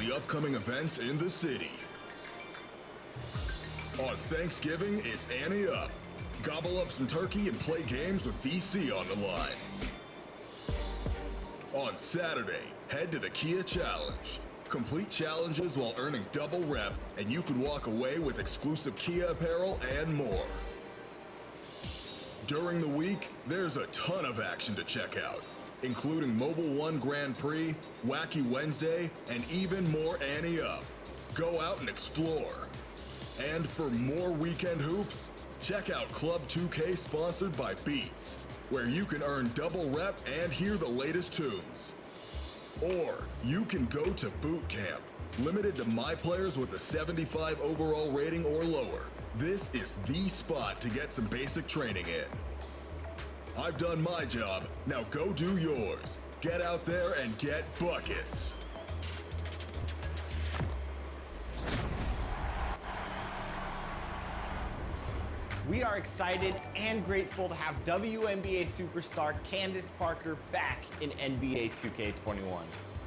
the upcoming events in the city. On Thanksgiving, it's Ante Up. Gobble up some turkey and play games with VC on the line. On Saturday, head to the Kia Challenge. Complete challenges while earning double rep, and you could walk away with exclusive Kia apparel and more. During the week, there's a ton of action to check out, including Mobile One Grand Prix, Wacky Wednesday, and even more Ante Up. Go out and explore. And for more weekend hoops, check out Club 2K sponsored by Beats, where you can earn double rep and hear the latest tunes. Or you can go to Boot Camp, limited to my players with a 75 overall rating or lower. This is the spot to get some basic training in. I've done my job, now go do yours. Get out there and get buckets. We are excited and grateful to have WNBA superstar Candace Parker back in NBA 2K21.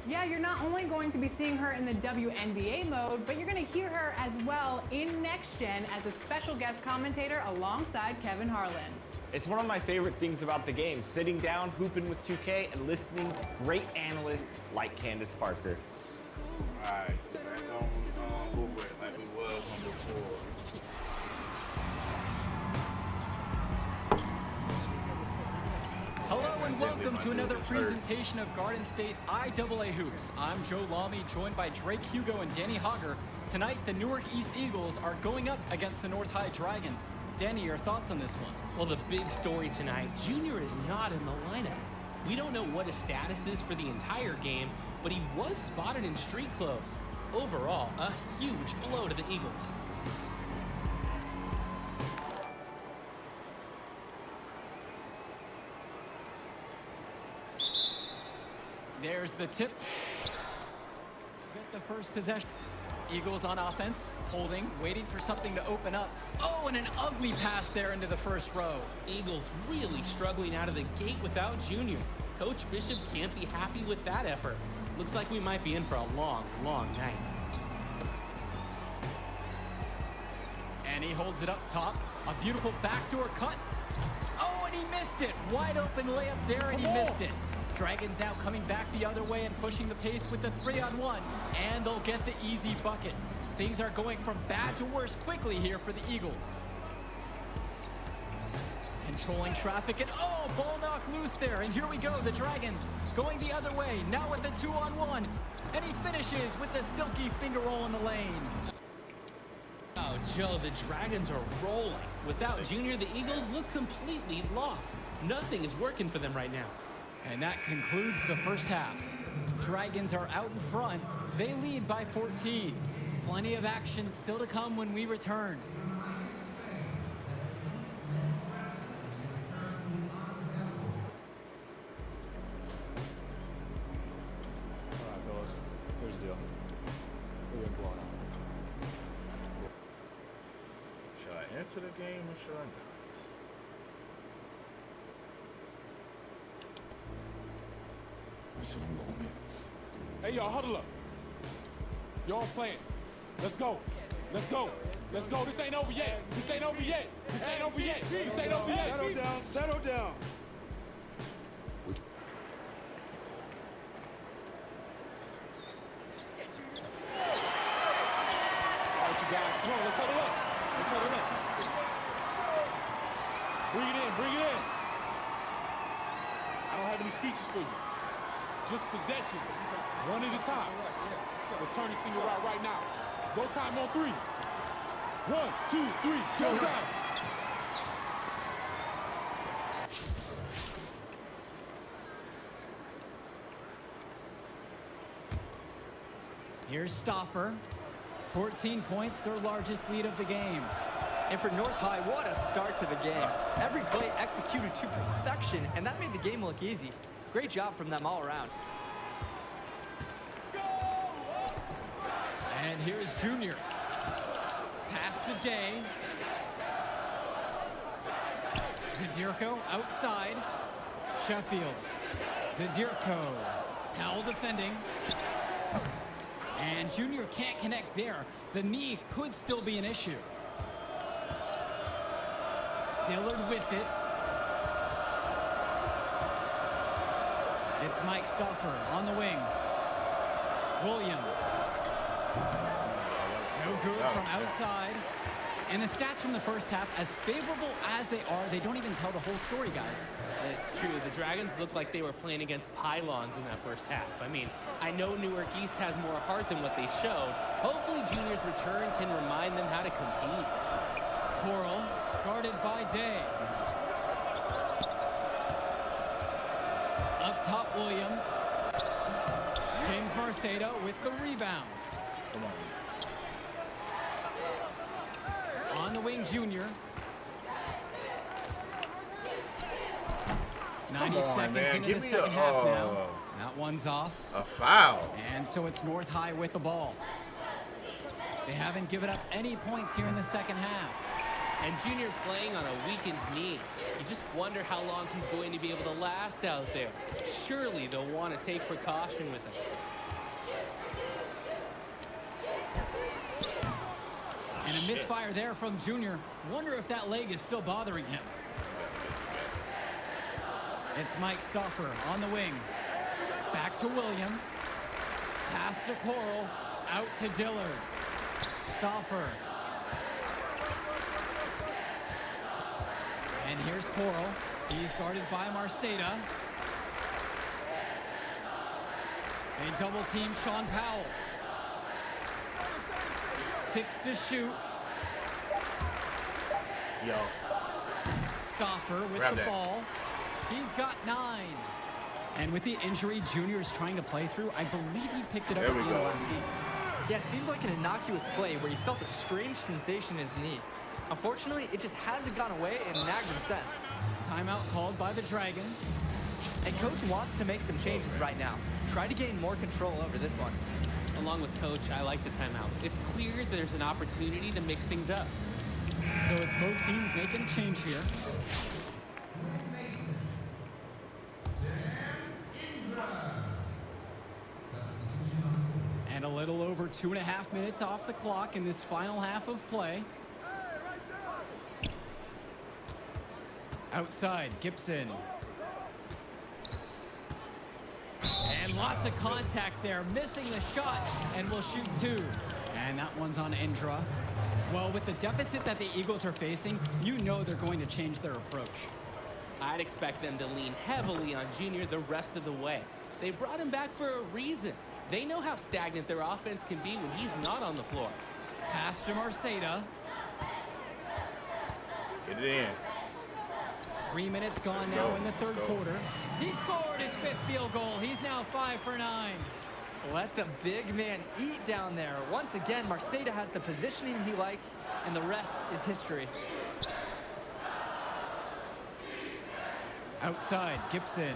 Yeah, you're not only going to be seeing her in the WNBA mode, but you're going to hear her as well in Next Gen as a special guest commentator alongside Kevin Harlan. It's one of my favorite things about the game, sitting down, hooping with 2K, and listening to great analysts like Candace Parker. All right, back on hoop it like we was on before. Hello and welcome to another presentation of Garden State IAA Hoops. I'm Joe Lamy, joined by Drake Hugo and Danny Hogger. Tonight, the Newark East Eagles are going up against the North High Dragons. Danny, your thoughts on this one? Well, the big story tonight, Junior is not in the lineup. We don't know what his status is for the entire game, but he was spotted in street clothes. Overall, a huge blow to the Eagles. There's the tip. Get the first possession. Eagles on offense, holding, waiting for something to open up. Oh, and an ugly pass there into the first row. Eagles really struggling out of the gate without Junior. Coach Bishop can't be happy with that effort. Looks like we might be in for a long, long night. And he holds it up top. A beautiful backdoor cut. Oh, and he missed it. Wide open layup there, and he missed it. Dragons now coming back the other way and pushing the pace with the 3-on-1, and they'll get the easy bucket. Things are going from bad to worse quickly here for the Eagles. Controlling traffic, and oh, ball knocked loose there, and here we go, the Dragons going the other way, now with the 2-on-1, and he finishes with the silky finger roll in the lane. Oh, Joe, the Dragons are rolling. Without Junior, the Eagles look completely lost. Nothing is working for them right now. And that concludes the first half. Dragons are out in front. They lead by 14. Plenty of action still to come when we return. All right, fellas. Here's the deal. We're getting blown out. Should I enter the game or should I not? That's what I'm going with. Hey, y'all, huddle up. Y'all playing. Let's go. Let's go. Let's go. This ain't over yet. This ain't over yet. This ain't over yet. This ain't over yet. Settle down. Settle down. All right, you guys, come on. Let's huddle up. Let's huddle up. Bring it in. Bring it in. I don't have any speeches for you. Just possessions. One at a time. Let's turn this thing around right now. Go time on 3. 1, 2, 3. Go time. Here's Stopper. 14 points, their largest lead of the game. And for North High, what a start to the game. Every play executed to perfection, and that made the game look easy. Great job from them all around. And here's Junior. Pass to Day. Zadirko outside. Sheffield. Zadirko. Hell defending. And Junior can't connect there. The knee could still be an issue. Dillard with it. It's Mike Stuffer on the wing. Williams. No good from outside. And the stats from the first half, as favorable as they are, they don't even tell the whole story, guys. It's true. The Dragons looked like they were playing against pylons in that first half. I mean, I know Newark East has more heart than what they showed. Hopefully Junior's return can remind them how to compete. Coral, guarded by Day. Up top, Williams. James Marceda with the rebound. Come on. On the wing, Junior. 90 seconds man. into Give the me second half now. a That one's off. foul. And so it's North High with the ball. They haven't given up any points here in the second half. And Junior playing on a weakened knee. You just wonder how long he's going to be able to last out there. Surely they'll want to take precaution with him. And a misfire there from Junior. Wonder if that leg is still bothering him. It's Mike Stuffer on the wing. Back to Williams. Pass to Coral. Out to Dillard. Stuffer. And here's Coral. He's guarded by Marceda. They double team Sean Powell. 6 to shoot. Yo. Stoffer with Grab the that. ball. He's got 9. And with the injury Junior is trying to play through, I believe he picked it up There at we the end of go. last game. Yeah, it seemed like an innocuous play where he felt a strange sensation in his knee. Unfortunately, it just hasn't gone away and nagged him since. Timeout called by the Dragons. And Coach wants to make some changes right now. Try to gain more control over this one. Along with Coach, I like the timeout. It's clear there's an opportunity to mix things up. So it's both teams making a change here. And a little over 2.5 minutes off the clock in this final half of play. Outside, Gibson. And lots of contact there, missing the shot, and will shoot 2. And that one's on Endra. Well, with the deficit that the Eagles are facing, you know they're going to change their approach. I'd expect them to lean heavily on Junior the rest of the way. They brought him back for a reason. They know how stagnant their offense can be when he's not on the floor. Pass to Marceda. Get it in. 3 minutes gone now in the third quarter. He scored his 5th field goal. He's now 5 for 9. Let the big man eat down there. Once again, Marceda has the positioning he likes, and the rest is history. Outside, Gibson.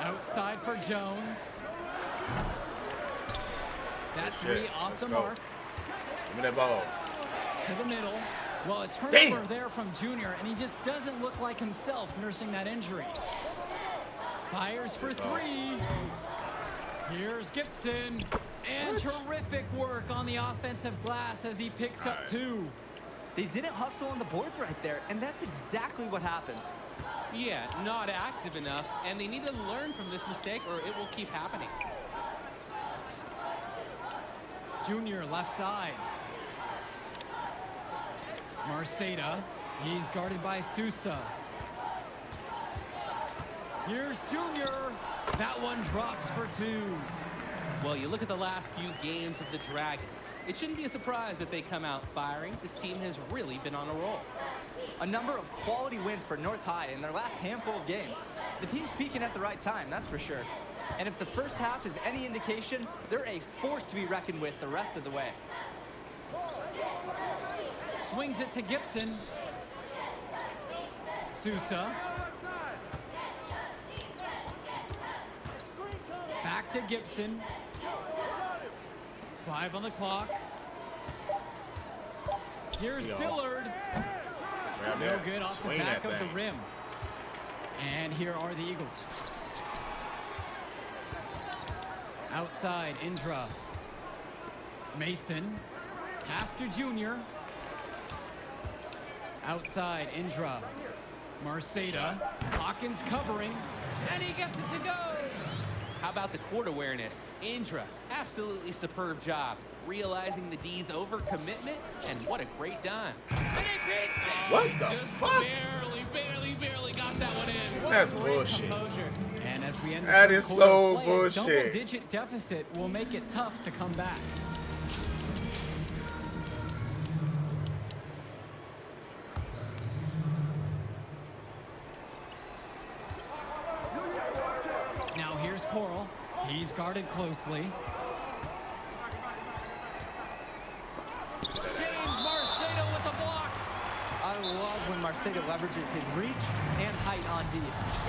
Outside for Jones. That Good 3 shit. off Let's the go. mark. Give me that ball. To the middle. Well, a turnover Damn. there from Junior, and he just doesn't look like himself nursing that injury. Fires for 3. Here's Gibson. And terrific work on the offensive glass as he picks up 2. They didn't hustle on the boards right there, and that's exactly what happens. Yeah, not active enough, and they need to learn from this mistake or it will keep happening. Junior left side. Marceda. He's guarded by Sousa. Here's Junior. That one drops for 2. Well, you look at the last few games of the Dragons. It shouldn't be a surprise that they come out firing. This team has really been on a roll. A number of quality wins for North High in their last handful of games. The team's peaking at the right time, that's for sure. And if the first half is any indication, they're a force to be reckoned with the rest of the way. Swings it to Gibson. Sousa. Back to Gibson. 5 on the clock. Here's Yo. Dillard. Grab No that. good off the Swing back that of the thing. Outside, Indra. Mason. Pass to Junior. Outside, Indra. Marceda. Hawkins covering. And he gets it to go. How about the court awareness? Indra, absolutely superb job. Realizing the D's overcommitment, and what a great dime. And he beats it! What the Just fuck? barely got that one in. That's bullshit. And as we end the That third is quarter so of play, bullshit. a double-digit deficit will make it tough to come back. Now here's Coral. He's guarded closely. James Marceda with the block. I love when Marceda leverages his reach and height on D,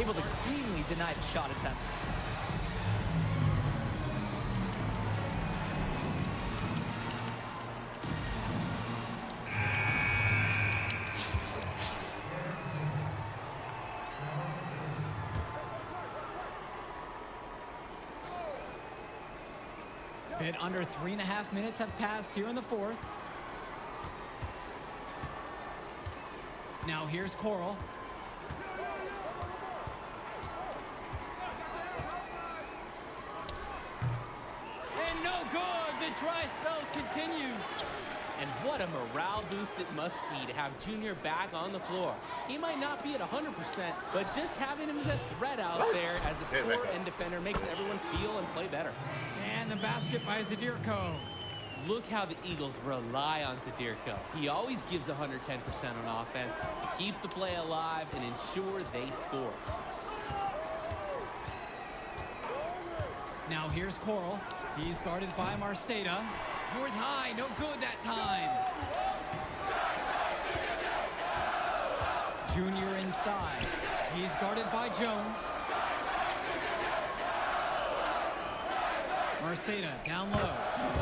able to cleanly deny the shot attempt. Bit under 3.5 minutes have passed here in the fourth. Now here's Coral. And no good. The dry spell continues. And what a morale boost it must be to have Junior back on the floor. He might not be at 100%, but just having him as a threat out there as a scorer and defender makes everyone feel and play better. And the basket by Zadirko. Look how the Eagles rely on Zadirko. He always gives 110% on offense to keep the play alive and ensure they score. Now here's Coral. He's guarded by Marceda. North high, no good that time. Junior inside. He's guarded by Jones. Marceda down low.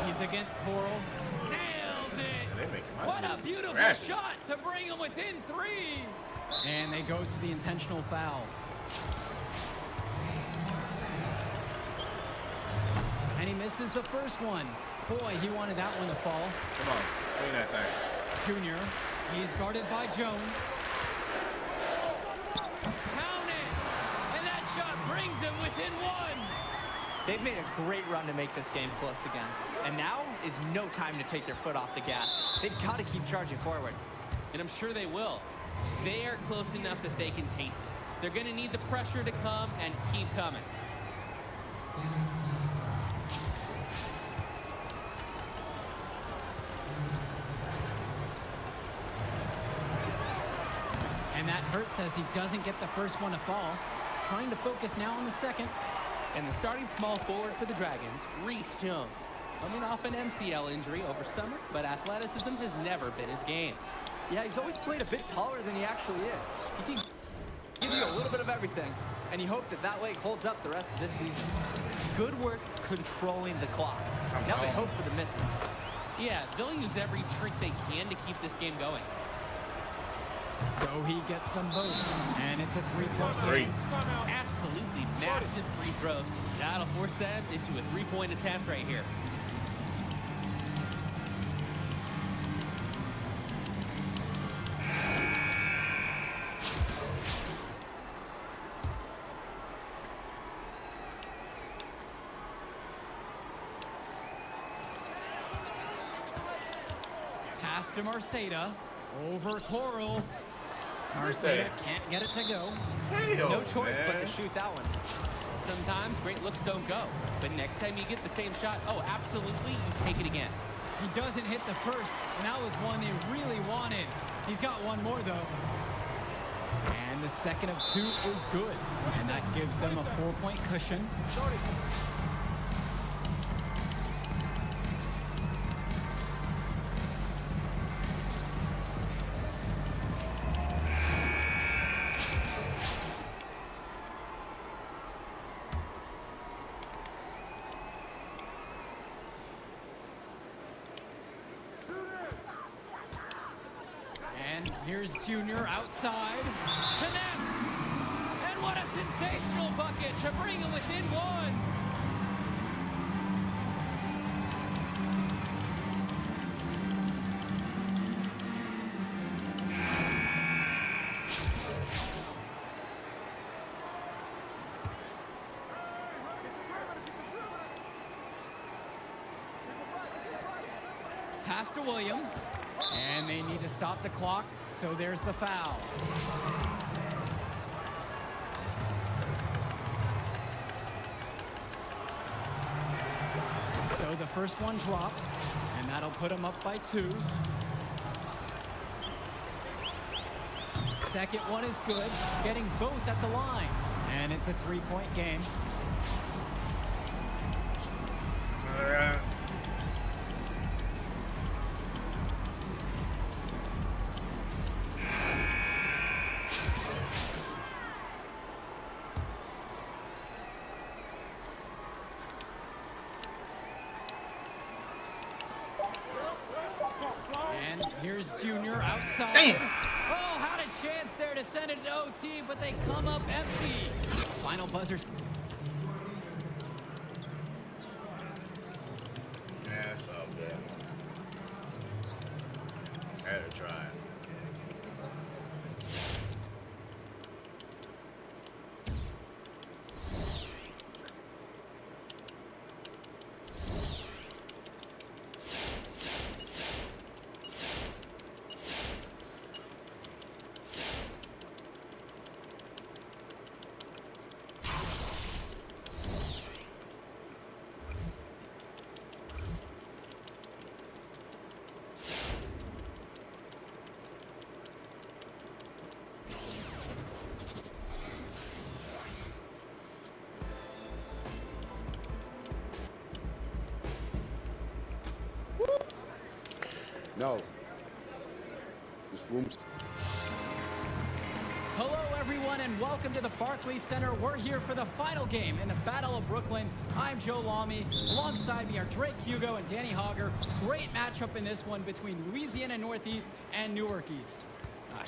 He's against Coral. Nails it. What a beautiful shot to bring him within 3. And they go to the intentional foul. And he misses the first one. Boy, he wanted that one to fall. Come on, swing that thing. Junior, he's guarded by Jones. Count it! And that shot brings him within 1. They've made a great run to make this game close again. And now is no time to take their foot off the gas. They've got to keep charging forward. And I'm sure they will. They are close enough that they can taste it. They're going to need the pressure to come and keep coming. And that hurts as he doesn't get the first one to fall. Trying to focus now on the second. And the starting small forward for the Dragons, Reese Jones. Coming off an MCL injury over summer, but athleticism has never been his game. Yeah, he's always played a bit taller than he actually is. He can give you a little bit of everything, and you hope that that leg holds up the rest of this season. Good work controlling the clock. Now they hope for the misses. Yeah, they'll use every trick they can to keep this game going. So he gets them both, and it's a 3-point game. Absolutely massive free throws. That'll force them into a 3-point attempt right here. Pass to Marceda. Over Coral. Marceda can't get it to go. No choice but to shoot that one. Sometimes great looks don't go, but next time you get the same shot, oh, absolutely, you take it again. He doesn't hit the first, and that was one they really wanted. He's got one more, though. And the second of 2 is good, and that gives them a 4-point cushion. And here's Junior outside. Connect! And what a sensational bucket to bring him within 1. Pass to Williams. And they need to stop the clock, so there's the foul. So the first one drops, and that'll put them up by 2. Second one is good, getting both at the line. And it's a 3-point game. And here's Junior outside. Damn. Oh, had a chance there to send it to OT, but they come up empty. Final buzzer. Yeah, that's all good. Had to try it. No. This room's... Hello, everyone, and welcome to the Barclays Center. We're here for the final game in the Battle of Brooklyn. I'm Joe Lamy. Alongside me are Drake Hugo and Danny Hogger. Great matchup in this one between Louisiana Northeast and Newark East.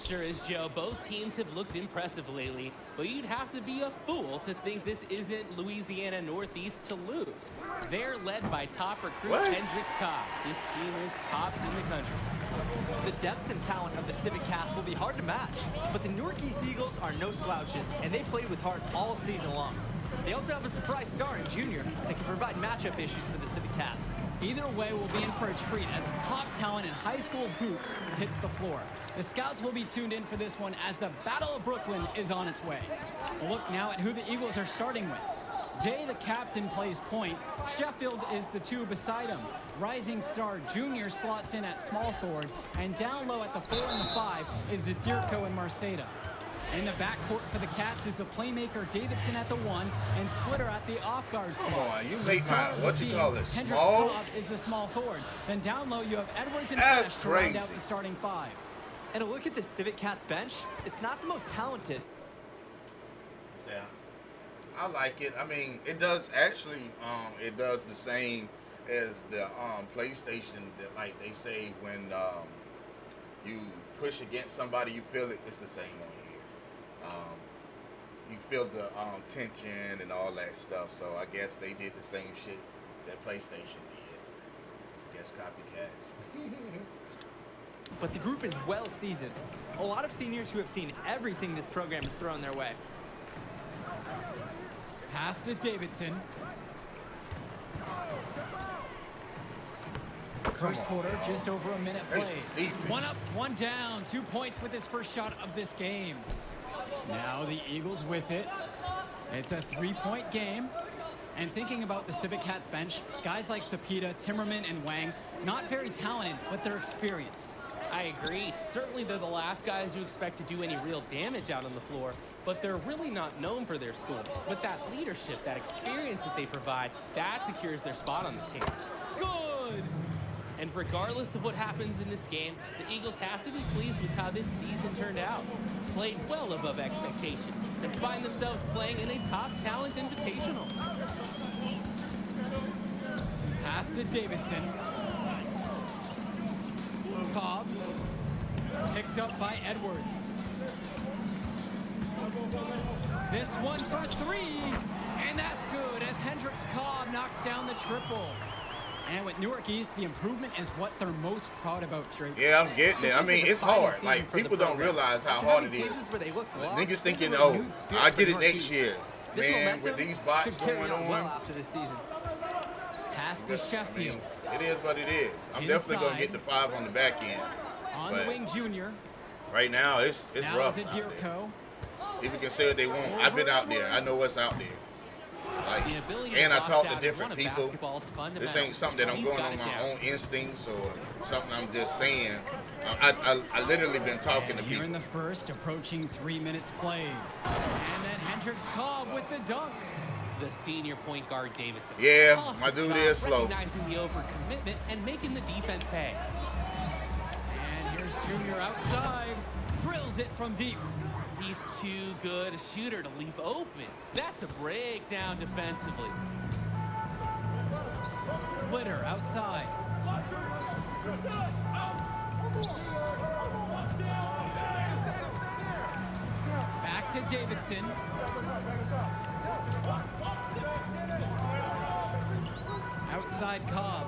Sure is, Joe. Both teams have looked impressive lately, but you'd have to be a fool to think this isn't Louisiana Northeast to lose. They're led by top recruit Hendrix Cobb. This team is tops in the country. The depth and talent of the Civic Cats will be hard to match, but the Newark East Eagles are no slouches, and they played with heart all season long. They also have a surprise star in Junior that can provide matchup issues for the Civic Cats. Either way, we'll be in for a treat as the top talent in high school hoops hits the floor. The scouts will be tuned in for this one as the Battle of Brooklyn is on its way. We'll look now at who the Eagles are starting with. Day, the captain, plays point. Sheffield is the 2 beside him. Rising star Junior slots in at small forward, and down low at the 4 and the 5 is Zadirko and Marceda. In the backcourt for the Cats is the playmaker Davidson at the 1 and Splitter at the off-guard spot. Come on, you make my, Star of the what you team, call it, Hendrix small? Cobb is the small forward. Then down low you have Edwards and That's Fresh to round out crazy. the starting 5. And a look at the Civic Cats bench, it's not the most talented. Yeah, I like it. I mean, it does actually, it does the same as the PlayStation. That, like they say, when you push against somebody, you feel it. It's the same one here. You feel the tension and all that stuff. So I guess they did the same shit that PlayStation did. I guess copycats. But the group is well seasoned. A lot of seniors who have seen everything this program has thrown their way. Pass to Davidson. First quarter, just over a minute Nice played. defense. 1 up, 1 down, 2 points with his first shot of this game. Now the Eagles with it. It's a 3-point game. And thinking about the Civic Cats bench, guys like Sapita, Timmerman, and Wang, not very talented, but they're experienced. I agree. Certainly they're the last guys you expect to do any real damage out on the floor, but they're really not known for their school. But that leadership, that experience that they provide, that secures their spot on this team. Good! And regardless of what happens in this game, the Eagles have to be pleased with how this season turned out. Played well above expectation and find themselves playing in a top talent invitational. Pass to Davidson. Cobb. Picked up by Edwards. This one for 3. And that's good as Hendrix Cobb knocks down the triple. And with Newark East, the improvement is what they're most proud about, Drake. Yeah, I'm getting it. I mean, it's hard. Like, people don't realize how hard it is. Niggas thinking, oh, I get it next year. Man, with these bots going on. After this season. Pass to Sheffield. It is what it is. I'm definitely going to get the 5 on the back end. On the wing, Junior. Right now, it's now rough. Zadirko. People can say what they want. I've been out there. I know what's out there. Like, The ability and to I talk box to out different is one of people. basketball's This fundamentals. ain't something that I'm He's going got on it my down. own instincts or something I'm just saying. I literally been talking to Here people. in the first, approaching 3 minutes played. And then Hendricks Cobb with the dunk. The senior point guard Davidson. Yeah, Awesome my dude job is slow. recognizing the overcommitment and making the defense pay. And here's Junior outside. Drills it from deep. He's too good a shooter to leave open. That's a breakdown defensively. Splitter outside. Back to Davidson. Outside Cobb.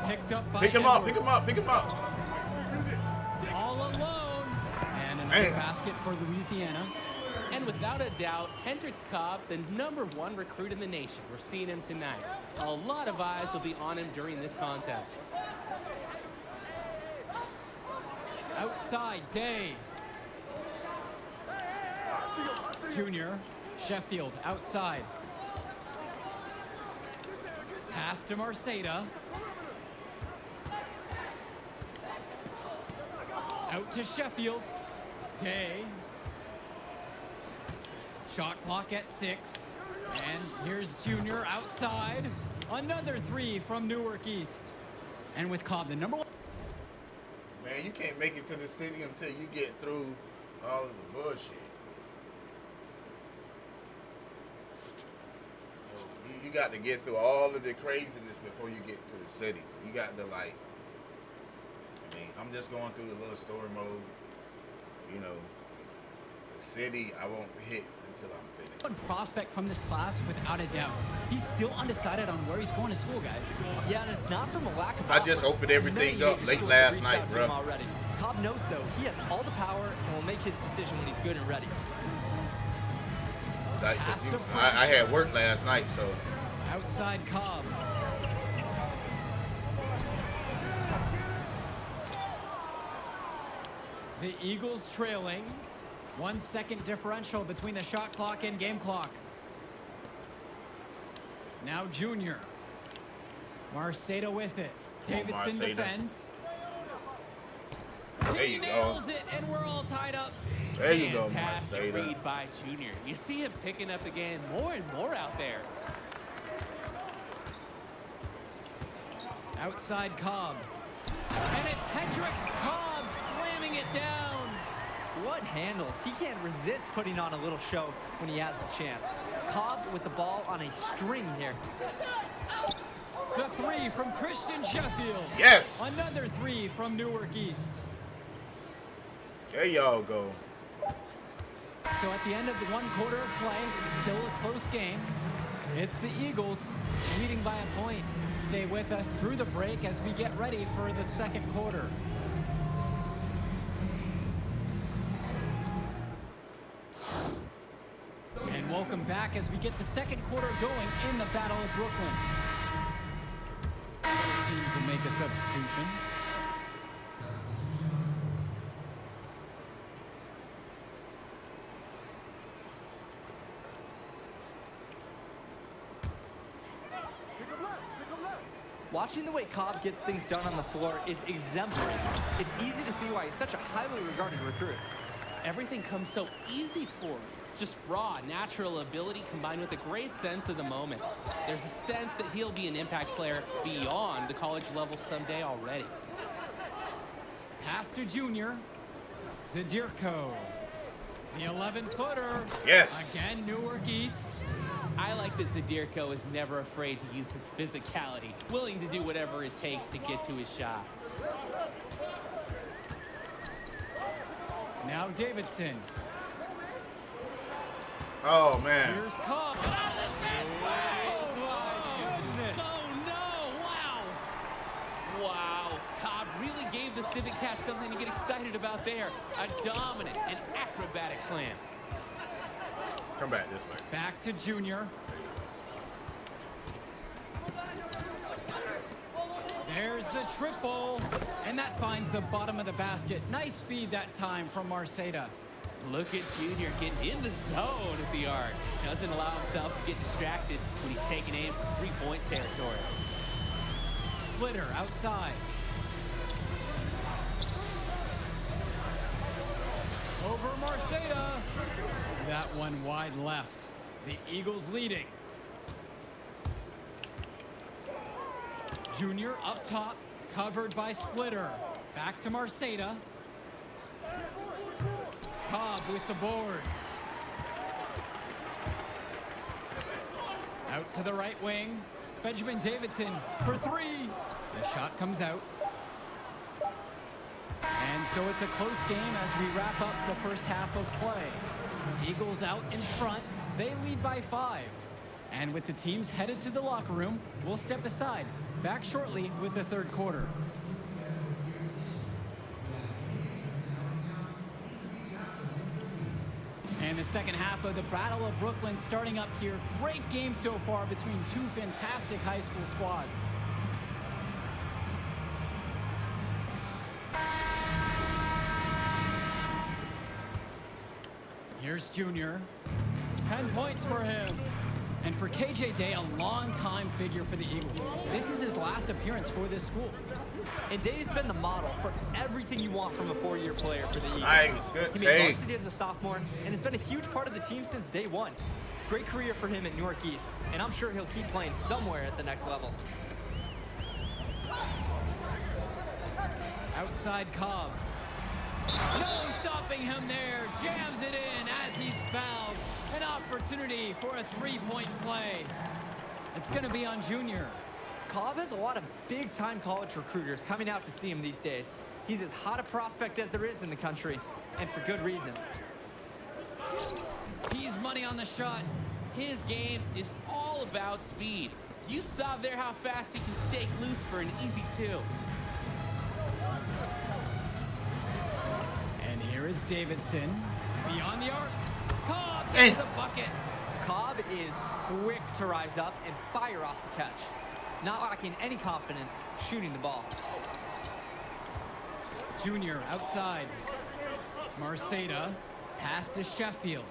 Picked up by Pick him up, Edwards. pick him up, pick him up. All alone. And another Man. basket for Louisiana. And without a doubt, Hendricks Cobb, the #1 recruit in the nation. We're seeing him tonight. A lot of eyes will be on him during this contact. Outside, Day. Junior, Sheffield, outside. Pass to Marceda. Out to Sheffield. Day. Shot clock at 6. And here's Junior outside. Another 3 from Newark East. And with Cobb, the #1. Man, you can't make it to the city until you get through all of the bullshit. So you got to get through all of the craziness before you get to the city. You got to like, I mean, I'm just going through the little story mode. You know, the city I won't hit until I'm finished. One prospect from this class, without a doubt. He's still undecided on where he's going to school, guys. Yeah, and it's not from a lack of I just offers. opened everything Many up major late schools last have night, reached out to him bruh. already. Cobb knows, though, he has all the power and will make his decision when he's good and ready. Like, Pass you- to Fresh. I had work last night, so Outside Cobb. The Eagles trailing. 1 second differential between the shot clock and game clock. Now Junior. Marceda with it. Come on, Davidson Marceda. defends. there He you go. nails it, and we're all tied up. There you go, Fantastic Marceda. read by Junior. You see him picking up the game more and more out there. Outside Cobb. And it's Hendricks Cobb slamming it down. What handles? He can't resist putting on a little show when he has the chance. Cobb with the ball on a string here. The 3 from Christian Sheffield. Yes. Another 3 from Newark East. There y'all go. So at the end of the 1 quarter of play, still a close game. It's the Eagles leading by a point. Stay with us through the break as we get ready for the 2nd quarter. And welcome back as we get the 2nd quarter going in the Battle of Brooklyn. Both teams will make a substitution. Watching the way Cobb gets things done on the floor is exemplary. It's easy to see why he's such a highly regarded recruit. Everything comes so easy for him. Just raw, natural ability combined with a great sense of the moment. There's a sense that he'll be an impact player beyond the college level someday already. Pass to Junior. Zadirko. The 11-footer. Yes. Again, Newark East. I like that Zadirko is never afraid to use his physicality, willing to do whatever it takes to get to his shot. Now Davidson. Oh man. Here's Cobb. Oh no! Wow! Wow! Cobb really gave the Civic Cats something to get excited about there. A dominant and acrobatic slam. Come back this way. Back to Junior. triple, and that finds the bottom of the basket. Nice feed that time from Marceda. Look at Junior getting in the zone at the arc. Doesn't allow himself to get distracted when he's taking aim from three-point territory. Splitter outside. Over Marceda. That one wide left. The Eagles leading. Junior up top, covered by Splitter. Back to Marceda. Cobb with the board. Out to the right wing. Benjamin Davidson for three. The shot comes out. And so it's a close game as we wrap up the first half of play. Eagles out in front. They lead by 5. And with the teams headed to the locker room, we'll step aside. Back shortly with the third quarter. And the second half of the Battle of Brooklyn starting up here. Great game so far between two fantastic high school squads. Here's Junior. 10 points for him. And for KJ Day, a long-time figure for the Eagles. This is his last appearance for this school. And Day's been the model for everything you want from a 4-year player for the Eagles. Nice, good He made varsity as a sophomore and has been a huge part of the team since day one. Great career for him at Newark East, and I'm sure he'll keep playing somewhere at the next level. Outside Cobb. No stopping him there. Jams it in as he's fouled. An opportunity for a three-point play. It's going to be on Junior. Cobb has a lot of big-time college recruiters coming out to see him these days. He's as hot a prospect as there is in the country, and for good reason. He's money on the shot. His game is all about speed. You saw there how fast he can shake loose for an easy 2. And here is Davidson. Beyond the arc. Cobb gets a bucket. Cobb is quick to rise up and fire off the catch. Not lacking any confidence shooting the ball. Junior outside. Marceda. Pass to Sheffield.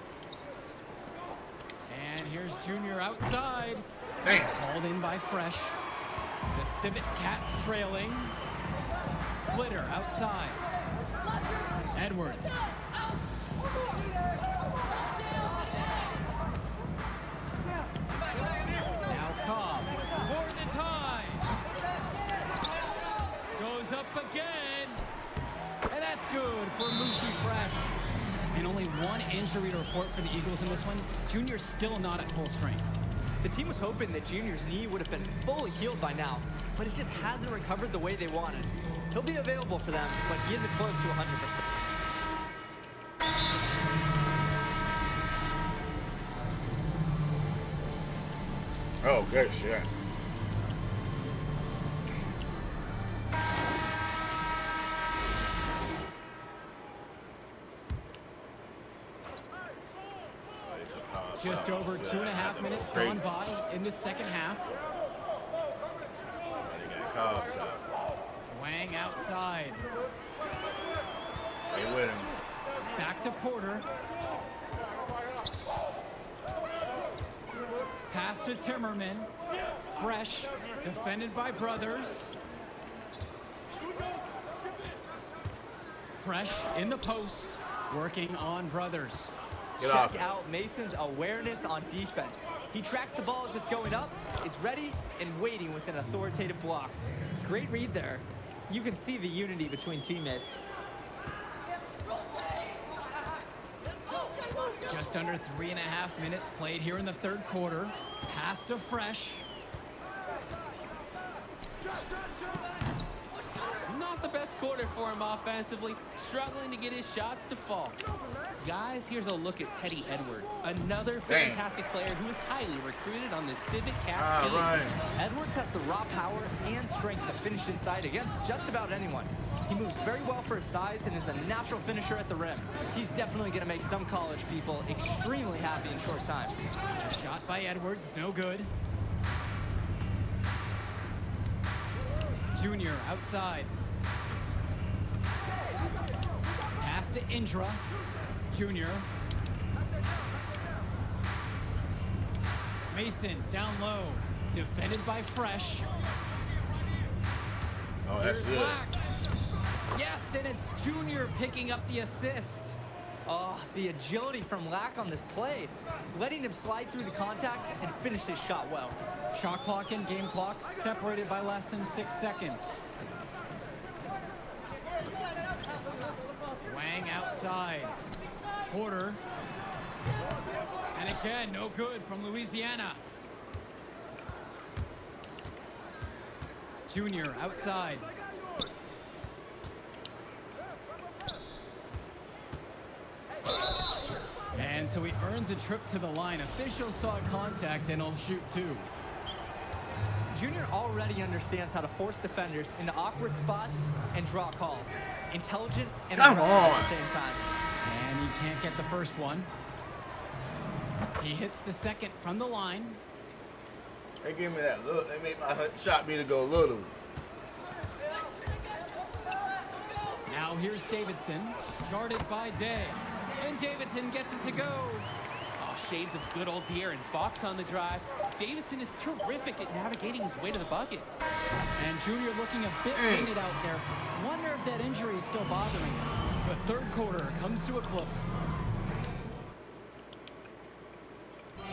And here's Junior outside. It's hauled in by Fresh. The Civic Cats trailing. Splitter outside. Edwards. Now Cobb for the tie. Goes up again. And that's good for Mookie Fresh. And only one injury to report for the Eagles in this one. Junior's still not at full strength. The team was hoping that Junior's knee would have been fully healed by now, but it just hasn't recovered the way they wanted. He'll be available for them, but he isn't close to 100%. Oh, good shit. Just over 2.5 minutes gone by in the second half. Wang outside. Stay with him. Back to Porter. Pass to Timmerman. Fresh, defended by Brothers. Fresh in the post, working on Brothers. Check out Mason's awareness on defense. He tracks the ball as it's going up, is ready, and waiting with an authoritative block. Great read there. You can see the unity between teammates. Just under 3.5 minutes played here in the third quarter. Pass to Fresh. Not the best quarter for him offensively, struggling to get his shots to fall. Guys, here's a look at Teddy Edwards, another fantastic player who is highly recruited on the Civic Cats team. Right. Edwards has the raw power and strength to finish inside against just about anyone. He moves very well for his size and is a natural finisher at the rim. He's definitely going to make some college people extremely happy in short time. A shot by Edwards, no good. Junior outside. Pass to Indra. Junior. Mason down low. Defended by Fresh. Oh, that's Here's good. Lack. Yes, and it's Junior picking up the assist. Oh, the agility from Lack on this play. Letting him slide through the contact and finish his shot well. Shot clock and game clock separated by less than 6 seconds. Wang outside. Porter. And again, no good from Louisiana. Junior outside. And so he earns a trip to the line. Officials saw contact and he'll shoot 2. Junior already understands how to force defenders into awkward spots and draw calls. Intelligent and Come aggressive at on. the same time. And he can't get the first one. He hits the second from the line. They give me that look. They make my shot meter go little. Now here's Davidson, guarded by Day. And Davidson gets it to go. Oh, shades of good old De'Aaron Fox on the drive. Davidson is terrific at navigating his way to the bucket. And Junior looking a bit painted out there. Wonder if that injury is still bothering him. The third quarter comes to a close.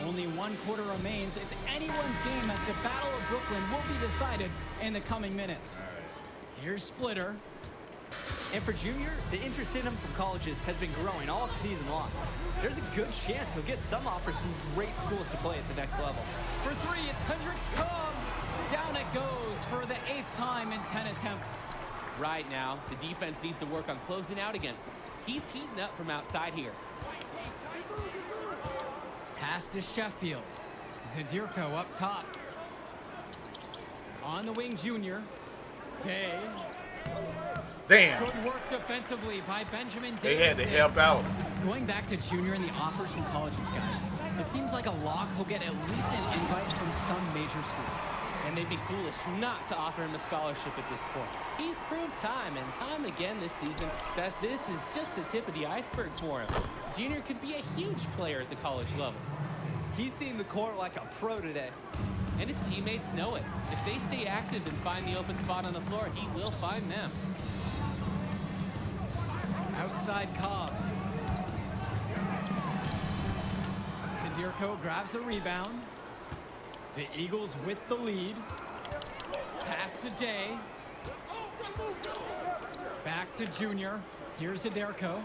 Only 1 quarter remains. It's anyone's game as the Battle of Brooklyn will be decided in the coming minutes. Here's Splitter. And for Junior, the interest in him from colleges has been growing all season long. There's a good chance he'll get some offers from great schools to play at the next level. For 3, it's Hendricks Cobb. Down it goes for the 8th time in 10 attempts. Right now, the defense needs to work on closing out against him. He's heating up from outside here. Pass to Sheffield. Zadirko up top. On the wing, Junior. Day. Damn. Good work defensively by Benjamin They Davidson. had to help out. Going back to Junior and the offers from colleges, guys. It seems like a lock he'll get at least an invite from some major schools. And they'd be foolish not to offer him a scholarship at this point. He's proved time and time again this season that this is just the tip of the iceberg for him. Junior could be a huge player at the college level. He's seeing the court like a pro today. And his teammates know it. If they stay active and find the open spot on the floor, he will find them. Outside Cobb. Zadirko grabs the rebound. The Eagles with the lead. Pass to Day. Back to Junior. Here's Zadirko.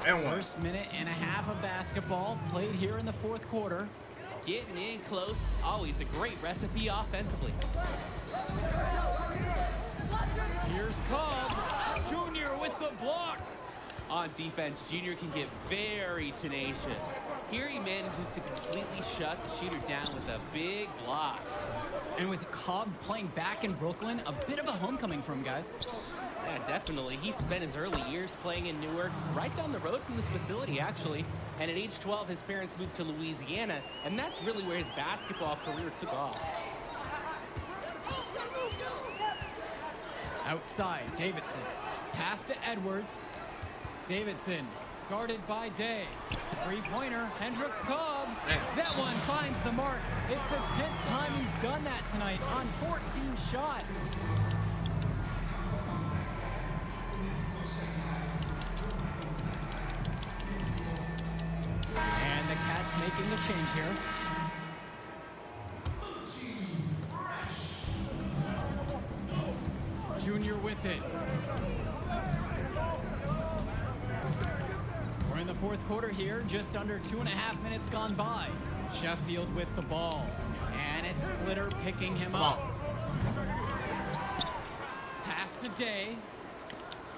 And one. First minute and a half of basketball played here in the 4th quarter. Getting in close, always a great recipe offensively. Here's Cobb. Junior with the block. On defense, Junior can get very tenacious. Here he manages to completely shut the shooter down with a big block. And with Cobb playing back in Brooklyn, a bit of a homecoming for him, guys. Yeah, definitely. He spent his early years playing in Newark, right down the road from this facility, actually. And at age 12, his parents moved to Louisiana, and that's really where his basketball career took off. Outside, Davidson. Pass to Edwards. Davidson, guarded by Day. 3-pointer, Hendricks Cobb. That one finds the mark. It's the 10th time he's done that tonight on 14 shots. And the Cats making the change here. Junior with it. We're in the 4th quarter here, just under 2.5 minutes gone by. Sheffield with the ball. And it's Splitter picking him up. Pass to Day.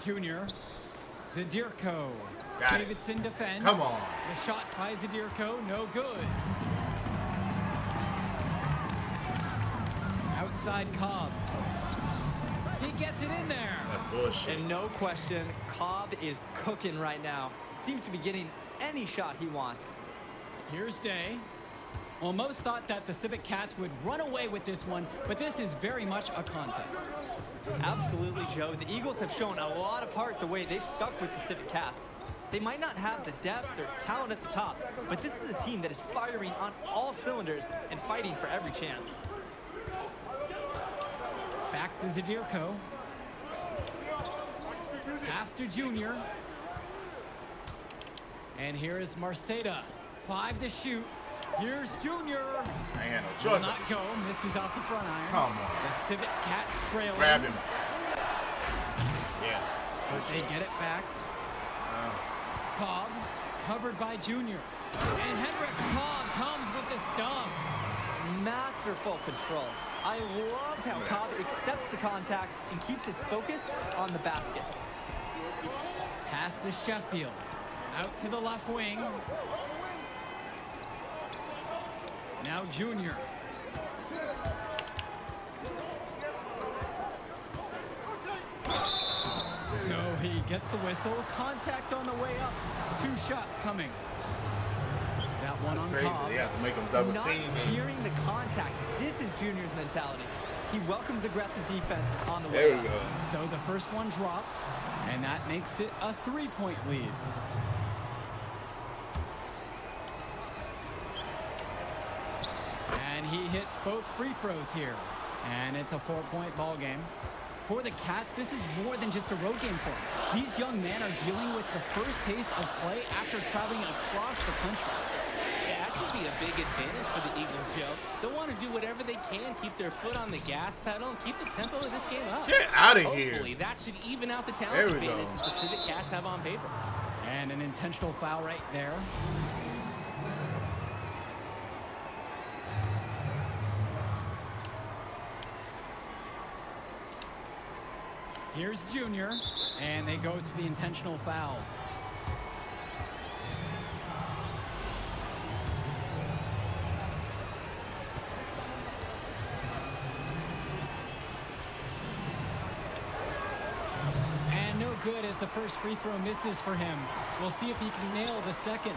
Junior. Zadirko. Got it. Davidson defends. Come on. The shot by Zadirko, no good. Outside Cobb. He gets it in there. That's bullshit. And no question, Cobb is cooking right now. Seems to be getting any shot he wants. Here's Day. Well, most thought that the Civic Cats would run away with this one, but this is very much a contest. Absolutely, Joe. The Eagles have shown a lot of heart the way they've stuck with the Civic Cats. They might not have the depth or talent at the top, but this is a team that is firing on all cylinders and fighting for every chance. Back to Zadirko. Pass to Junior. And here is Marceda. 5 to shoot. Here's Junior. Man, no Will choice. not go. Misses off the front iron. Come on. The Civic Cats trailing. Grab him. Yeah. But they get it back. Cobb covered by Junior. And Hendricks Cobb comes with the stuff. Masterful control. I love how Cobb accepts the contact and keeps his focus on the basket. Pass to Sheffield. Out to the left wing. Now Junior. So he gets the whistle. Contact on the way up. 2 shots coming. That one That's on crazy. Cobb. They have to make them double Not team. fearing the contact. This is Junior's mentality. He welcomes aggressive defense on the There way we up. go. So the first one drops, and that makes it a 3-point lead. And he hits both free throws here. And it's a 4-point ball game. For the Cats, this is more than just a road game for them. These young men are dealing with the first taste of play after traveling across the country. Yeah, that could be a big advantage for the Eagles, Joe. They'll want to do whatever they can, keep their foot on the gas pedal, and keep the tempo of this game up. Get out of here. Hopefully, that should even out the There talent we go. advantage the Civic Cats have on paper. And an intentional foul right there. Here's Junior, and they go to the intentional foul. And no good as the first free throw misses for him. We'll see if he can nail the second.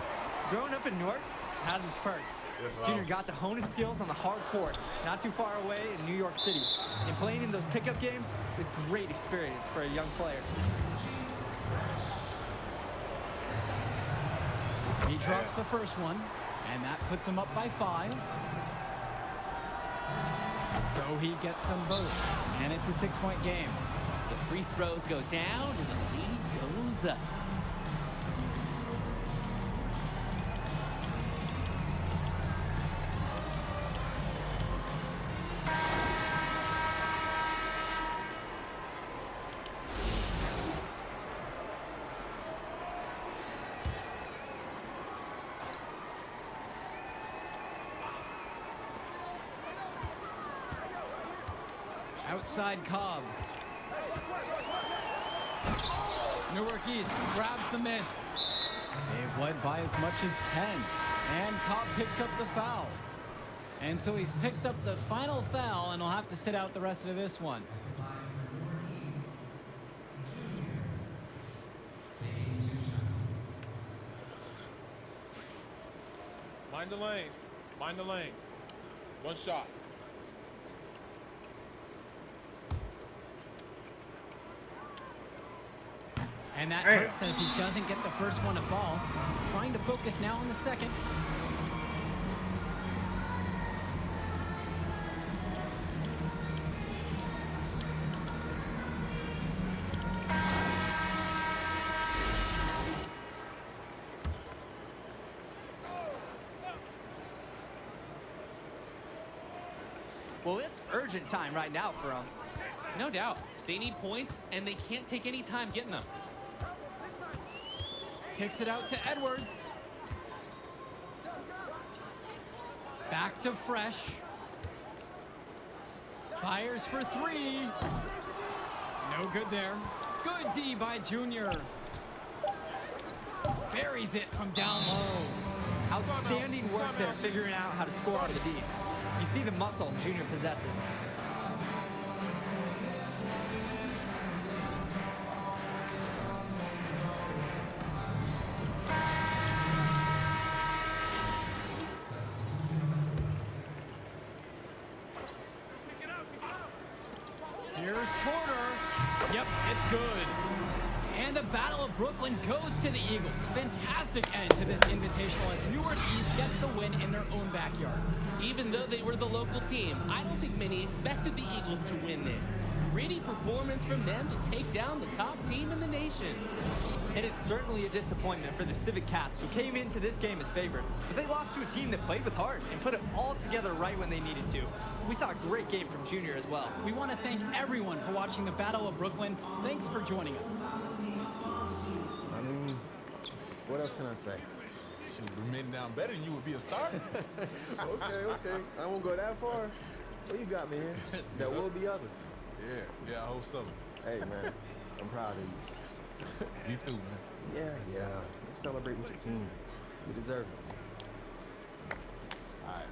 Growing up in Newark has its perks. Yes, wow. Junior got to hone his skills on the hard courts, not too far away in New York City. And playing in those pickup games was great experience for a young player. He drops the first one, and that puts him up by 5. So he gets them both, and it's a 6-point game. The free throws go down, and the lead goes up. Outside Cobb. Newark East grabs the miss. They've led by as much as 10. And Cobb picks up the foul. And so he's picked up the final foul, and he'll have to sit out the rest of this one. Mind the lanes. Mind the lanes. 1 shot. And that hurts as he doesn't get the first one to fall. Trying to focus now on the second. Well, it's urgent time right now for him. No doubt. They need points, and they can't take any time getting them. Kicks it out to Edwards. Back to Fresh. Fires for 3. No good there. Good D by Junior. Buries it from down low. Outstanding work there figuring out how to score on the D. You see the muscle Junior possesses. Here's Porter. Yep, it's good. And the Battle of Brooklyn goes to the Eagles. Fantastic end to this invitational as Newark East gets the win in their own backyard. Even though they were the local team, I don't think many expected the Eagles to win this. Gritty performance from them to take down the top team in the nation. And it's certainly a disappointment for the Civic Cats, who came into this game as favorites. But they lost to a team that played with heart and put it all together right when they needed to. We saw a great game from Junior as well. We want to thank everyone for watching the Battle of Brooklyn. Thanks for joining us. I mean, what else can I say? Shoot, remaining down better than you would be a starter. Okay. I won't go that far. What you got, man? There will be others. Yeah, I hope so. Hey, man, I'm proud of you. You too, man. Yeah. Let's celebrate with your team. You deserve it. All right.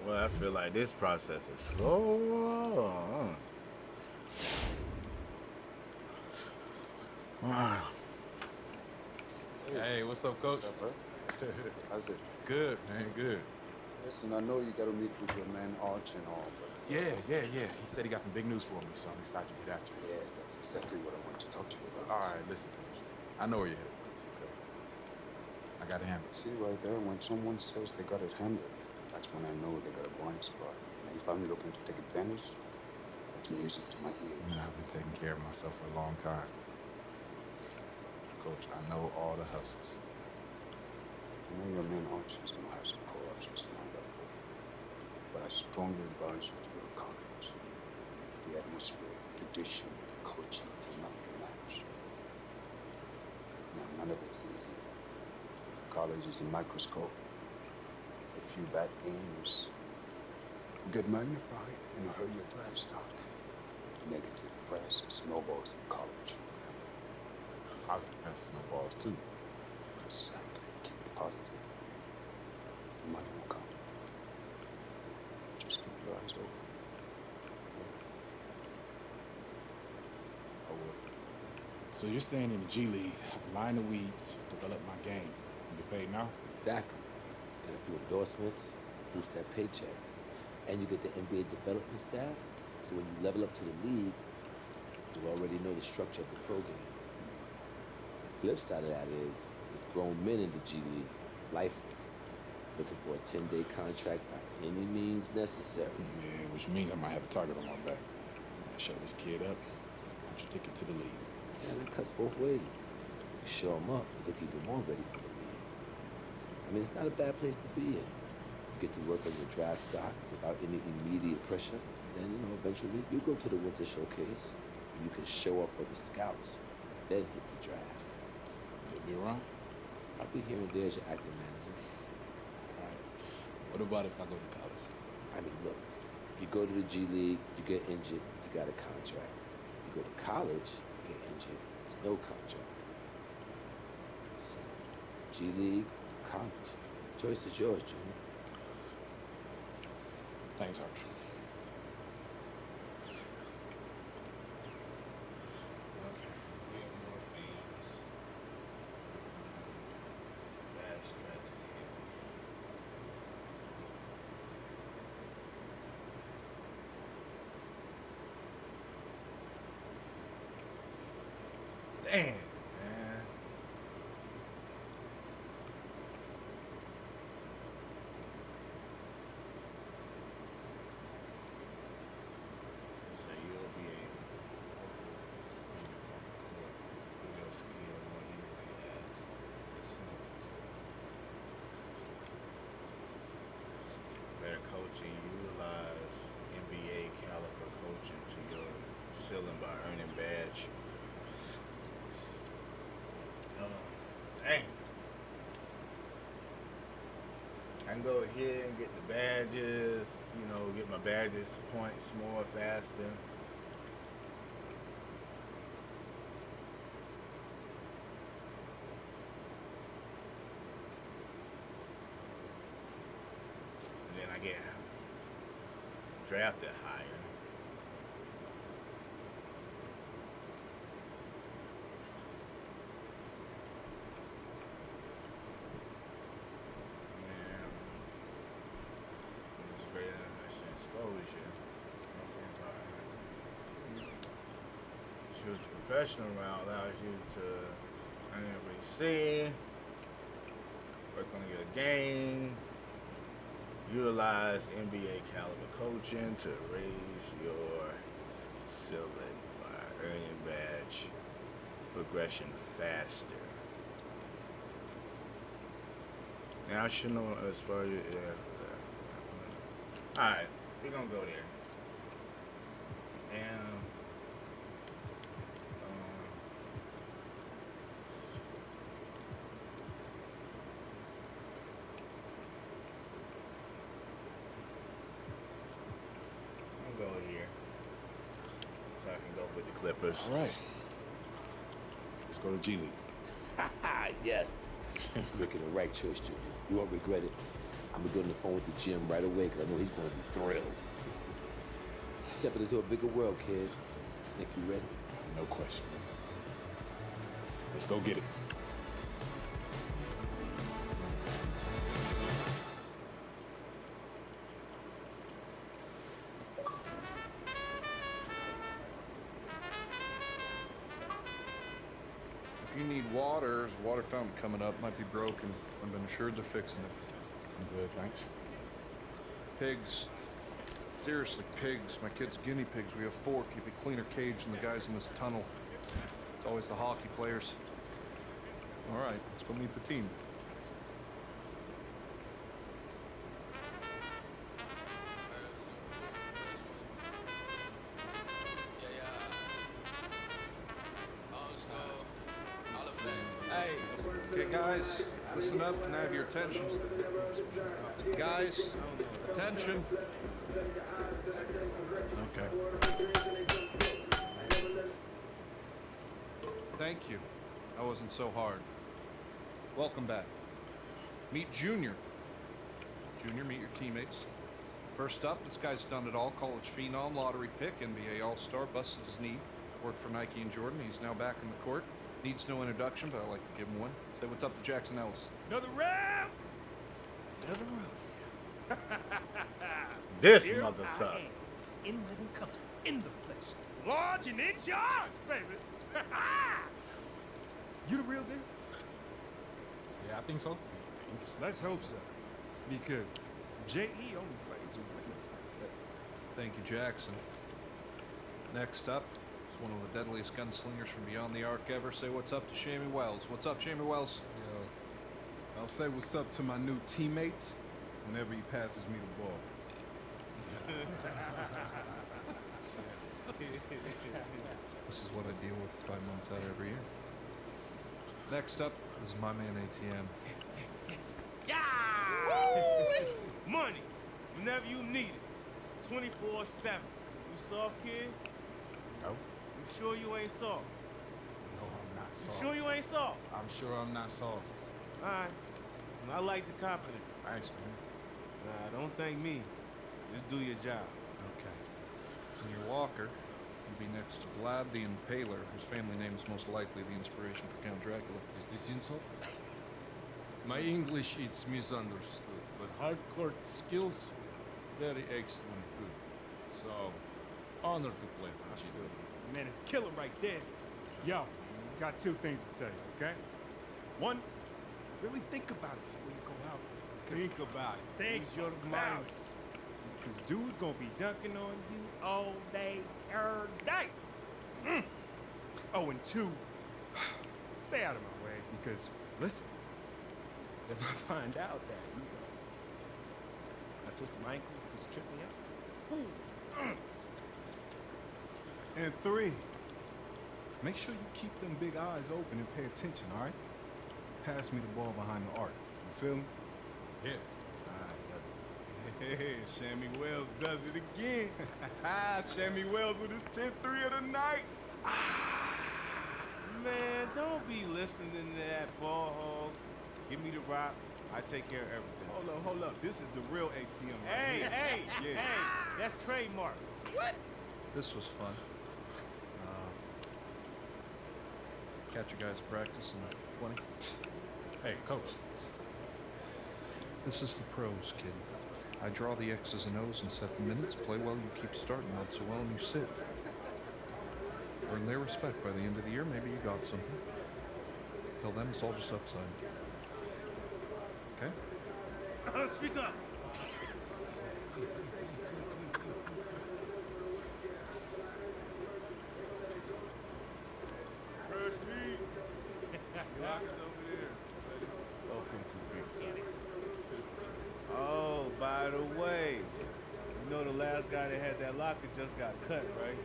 Well, I feel like this process is slow. Wow. Hey, what's up, Coach? What's up, bro? How's it? Good, man, good. Listen, I know you got to meet with your man Arch and all, but... Yeah. He said he got some big news for me, so I'm excited to get after it. Yeah, that's exactly what I want to talk to you about. All right, listen, Coach. I know where you're headed. It's okay. I got it handled. See right there, when someone says they got it handled, that's when I know they got a blind spot. And if I'm looking to take advantage, it's music to my ears. Man, I've been taking care of myself for a long time. Coach, I know all the hustles. I know your man Arch is going to have some pro-options lined up for you. But I strongly advise you to go to college. The atmosphere, tradition, coaching cannot be matched. Now, none of it's easy. College is a microscope. A few bad games get magnified and hurt your draft stock. Negative press snowballs in college. Positive press snowballs, too. Exactly. Keep it positive. The money will come. Just keep your eyes open. I will. So you're saying in the G League, line the weeds, develop my game, and get paid now? Exactly. Get a few endorsements, boost that paycheck. And you get the NBA development staff, so when you level up to the league, you already know the structure of the pro game. The flip side of that is grown men in the G League, lifeless, looking for a 10-day contract by any means necessary. Yeah, which means I might have a target on my back. I show this kid up, get your ticket to the league. And it cuts both ways. You show them up, you look even more ready for the league. I mean, it's not a bad place to be in. You get to work on your draft stock without any immediate pressure. Then, eventually you go to the winter showcase. You can show off for the scouts, then hit the draft. You'll be wrong. I'll be here and there as your acting manager. All right. What about if I go to college? I mean, look, you go to the G League, you get injured, you got a contract. You go to college, you get injured, there's no contract. So, G League, college. The choice is yours, Junior. Thanks, Arch. Damn, man. So you'll be able to your skill more easily as better coaching, utilize NBA caliber coaching to your ceiling by earning badge. Dang. I can go ahead and get the badges, get my badges points more faster. get drafted higher. Choose the professional route allows you to NBC, work on your game, utilize NBA caliber coaching to raise your ceiling by earning badge progression faster. National as far as alright, we're gonna go there. And I'll go here. So I can go with the Clippers. All right. Let's go to G League. Yes. You're making the right choice, Junior. You won't regret it. I'm gonna go on the phone with the gym right away because I know he's gonna be thrilled. Stepping into a bigger world, kid. Think you ready? No question. Let's go get it. If you need water, there's a water fountain coming up. Might be broken. I've been assured they're fixing it. I'm good, thanks. Pigs. Seriously, pigs. My kids' guinea pigs. We have 4. Keep a cleaner cage than the guys in this tunnel. It's always the hockey players. All right, let's go meet the team. Okay, guys, listen up. Can I have your attention? Guys, attention. Okay. Thank you. That wasn't so hard. Welcome back. Meet Junior. Junior, meet your teammates. First up, this guy's done it all. College phenom, lottery pick, NBA All-Star, busted his knee. Worked for Nike and Jordan. He's now back in the court. Needs no introduction, but I like to give him one. Say what's up to Jackson Ellis. Another round. Another round. This Here mother I suck. am, in living color, in the flesh, large and in charge, baby. You the real deal? Yeah, I think so. Let's hope so, because J.E. only plays with winners like that. Thank you, Jackson. Next up is one of the deadliest gunslingers from beyond the arc ever. Say what's up to Shammy Wells. What's up, Shammy Wells? Yo, I'll say what's up to my new teammates whenever he passes me the ball. This is what I deal with 5 months out of every year. Next up is my man ATM. Money, whenever you need it, 24/7. You soft, kid? No. You sure you ain't soft? No, I'm not You soft. sure you ain't soft? I'm sure I'm not soft. All right. Well, I like the confidence. Thanks, man. Nah, don't thank me. Just do your job. Okay. Junior Walker will be next to Vlad the Impaler, whose family name is most likely the inspiration for Count Dracula. Is this insult? My English is misunderstood, but hardcore skills, very excellent, good. So, honored to play for G. Man, it's killer right there. Yo, got 2 things to tell you, okay? One, really think about it before you go out. Think about it. Think your mind. Because dude's gonna be dunking on you all day, every day. Oh, and 2, stay out of my way because, listen, if I find out that, I twisted my ankles because it tripped me up. And 3, make sure you keep them big eyes open and pay attention, all right? Pass me the ball behind the arc. You feel me? Yeah. Hey, Shammy Wells does it again. Shammy Wells with his 10th 3 of the night. Man, don't be listening to that ball hog. Give me the rock. I take care of everything. Hold up. This is the real ATM. Hey, right hey, here. hey, that's trademarked. What? This was fun. Catch you guys practice in 20. Hey, coach. This is the pros, kid. I draw the X's and O's and set the minutes. Play well, you keep starting. Not so well, and you sit. Earn their respect. By the end of the year, maybe you got something. Tell them it's all just upside. Okay? Speak up. First meet. Welcome to Big City. Oh, by the way, you know the last guy that had that locker just got cut, right?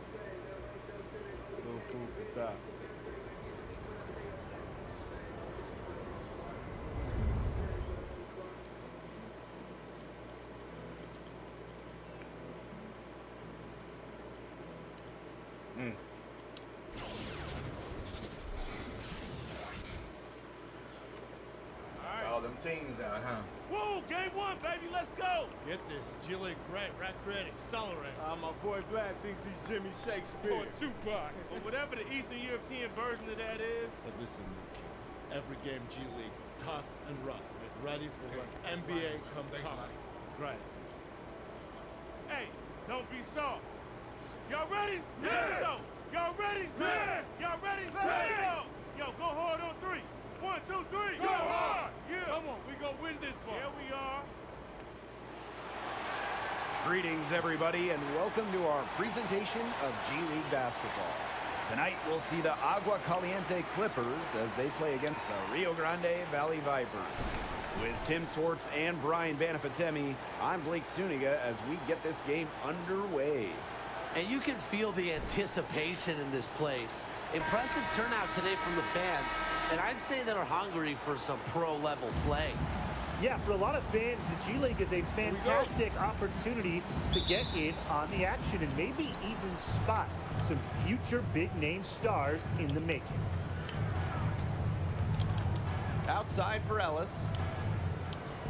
Little food for thought. All them teams out, huh? Whoa, game one, baby, let's go. Get this, G League Great Red Accelerate. My boy Vlad thinks he's Jimmy Shakespeare. Or Tupac. Or whatever the Eastern European version of that is. But listen, kid, every game G League, tough and rough. Get ready for when NBA come calling. Great. Hey, don't be soft. Y'all ready? Yeah. Let's go. Y'all ready? Yeah. Y'all ready? Yeah. Let's go. Yo, go hard on three. 1, 2, 3. Go hard. Yeah. Come on, we gonna win this one. Yeah, we are. Greetings, everybody, and welcome to our presentation of G League basketball. Tonight, we'll see the Agua Caliente Clippers as they play against the Rio Grande Valley Vipers. With Tim Swartz and Brian Banafatemi, I'm Blake Suniga as we get this game underway. And you can feel the anticipation in this place. Impressive turnout today from the fans, and I'd say that are hungry for some pro-level play. Yeah, for a lot of fans, the G League is a fantastic opportunity to get in on the action and maybe even spot some future big-name stars in the making. Outside for Ellis.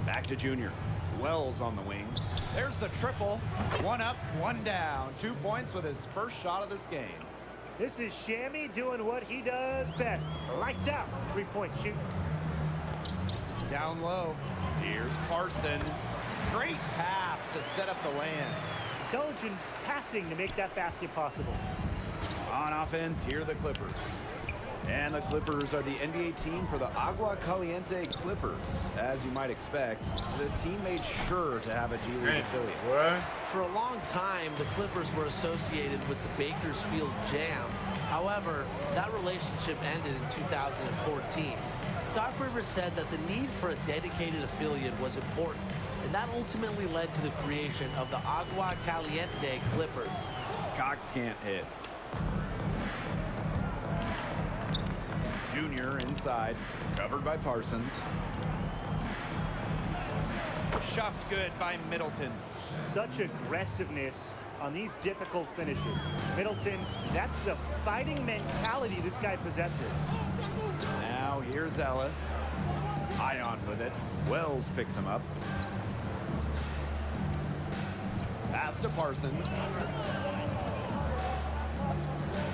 Back to Junior. Wells on the wing. There's the triple. 1 up, 1 down. 2 points with his first shot of this game. This is Shammy doing what he does best. Lights out. 3-point shoot. Down low. Here's Parsons. Great pass to set up the lay-in. Intelligent passing to make that basket possible. On offense, here are the Clippers. And the Clippers are the NBA team for the Agua Caliente Clippers. As you might expect, the team made sure to have a G League affiliate. What? For a long time, the Clippers were associated with the Bakersfield Jam. However, that relationship ended in 2014. Doc Rivers said that the need for a dedicated affiliate was important, and that ultimately led to the creation of the Agua Caliente Clippers. Cox can't hit. Junior inside, covered by Parsons. Shot's good by Middleton. Such aggressiveness on these difficult finishes. Middleton, that's the fighting mentality this guy possesses. Now here's Ellis. Ion with it. Wells picks him up. Pass to Parsons.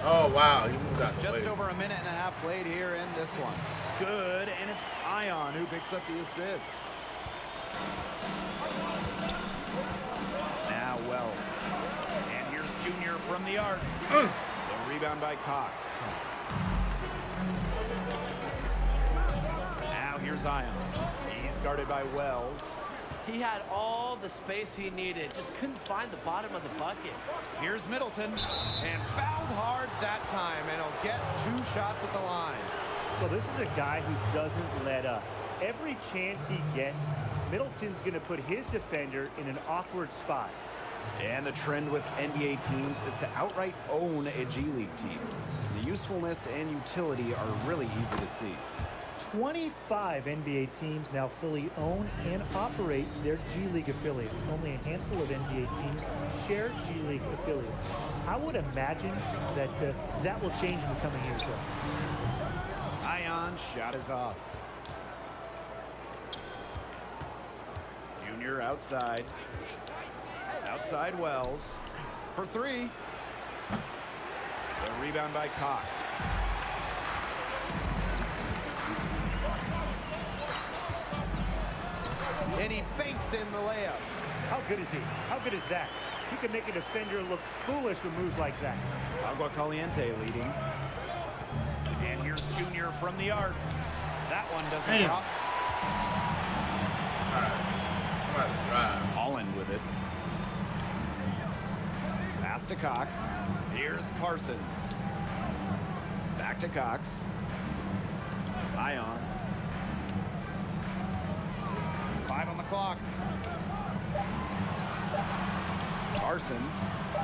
Oh, wow. He moved out the way. Just over a minute and a half played here in this one. Good, and it's Ion who picks up the assist. Now Wells. And here's Junior from the arc. The rebound by Cox. Now here's Ion. He's guarded by Wells. He had all the space he needed, just couldn't find the bottom of the bucket. Here's Middleton, and fouled hard that time, and he'll get 2 shots at the line. Well, this is a guy who doesn't let up. Every chance he gets, Middleton's going to put his defender in an awkward spot. And the trend with NBA teams is to outright own a G League team. The usefulness and utility are really easy to see. 25 NBA teams now fully own and operate their G League affiliates. Only a handful of NBA teams share G League affiliates. I would imagine that that will change in the coming years, though. Ion's shot is off. Junior outside. Outside Wells. For three. The rebound by Cox. And he banks in the layup. How good is he? How good is that? He can make a defender look foolish with moves like that. Agua Caliente leading. And here's Junior from the arc. That one doesn't drop. Holland with it. Pass to Cox. Here's Parsons. Back to Cox. Ion. 5 on the clock. Parsons,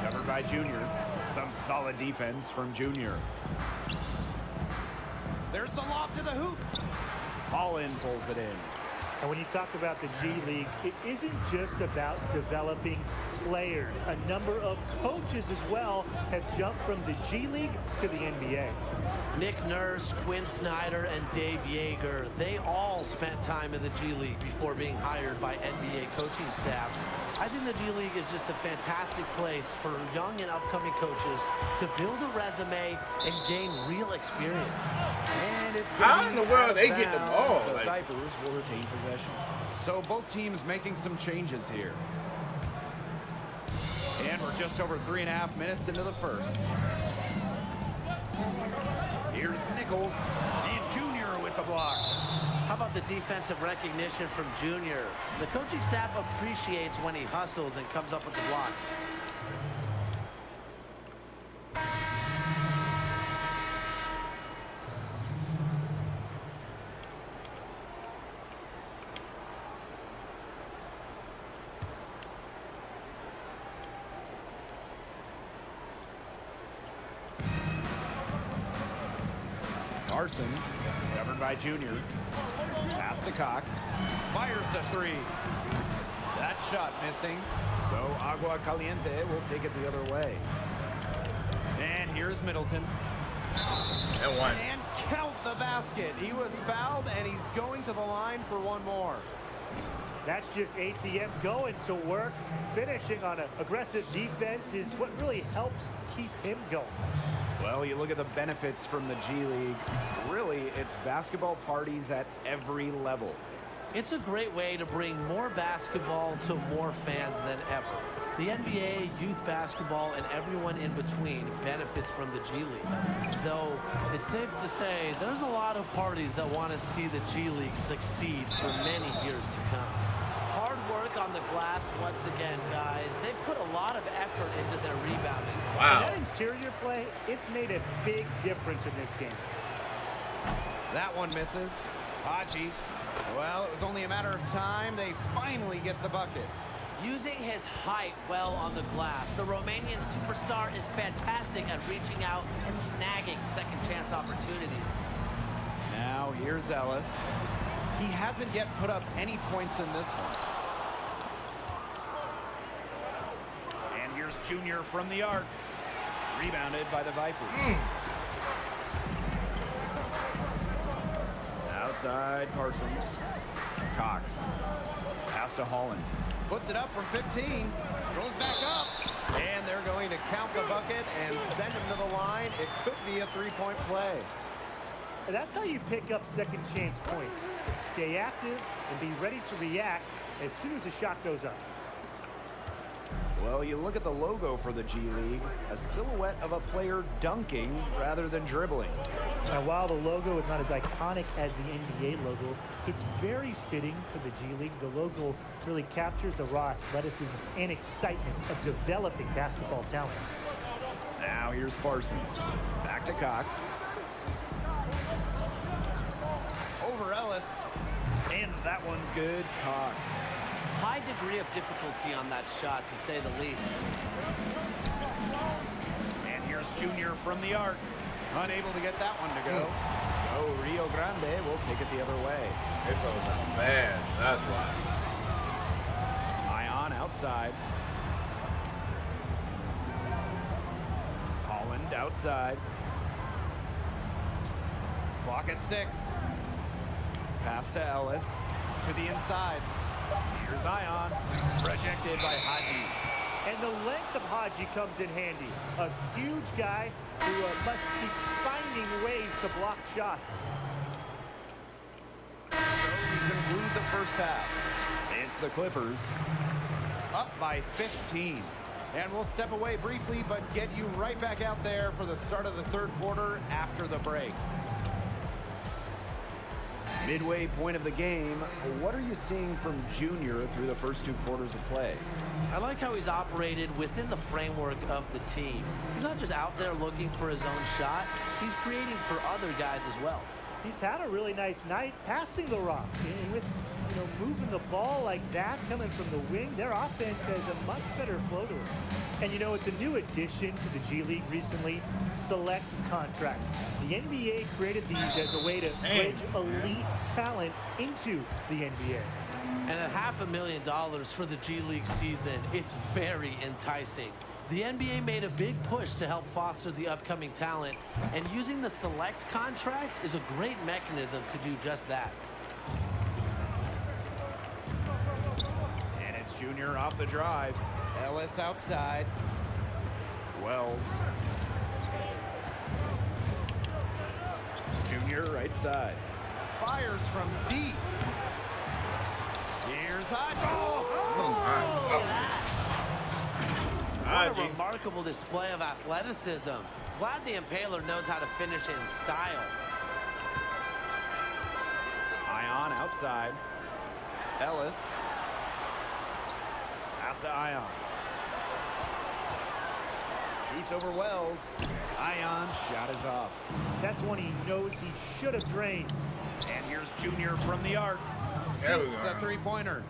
covered by Junior. Some solid defense from Junior. There's the lob to the hoop. Holland pulls it in. And when you talk about the G League, it isn't just about developing players. A number of coaches as well have jumped from the G League to the NBA. Nick Nurse, Quinn Snyder, and Dave Yeager, they all spent time in the G League before being hired by NBA coaching staffs. I think the G League is just a fantastic place for young and upcoming coaches to build a resume and gain real experience. And it's how in the world they get the ball? The Vipers will retain possession. So both teams making some changes here. And we're just over 3.5 minutes into the first. Here's Nichols and Junior with the block. How about the defensive recognition from Junior? The coaching staff appreciates when he hustles and comes up with the block. Parsons, covered by Junior. Pass to Cox. Fires the three. That shot missing. So Agua Caliente will take it the other way. And here's Middleton. And one. And count the basket. He was fouled, and he's going to the line for one more. That's just ATM going to work. Finishing on an aggressive defense is what really helps keep him going. Well, you look at the benefits from the G League. Really, it's basketball parties at every level. It's a great way to bring more basketball to more fans than ever. The NBA, youth basketball, and everyone in between benefits from the G League. Though, it's safe to say there's a lot of parties that want to see the G League succeed for many years to come. Hard work on the glass once again, guys. They've put a lot of effort into their rebounding. Wow. That interior play, it's made a big difference in this game. That one misses. Haji. Well, it was only a matter of time. They finally get the bucket. Using his height well on the glass, the Romanian superstar is fantastic at reaching out and snagging second chance opportunities. Now here's Ellis. He hasn't yet put up any points in this one. And here's Junior from the arc. Rebounded by the Vipers. Outside Parsons. Cox. Pass to Holland. Puts it up from 15. Throws back up. And they're going to count the bucket and send him to the line. It could be a three-point play. And that's how you pick up second chance points. Stay active and be ready to react as soon as the shot goes up. Well, you look at the logo for the G League, a silhouette of a player dunking rather than dribbling. Now, while the logo is not as iconic as the NBA logo, it's very fitting for the G League. The logo really captures the raw athleticism and excitement of developing basketball talent. Now here's Parsons. Back to Cox. Over Ellis. And that one's good. Cox. High degree of difficulty on that shot, to say the least. And here's Junior from the arc. Unable to get that one to go. So Rio Grande will take it the other way. It goes out fast, that's why. Ion outside. Holland outside. Clock at 6. Pass to Ellis. To the inside. Here's Ion, rejected by Haji. And the length of Haji comes in handy. A huge guy who must keep finding ways to block shots. So we conclude the first half. It's the Clippers up by 15. And we'll step away briefly, but get you right back out there for the start of the third quarter after the break. Midway point of the game, what are you seeing from Junior through the first 2 quarters of play? I like how he's operated within the framework of the team. He's not just out there looking for his own shot, he's creating for other guys as well. He's had a really nice night passing the rock. And with, moving the ball like that coming from the wing, their offense has a much better flow to it. And it's a new addition to the G League recently, Select Contract. The NBA created these as a way to bridge elite talent into the NBA. And at $500,000 for the G League season, it's very enticing. The NBA made a big push to help foster the upcoming talent, and using the Select contracts is a great mechanism to do just that. And it's Junior off the drive. Ellis outside. Wells. Junior right side. Fires from deep. Here's Haji. What a remarkable display of athleticism. Vlad the Impaler knows how to finish in style. Ion outside. Ellis. Pass to Ion. Shoots over Wells. Ion shot is off. That's one he knows he should have drained. And here's Junior from the arc. Sinks the three-pointer.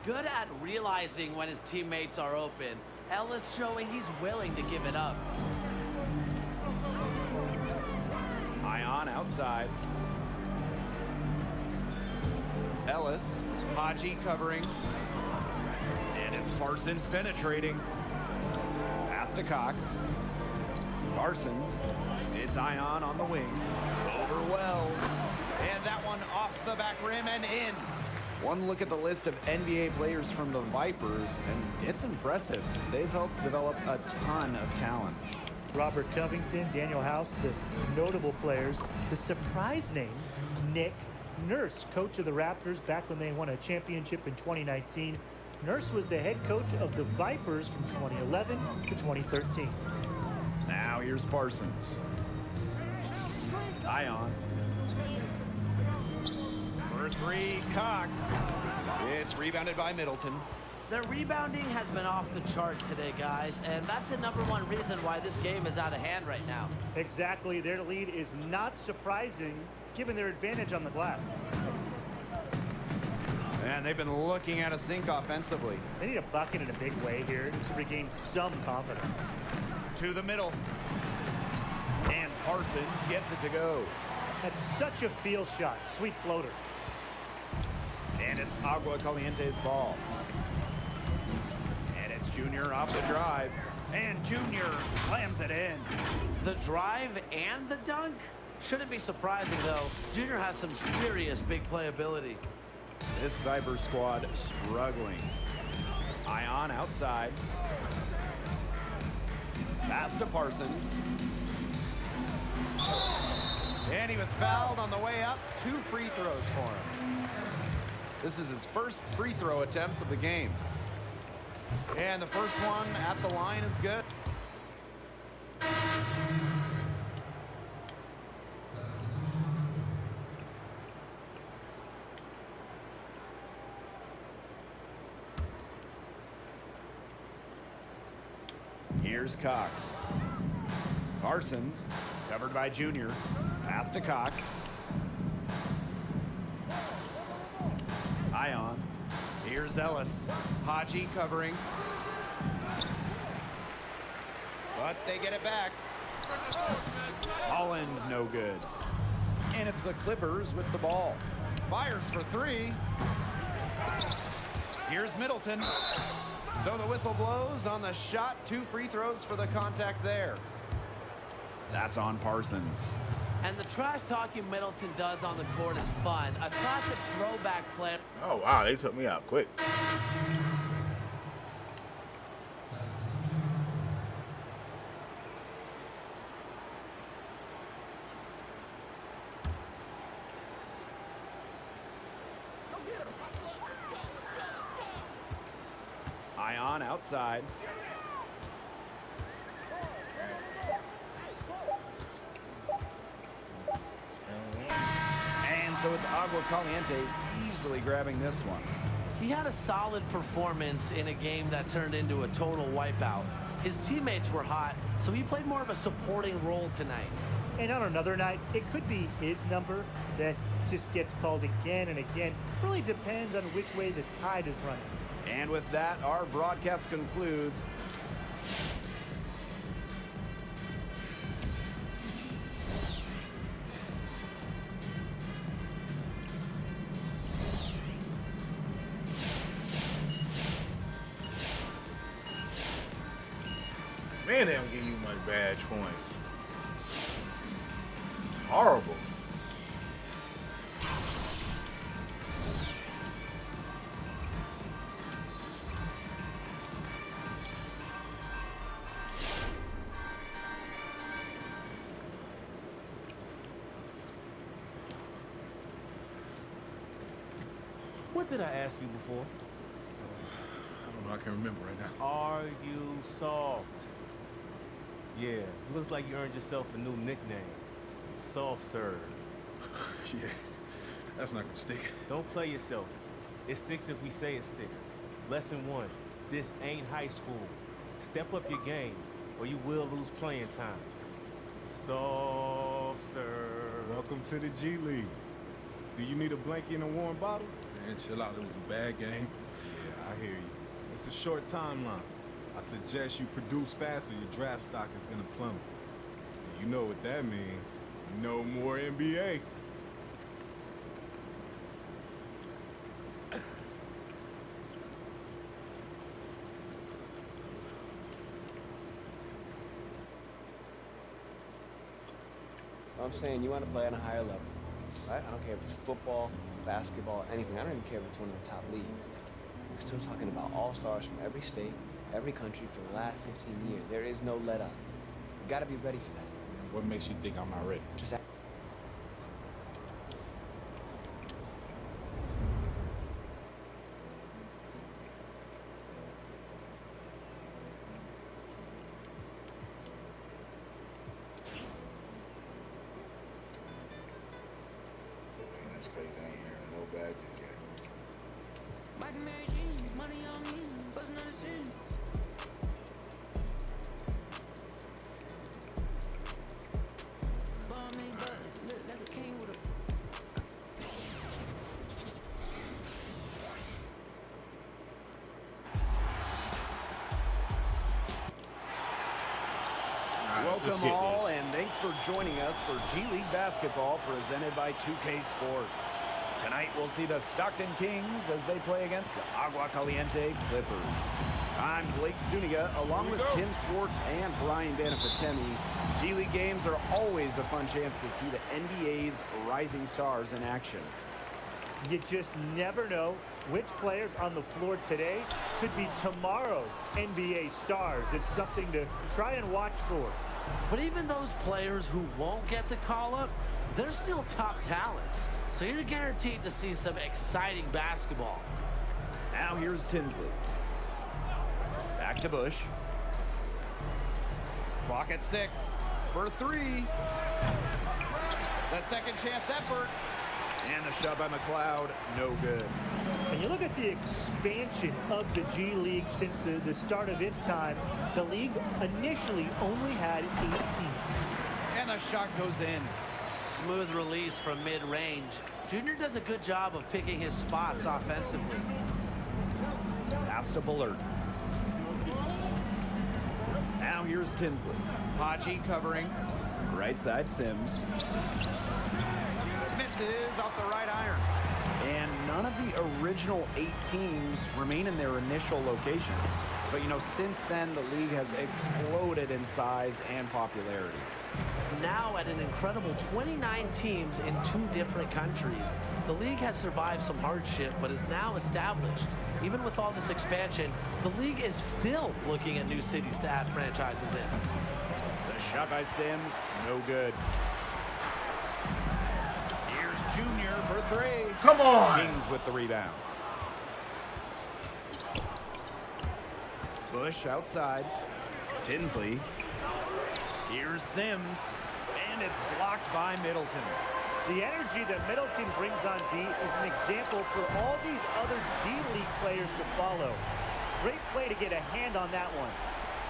Good at realizing when his teammates are open. Ellis showing he's willing to give it up. Ion outside. Ellis. Haji covering. And it's Parsons penetrating. Pass to Cox. Parsons. It's Ion on the wing. Over Wells. And that one off the back rim and in. One look at the list of NBA players from the Vipers, and it's impressive. They've helped develop a ton of talent. Robert Covington, Daniel House, the notable players. The surprise name, Nick Nurse, coach of the Raptors back when they won a championship in 2019. Nurse was the head coach of the Vipers from 2011 to 2013. Now here's Parsons. Ion. For three, Cox. It's rebounded by Middleton. Their rebounding has been off the chart today, guys, and that's the #1 reason why this game is out of hand right now. Exactly. Their lead is not surprising, given their advantage on the glass. And they've been looking at a sink offensively. They need a bucket in a big way here to regain some confidence. To the middle. And Parsons gets it to go. That's such a feel shot. Sweet floater. And it's Agua Caliente's ball. And it's Junior off the drive. And Junior slams it in. The drive and the dunk? Shouldn't be surprising, though. Junior has some serious big playability. This Viper squad struggling. Ion outside. Pass to Parsons. And he was fouled on the way up. 2 free throws for him. This is his first free throw attempts of the game. And the first one at the line is good. Here's Cox. Parsons, covered by Junior. Pass to Cox. Ion. Here's Ellis. Haji covering. But they get it back. Holland no good. And it's the Clippers with the ball. Fires for 3. Here's Middleton. So the whistle blows on the shot. 2 free throws for the contact there. That's on Parsons. And the trash talking Middleton does on the court is fun. A classic throwback play. Oh, wow, they took me out quick. Ion outside. And so it's Agua Caliente easily grabbing this one. He had a solid performance in a game that turned into a total wipeout. His teammates were hot, so he played more of a supporting role tonight. And on another night, it could be his number that just gets called again and again. Really depends on which way the tide is running. And with that, our broadcast concludes. Man, they don't give you much badge points. It's horrible. What did I ask you before? I don't know. I can't remember right now. Are you soft? Yeah, looks like you earned yourself a new nickname. Soft serve. Yeah, that's not gonna stick. Don't play yourself. It sticks if we say it sticks. Lesson 1, this ain't high school. Step up your game, or you will lose playing time. Soft serve. Welcome to the G League. Do you need a blanket and a warm bottle? Man, chill out. It was a bad game. Yeah, I hear you. It's a short timeline. I suggest you produce fast or your draft stock is gonna plummet. And you know what that means. No more NBA. I'm saying you want to play on a higher level, right? I don't care if it's football, basketball, anything. I don't even care if it's one of the top leagues. We're still talking about all-stars from every state, every country for the last 15 years. There is no let up. You got to be ready for that. What makes you think I'm not ready? Just That's crazy. I ain't hearing no badges yet. Welcome all, and thanks for joining us for G League Basketball presented by 2K Sports. Tonight we'll see the Stockton Kings as they play against the Agua Caliente Clippers. I'm Blake Zuniga, along with Tim Swartz and Brian Banafitemi. G League games are always a fun chance to see the NBA's rising stars in action. You just never know which players on the floor today could be tomorrow's NBA stars. It's something to try and watch for. But even those players who won't get the call-up, they're still top talents. So you're guaranteed to see some exciting basketball. Now here's Tinsley. Back to Bush. Clock at 6 for 3. The second chance effort. And the shot by McLeod, no good. And you look at the expansion of the G League since the start of its time. The league initially only had 8 teams. And the shot goes in. Smooth release from mid-range. Junior does a good job of picking his spots offensively. Pass to Bullard. Now here's Tinsley. Haji covering. Right side Sims. Misses off the right iron. And none of the original 8 teams remain in their initial locations. But, you know, since then, the league has exploded in size and popularity. Now at an incredible 29 teams in 2 different countries, the league has survived some hardship but is now established. Even with all this expansion, the league is still looking at new cities to add franchises in. The shot by Sims, no good. Here's Junior for 3. Come on! Kings with the rebound. Bush outside. Tinsley. Here's Sims. And it's blocked by Middleton. The energy that Middleton brings on D is an example for all these other G League players to follow. Great play to get a hand on that one.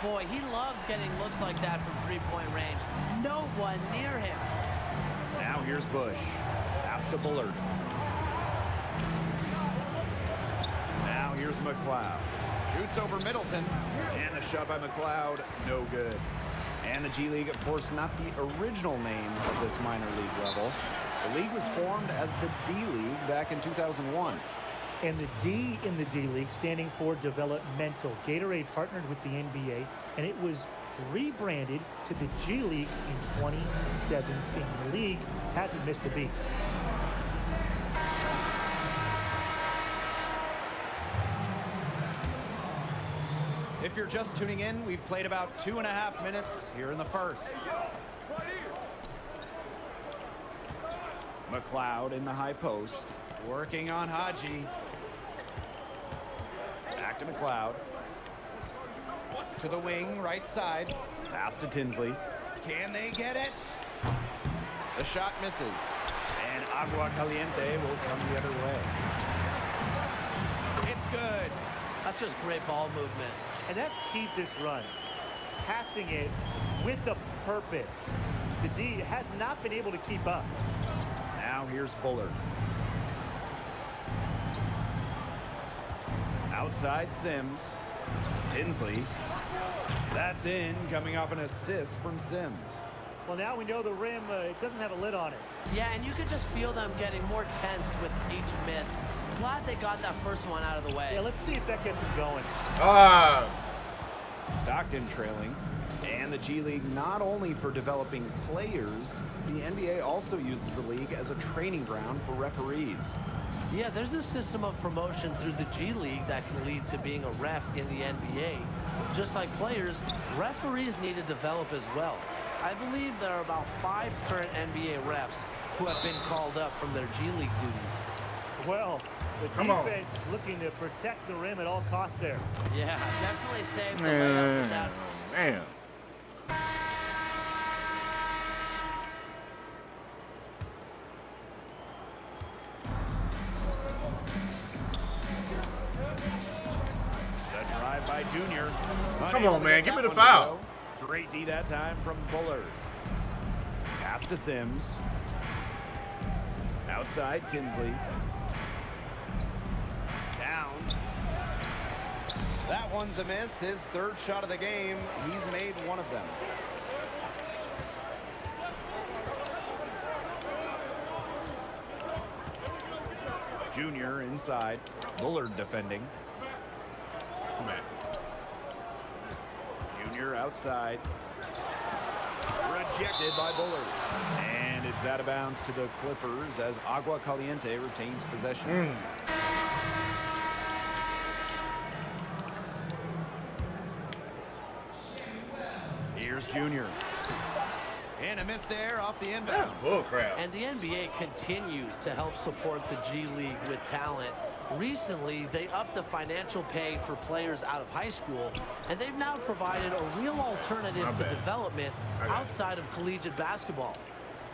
Boy, he loves getting looks like that from three-point range. No one near him. Now here's Bush. Pass to Bullard. Now here's McLeod. Shoots over Middleton. And the shot by McLeod, no good. And the G League, of course, not the original name of this minor league level. The league was formed as the D League back in 2001. And the D in the D League standing for developmental. Gatorade partnered with the NBA, and it was rebranded to the G League in 2017. The league hasn't missed a beat. If you're just tuning in, we've played about 2.5 minutes here in the first. McLeod in the high post, working on Haji. Back to McLeod. To the wing, right side. Pass to Tinsley. Can they get it? The shot misses. And Agua Caliente will come the other way. It's good. That's just great ball movement. And that's key this run. Passing it with a purpose. The D has not been able to keep up. Now here's Bullard. Outside Sims. Tinsley. That's in, coming off an assist from Sims. Well, now we know the rim it doesn't have a lid on it. Yeah, and you could just feel them getting more tense with each miss. Glad they got that first one out of the way. Yeah, let's see if that gets him going. Stockton trailing. And the G League not only for developing players, the NBA also uses the league as a training ground for referees. Yeah, there's a system of promotion through the G League that can lead to being a ref in the NBA. Just like players, referees need to develop as well. I believe there are about 5 current NBA refs who have been called up from their G League duties. Well, the defense looking to protect the rim at all costs there. Yeah, definitely saved the layup with that. Man. The drive by Junior. Come on, man. Give me the foul. Great D that time from Bullard. Pass to Sims. Outside Tinsley. Downs. That one's a miss. His 3rd shot of the game. He's made one of them. Junior inside. Bullard defending. Junior outside. Rejected by Bullard. And it's out of bounds to the Clippers as Agua Caliente retains possession. Here's Junior. And a miss there off the inbound. That's bullcrap. And the NBA continues to help support the G League with talent. Recently, they upped the financial pay for players out of high school, and they've now provided a real alternative to development outside of collegiate basketball.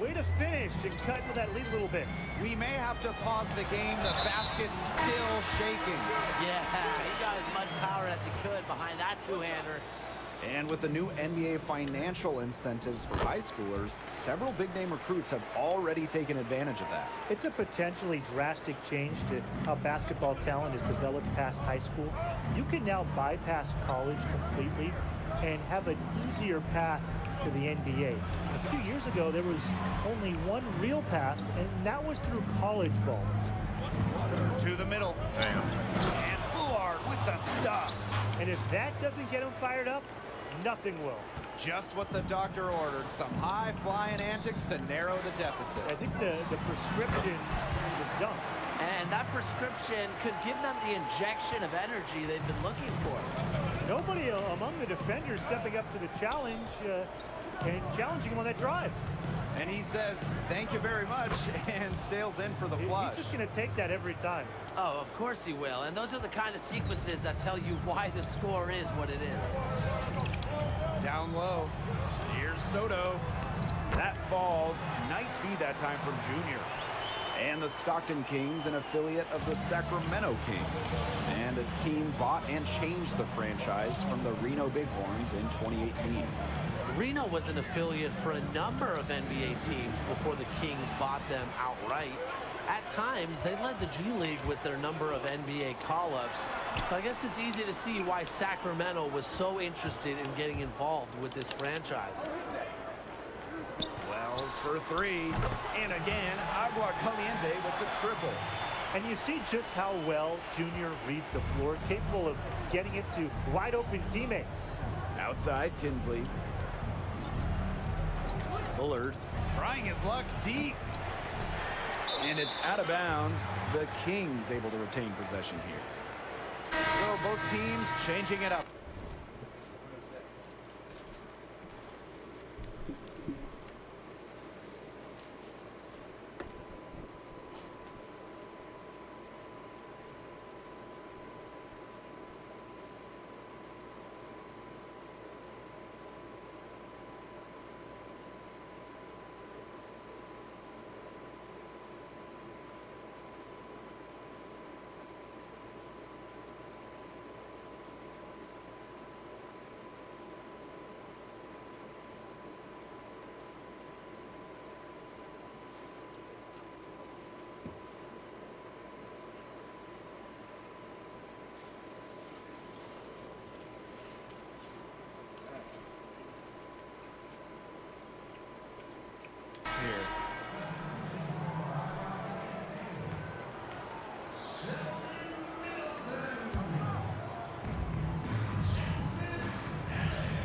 Way to finish and cut into that lead a little bit. We may have to pause the game. The basket's still shaking. Yeah, he got as much power as he could behind that two-hander. And with the new NBA financial incentives for high schoolers, several big-name recruits have already taken advantage of that. It's a potentially drastic change to how basketball talent is developed past high school. You can now bypass college completely and have an easier path to the NBA. A few years ago, there was only one real path, and that was through college ball. To the middle. Damn. And Uart with the stop. And if that doesn't get him fired up, nothing will. Just what the doctor ordered. Some high-flying antics to narrow the deficit. I think the prescription is done. And that prescription could give them the injection of energy they've been looking for. Nobody among the defenders stepping up to the challenge and challenging him on that drive. And he says, thank you very much, and sails in for the flush. He's just going to take that every time. Oh, of course he will. And those are the kind of sequences that tell you why the score is what it is. Down low. Here's Soto. That falls. Nice feed that time from Junior. And the Stockton Kings, an affiliate of the Sacramento Kings. And a team bought and changed the franchise from the Reno Bighorns in 2018. Reno was an affiliate for a number of NBA teams before the Kings bought them outright. At times, they led the G League with their number of NBA call-ups. So I guess it's easy to see why Sacramento was so interested in getting involved with this franchise. Wells for three. And again, Agua Caliente with the triple. And you see just how well Junior reads the floor, capable of getting it to wide-open teammates. Outside, Tinsley. Bullard trying his luck deep. And it's out of bounds. The Kings able to retain possession here. So both teams changing it up.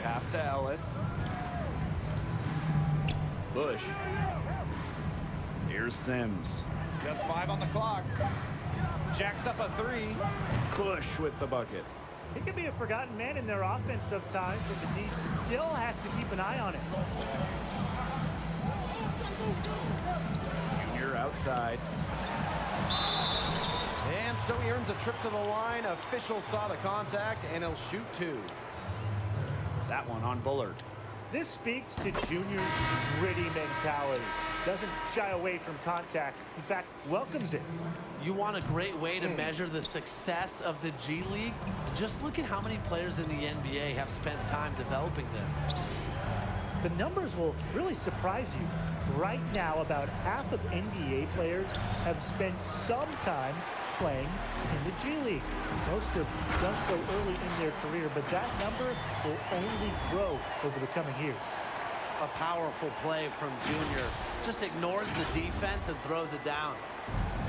Pass to Ellis. Bush. Here's Sims. Just 5 on the clock. Jacks up a 3. Bush with the bucket. He can be a forgotten man in their offense sometimes, but the D still has to keep an eye on it. Junior outside. And so he earns a trip to the line. Official saw the contact, and he'll shoot 2. That one on Bullard. This speaks to Junior's gritty mentality. Doesn't shy away from contact. In fact, welcomes it. You want a great way to measure the success of the G League? Just look at how many players in the NBA have spent time developing them. The numbers will really surprise you. Right now, about half of NBA players have spent some time playing in the G League. Most have done so early in their career, but that number will only grow over the coming years. A powerful play from Junior. Just ignores the defense and throws it down.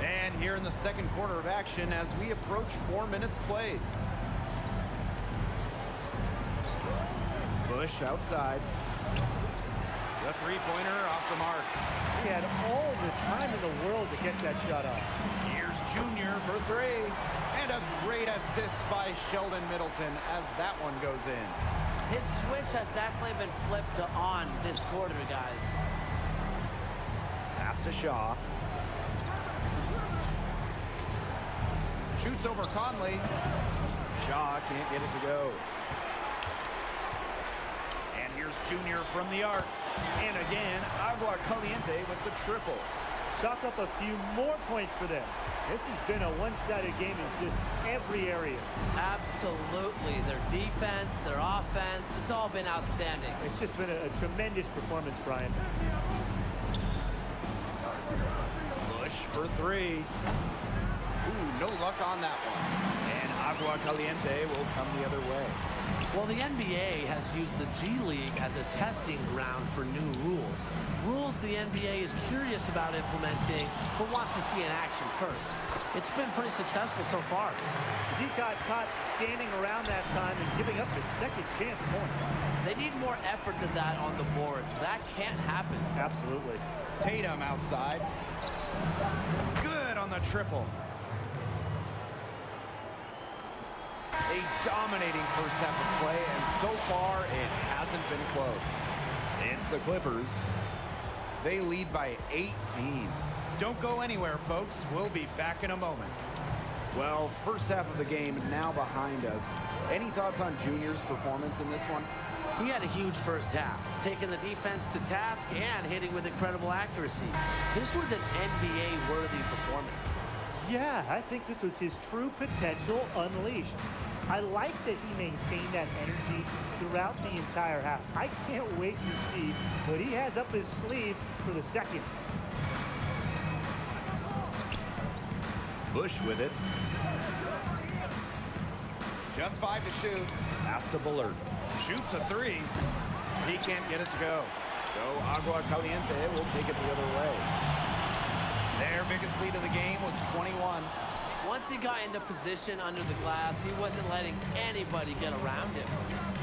And here in the second quarter of action as we approach 4 minutes played. Bush outside. The three-pointer off the mark. He had all the time in the world to get that shot off. Here's Junior for 3. And a great assist by Sheldon Middleton as that one goes in. His switch has definitely been flipped to on this quarter, guys. Pass to Shaw. Shoots over Conley. Shaw can't get it to go. And here's Junior from the arc. And again, Agua Caliente with the triple. Chalk up a few more points for them. This has been a one-sided game in just every area. Absolutely. Their defense, their offense, it's all been outstanding. It's just been a tremendous performance, Brian. Bush for 3. Ooh, no luck on that one. And Agua Caliente will come the other way. Well, the NBA has used the G League as a testing ground for new rules. Rules the NBA is curious about implementing, but wants to see in action first. It's been pretty successful so far. He got caught standing around that time and giving up his second chance points. They need more effort than that on the boards. That can't happen. Absolutely. Tatum outside. Good on the triple. A dominating first half of play, and so far it hasn't been close. It's the Clippers. They lead by 18. Don't go anywhere, folks. We'll be back in a moment. Well, first half of the game now behind us. Any thoughts on Junior's performance in this one? He had a huge first half, taking the defense to task and hitting with incredible accuracy. This was an NBA-worthy performance. Yeah, I think this was his true potential unleashed. I like that he maintained that energy throughout the entire half. I can't wait to see what he has up his sleeve for the second. Bush with it. Just 5 to shoot. Pass to Bullard. Shoots a 3. He can't get it to go. So Agua Caliente will take it the other way. Their biggest lead of the game was 21. Once he got into position under the glass, he wasn't letting anybody get around him.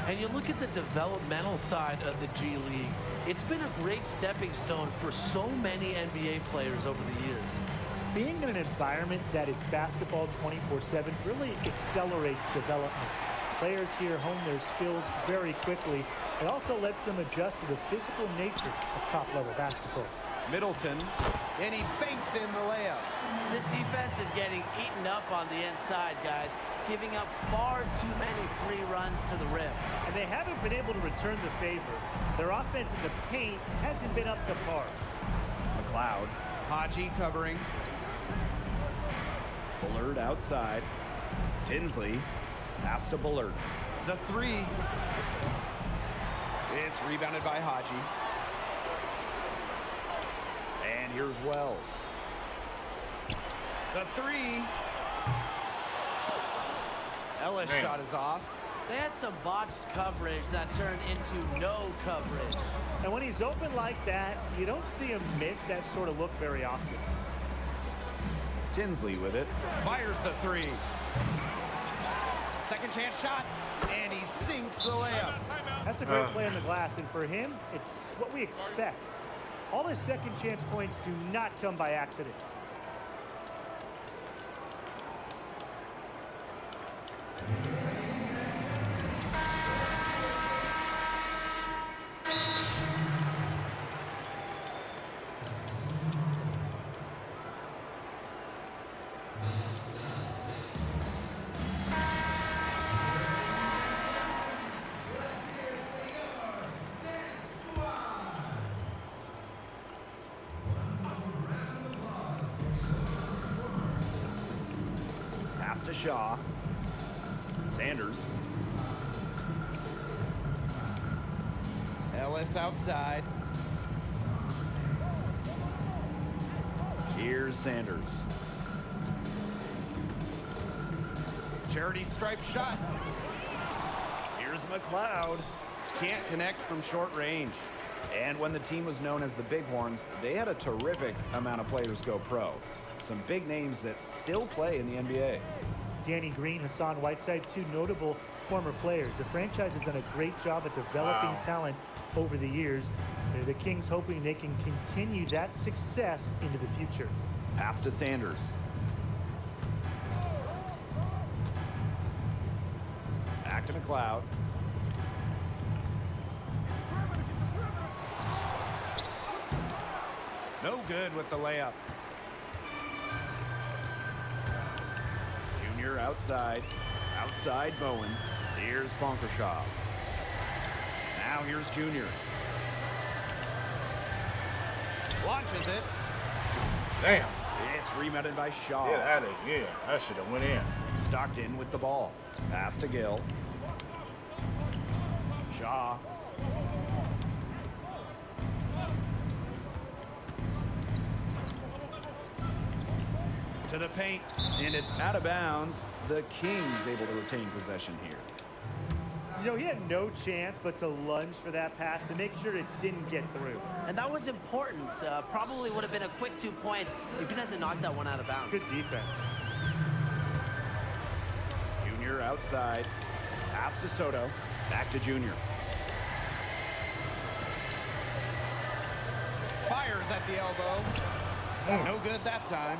And you look at the developmental side of the G League, it's been a great stepping stone for so many NBA players over the years. Being in an environment that is basketball 24/7 really accelerates development. Players here hone their skills very quickly. It also lets them adjust to the physical nature of top-level basketball. Middleton, and he banks in the layup. This defense is getting eaten up on the inside, guys, giving up far too many free runs to the rim. And they haven't been able to return the favor. Their offense in the paint hasn't been up to par. McLeod, Haji covering. Bullard outside. Tinsley, pass to Bullard. The 3. It's rebounded by Haji. And here's Wells. The 3. Ellis shot is off. They had some botched coverage that turned into no coverage. And when he's open like that, you don't see him miss that sort of look very often. Tinsley with it. Fires the 3. Second chance shot. And he sinks the layup. That's a great play on the glass, and for him, it's what we expect. All his second chance points do not come by accident. To Shaw. Sanders. Ellis outside. Here's Sanders. Charity stripe shot. Here's McLeod. Can't connect from short range. And when the team was known as the Bighorns, they had a terrific amount of players go pro. Some big names that still play in the NBA. Danny Green, Hassan Whiteside, 2 notable former players. The franchise has done a great job at developing talent over the years. The Kings hoping they can continue that success into the future. Pass to Sanders. Back to McLeod. No good with the layup. Junior outside. Outside Bowen. Here's Bonkershaw. Now here's Junior. Launches it. Damn. It's rebounded by Shaw. Get out of here. That should have went in. Stockton with the ball. Pass to Gill. Shaw. To the paint, and it's out of bounds. The Kings able to retain possession here. You know, he had no chance but to lunge for that pass to make sure it didn't get through. And that was important. Probably would have been a quick 2 points if he doesn't knock that one out of bounds. Good defense. Junior outside. Pass to Soto. Back to Junior. Fires at the elbow. No good that time.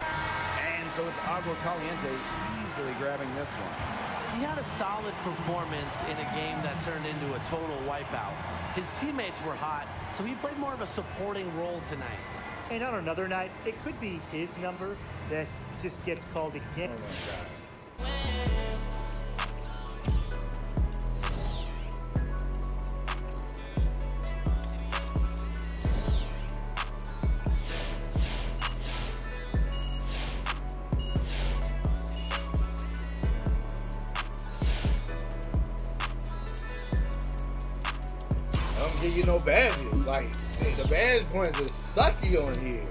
And so it's Agua Caliente easily grabbing this one. He had a solid performance in a game that turned into a total wipeout. His teammates were hot, so he played more of a supporting role tonight. And on another night, it could be his number that just gets called again. Oh my God. Give you no badges. Like, hey, the badge points are sucky on here.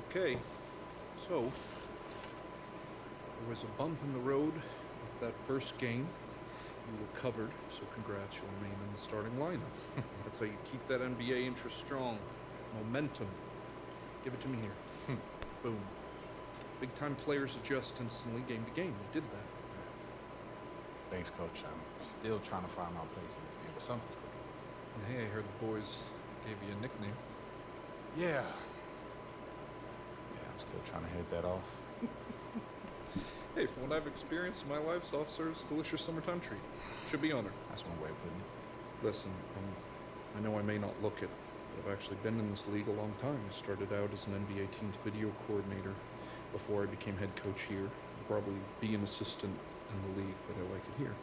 Okay, so there was a bump in the road with that first game. You were covered, so congrats, you'll remain in the starting lineup. That's how you keep that NBA interest strong. Momentum. Give it to me here. Boom. Big time players adjust instantly game to game. You did that. Thanks, Coach. I'm still trying to find my place in this game, but something's cooking. And hey, I heard the boys gave you a nickname. Yeah, I'm still trying to head that off. Hey, from what I've experienced in my life, soft serve's a delicious summertime treat. Should be honored. That's one way of putting it. Listen, I know I may not look it, but I've actually been in this league a long time. I started out as an NBA team's video coordinator before I became head coach here. I'll probably be an assistant in the league, but I like it here.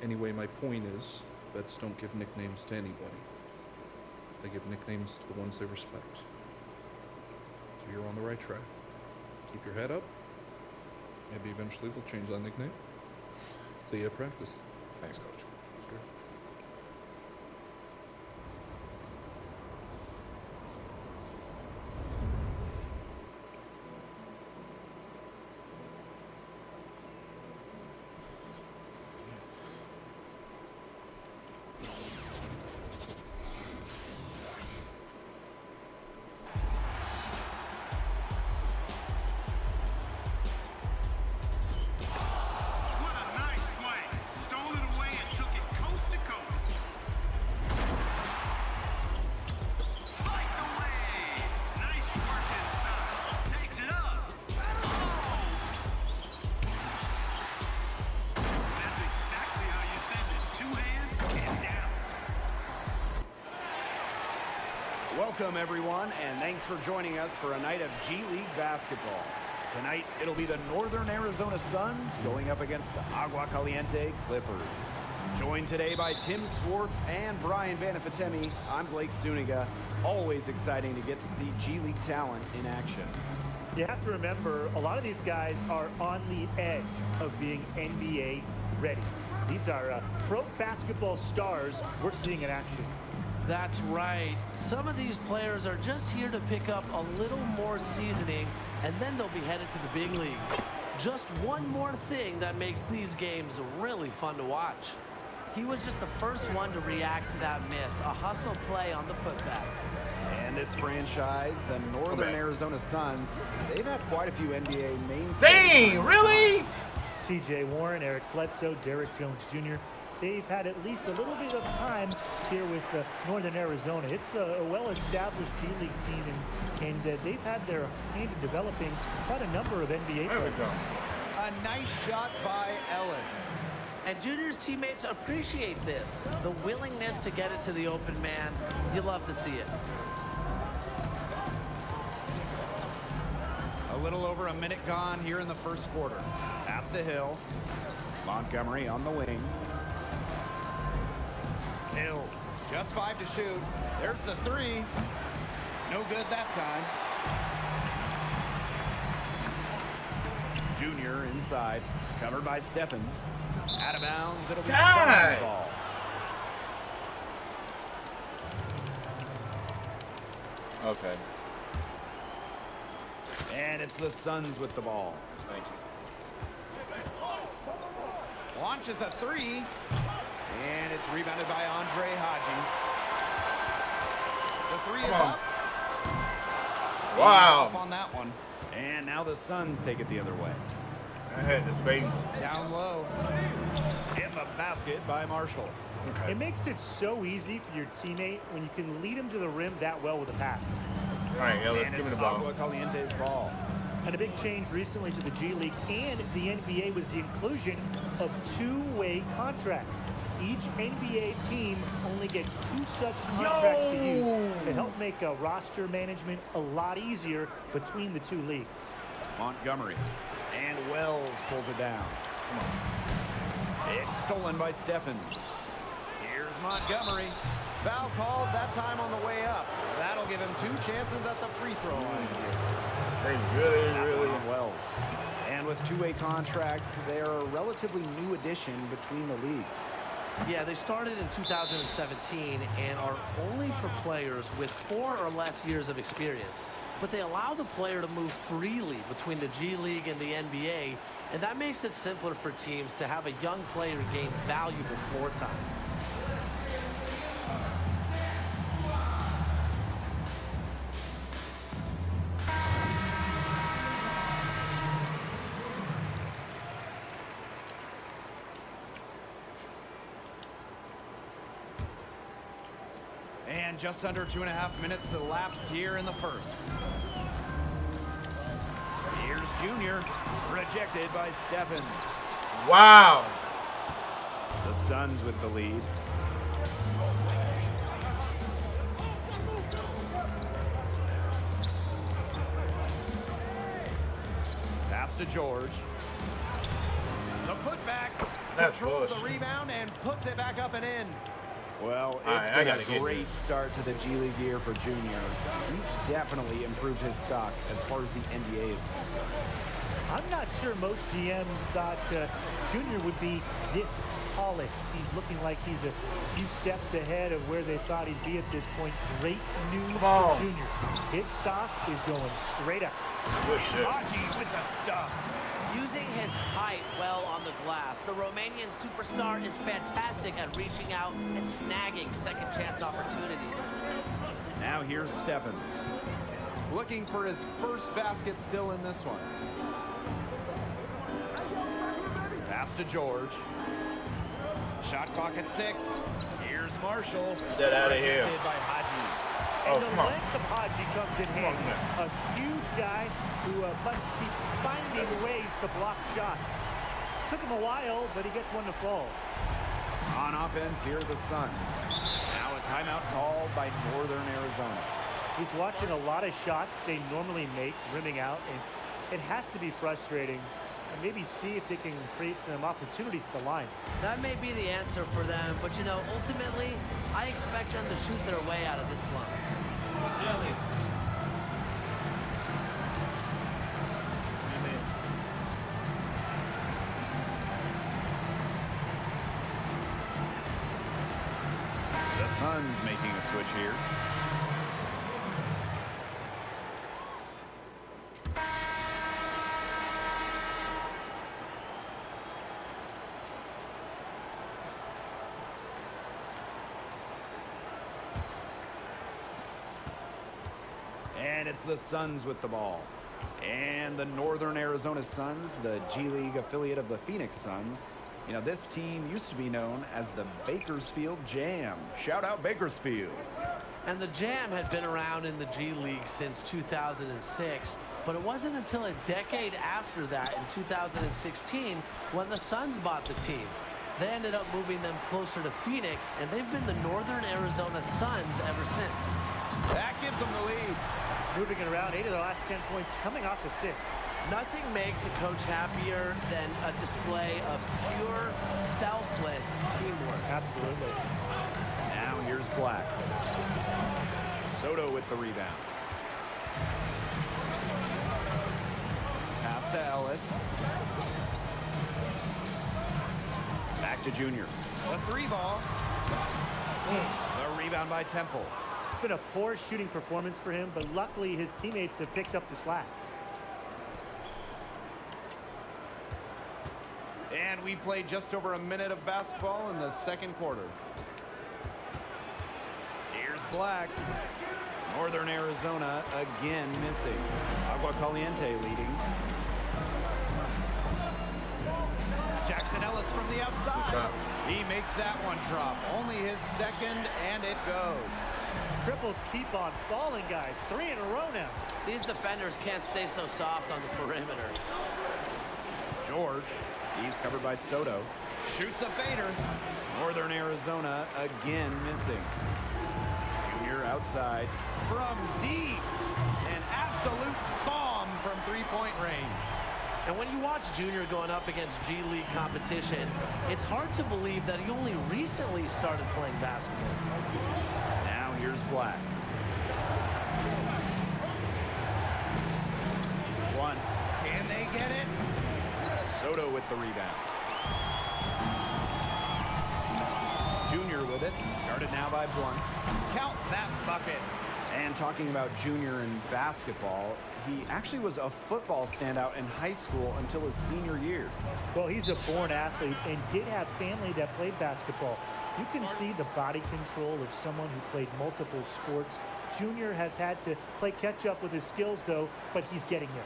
Anyway, my point is, vets don't give nicknames to anybody. They give nicknames to the ones they respect. So you're on the right track. Keep your head up. Maybe eventually we'll change that nickname. See you at practice. Thanks, Coach. Sure. Welcome, everyone, and thanks for joining us for a night of G League basketball. Tonight, it'll be the Northern Arizona Suns going up against the Agua Caliente Clippers. Joined today by Tim Swartz and Brian Banafitemi, I'm Blake Zuniga. Always exciting to get to see G League talent in action. You have to remember, a lot of these guys are on the edge of being NBA ready. These are pro basketball stars we're seeing in action. That's right. Some of these players are just here to pick up a little more seasoning, and then they'll be headed to the big leagues. Just one more thing that makes these games really fun to watch. He was just the first one to react to that miss, a hustle play on the putback. And this franchise, the Northern Arizona Suns, they've had quite a few NBA mainstays. Dang, really? TJ Warren, Eric Bledsoe, Derrick Jones Jr., they've had at least a little bit of time here with Northern Arizona. It's a well-established G League team, and they've had their hand in developing quite a number of NBA players. A nice shot by Ellis. And Junior's teammates appreciate this. The willingness to get it to the open man. You love to see it. A little over a minute gone here in the first quarter. Pass to Hill. Montgomery on the wing. Hill, just 5 to shoot. There's the 3. No good that time. Junior inside, covered by Steffens. Out of bounds, it'll be a ball. Okay. And it's the Suns with the ball. Thank you. Launches a three. And it's rebounded by Andre Haji. The three is up. Wow. On that one. And now the Suns take it the other way. I had the space. Down low. In the basket by Marshall. Okay. It makes it so easy for your teammate when you can lead him to the rim that well with a pass. All right, yeah, let's give me the ball. Agua Caliente's ball. And a big change recently to the G League and the NBA was the inclusion of two-way contracts. Each NBA team only gets 2 such contracts to use to help make roster management a lot easier between the two leagues. Montgomery. And Wells pulls it down. Come on. It's stolen by Steffens. Here's Montgomery. Foul called that time on the way up. That'll give him 2 chances at the free throw line. They really. Wells. And with two-way contracts, they're a relatively new addition between the leagues. Yeah, they started in 2017 and are only for players with 4 or less years of experience. But they allow the player to move freely between the G League and the NBA, and that makes it simpler for teams to have a young player gain valuable floor time. And just under 2.5 minutes elapsed here in the first. Here's Junior, rejected by Steffens. Wow. The Suns with the lead. Pass to George. The putback. That's controls bullshit. the rebound and puts it back up and in. Well, All it's right, been a great start to the G League year for Junior. He's definitely improved his stock as far as the NBA is concerned. I'm not sure most GMs thought Junior would be this polished. He's looking like he's a few steps ahead of where they thought he'd be at this point. Great news for Junior. His stock is going straight up. Good shit. Haji with the stuff. Using his height well on the glass, the Romanian superstar is fantastic at reaching out and snagging second chance opportunities. Now here's Steffens. Looking for his first basket still in this one. Pass to George. Shot clock at 6. Here's Marshall. Get out of here. Rejected by Haji. And the length of Haji comes in handy. A huge guy who must keep finding ways to block shots. Took him a while, but he gets one to fall. On offense, here are the Suns. Now a timeout called by Northern Arizona. He's watching a lot of shots they normally make, rimming out, and it has to be frustrating. And maybe see if they can create some opportunities at the line. That may be the answer for them, but you know, ultimately, I expect them to shoot their way out of this slump. The Suns making a switch here. And it's the Suns with the ball. And the Northern Arizona Suns, the G League affiliate of the Phoenix Suns. You know, this team used to be known as the Bakersfield Jam. Shout out Bakersfield. And the Jam had been around in the G League since 2006, but it wasn't until a decade after that, in 2016, when the Suns bought the team. They ended up moving them closer to Phoenix, and they've been the Northern Arizona Suns ever since. That gives them the lead. Moving it around, 8 of the last 10 points coming off assists. Nothing makes a coach happier than a display of pure, selfless teamwork. Absolutely. Now here's Black. Soto with the rebound. Pass to Ellis. Back to Junior. The 3 ball. The rebound by Temple. It's been a poor shooting performance for him, but luckily his teammates have picked up the slack. And we played just over a minute of basketball in the second quarter. Here's Black. Northern Arizona again missing. Agua Caliente leading. Jackson Ellis from the outside. He makes that one drop. Only his second, and it goes. Triples keep on falling, guys. 3 in a row now. These defenders can't stay so soft on the perimeter. George. He's covered by Soto. Shoots a fader. Northern Arizona again missing. Junior outside from deep. An absolute bomb from three-point range. And when you watch Junior going up against G League competition, it's hard to believe that he only recently started playing basketball. Now here's Black. One. Can they get it? Soto with the rebound. Junior with it. Guarded now by Blunt. Count that bucket. And talking about Junior in basketball, he actually was a football standout in high school until his senior year. Well, he's a born athlete and did have family that played basketball. You can see the body control of someone who played multiple sports. Junior has had to play catch up with his skills, though, but he's getting there.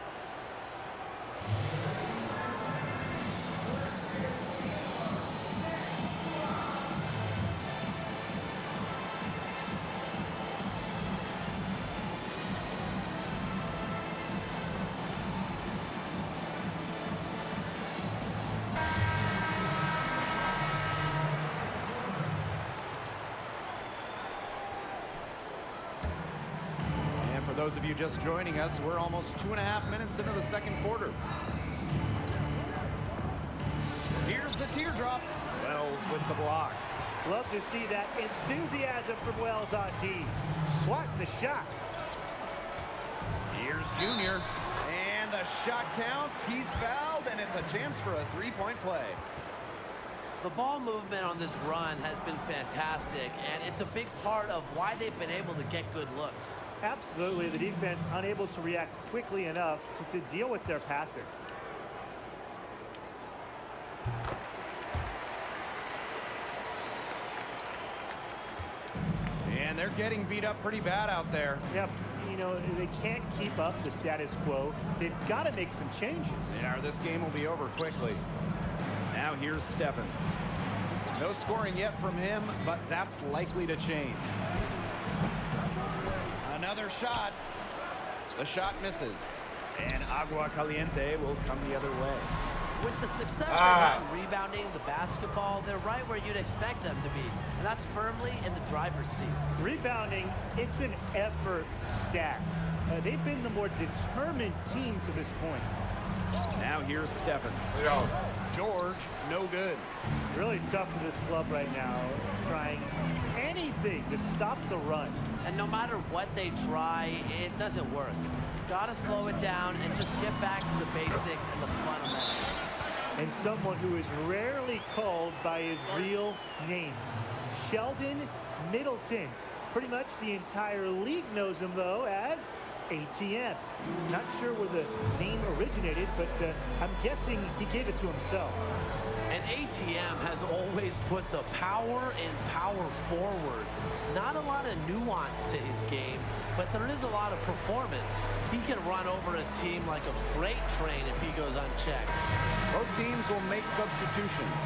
Those of you just joining us, we're almost 2.5 minutes into the second quarter. Here's the teardrop. Wells with the block. Love to see that enthusiasm from Wells on D. Swatting the shot. Here's Junior. And the shot counts. He's fouled, and it's a chance for a three-point play. The ball movement on this run has been fantastic, and it's a big part of why they've been able to get good looks. Absolutely, the defense unable to react quickly enough to deal with their passer. And they're getting beat up pretty bad out there. Yep, you know, they can't keep up the status quo. They've got to make some changes. Yeah, this game will be over quickly. Now here's Stephens. No scoring yet from him, but that's likely to change. Another shot. The shot misses. And Agua Caliente will come the other way. With the success they have rebounding the basketball, they're right where you'd expect them to be. And that's firmly in the driver's seat. Rebounding, it's an effort stat. They've been the more determined team to this point. Now here's Stephens. George, no good. Really tough for this club right now, trying anything to stop the run. And no matter what they try, it doesn't work. Gotta slow it down and just get back to the basics and the fundamentals. And someone who is rarely called by his real name, Sheldon Middleton. Pretty much the entire league knows him, though, as ATM. Not sure where the name originated, but I'm guessing he gave it to himself. And ATM has always put the power and power forward. Not a lot of nuance to his game, but there is a lot of performance. He can run over a team like a freight train if he goes unchecked. Both teams will make substitutions.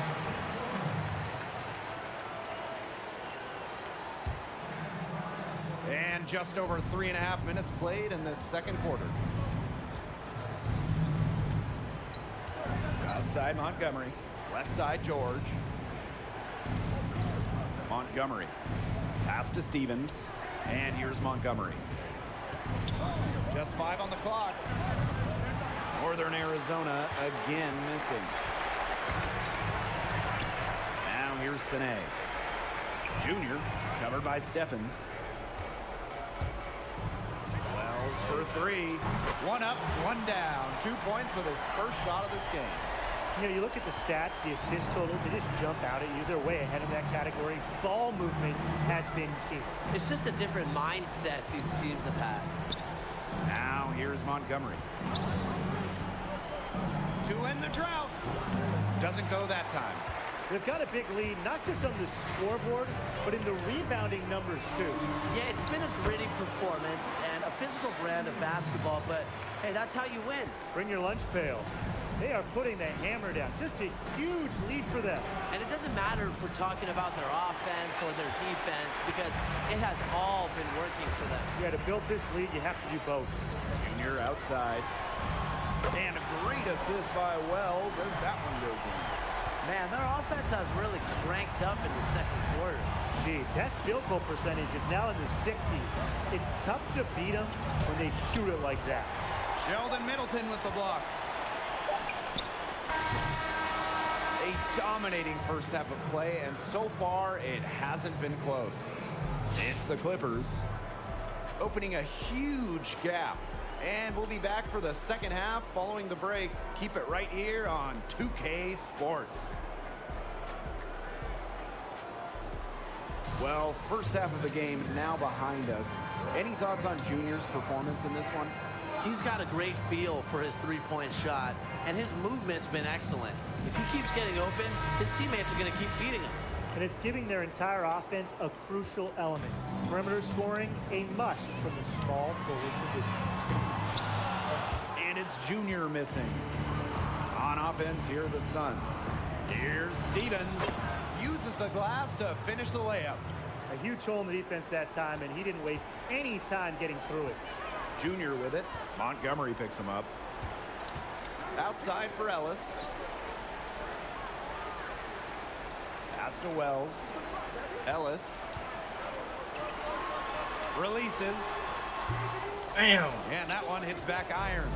And just over 3.5 minutes played in this second quarter. Outside Montgomery. Left side George. Montgomery. Pass to Stevens. And here's Montgomery. Just 5 on the clock. Northern Arizona again missing. Now here's Sine. Junior covered by Stephens. For 3. 1 up, 1 down. 2 points with his first shot of this game. You know, you look at the stats, the assist totals, they just jump out at you. They're way ahead of that category. Ball movement has been key. It's just a different mindset these teams have had. Now here's Montgomery. To end the drought. Doesn't go that time. They've got a big lead, not just on the scoreboard, but in the rebounding numbers, too. Yeah, it's been a gritty performance and a physical brand of basketball, but hey, that's how you win. Bring your lunch pail. They are putting the hammer down. Just a huge lead for them. And it doesn't matter if we're talking about their offense or their defense, because it has all been working for them. Yeah, to build this lead, you have to do both. Junior outside. And a great assist by Wells as that one goes in. Man, their offense has really cranked up in the second quarter. Jeez, that field goal percentage is now in the 60s. It's tough to beat them when they shoot it like that. Sheldon Middleton with the block. A dominating first half of play, and so far it hasn't been close. It's the Clippers opening a huge gap. And we'll be back for the second half following the break. Keep it right here on 2K Sports. Well, first half of the game now behind us. Any thoughts on Junior's performance in this one? He's got a great feel for his three-point shot, and his movement's been excellent. If he keeps getting open, his teammates are going to keep feeding him. And it's giving their entire offense a crucial element. Perimeter scoring, a must from the small forward position. And it's Junior missing. On offense, here are the Suns. Here's Stevens. Uses the glass to finish the layup. A huge hole in the defense that time, and he didn't waste any time getting through it. Junior with it. Montgomery picks him up. Outside for Ellis. Pass to Wells. Ellis. Releases. Damn. And that one hits back iron.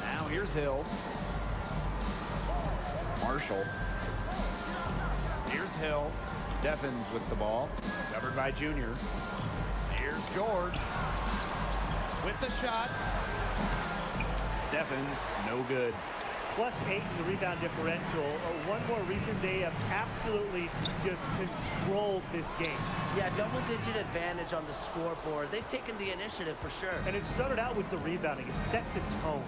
Now here's Hill. Marshall. Here's Hill. Steffens with the ball. Covered by Junior. Here's George. With the shot. Steffens, no good. +8 in the rebound differential. One more reason they have absolutely just controlled this game. Yeah, double-digit advantage on the scoreboard. They've taken the initiative for sure. And it started out with the rebounding. It sets a tone.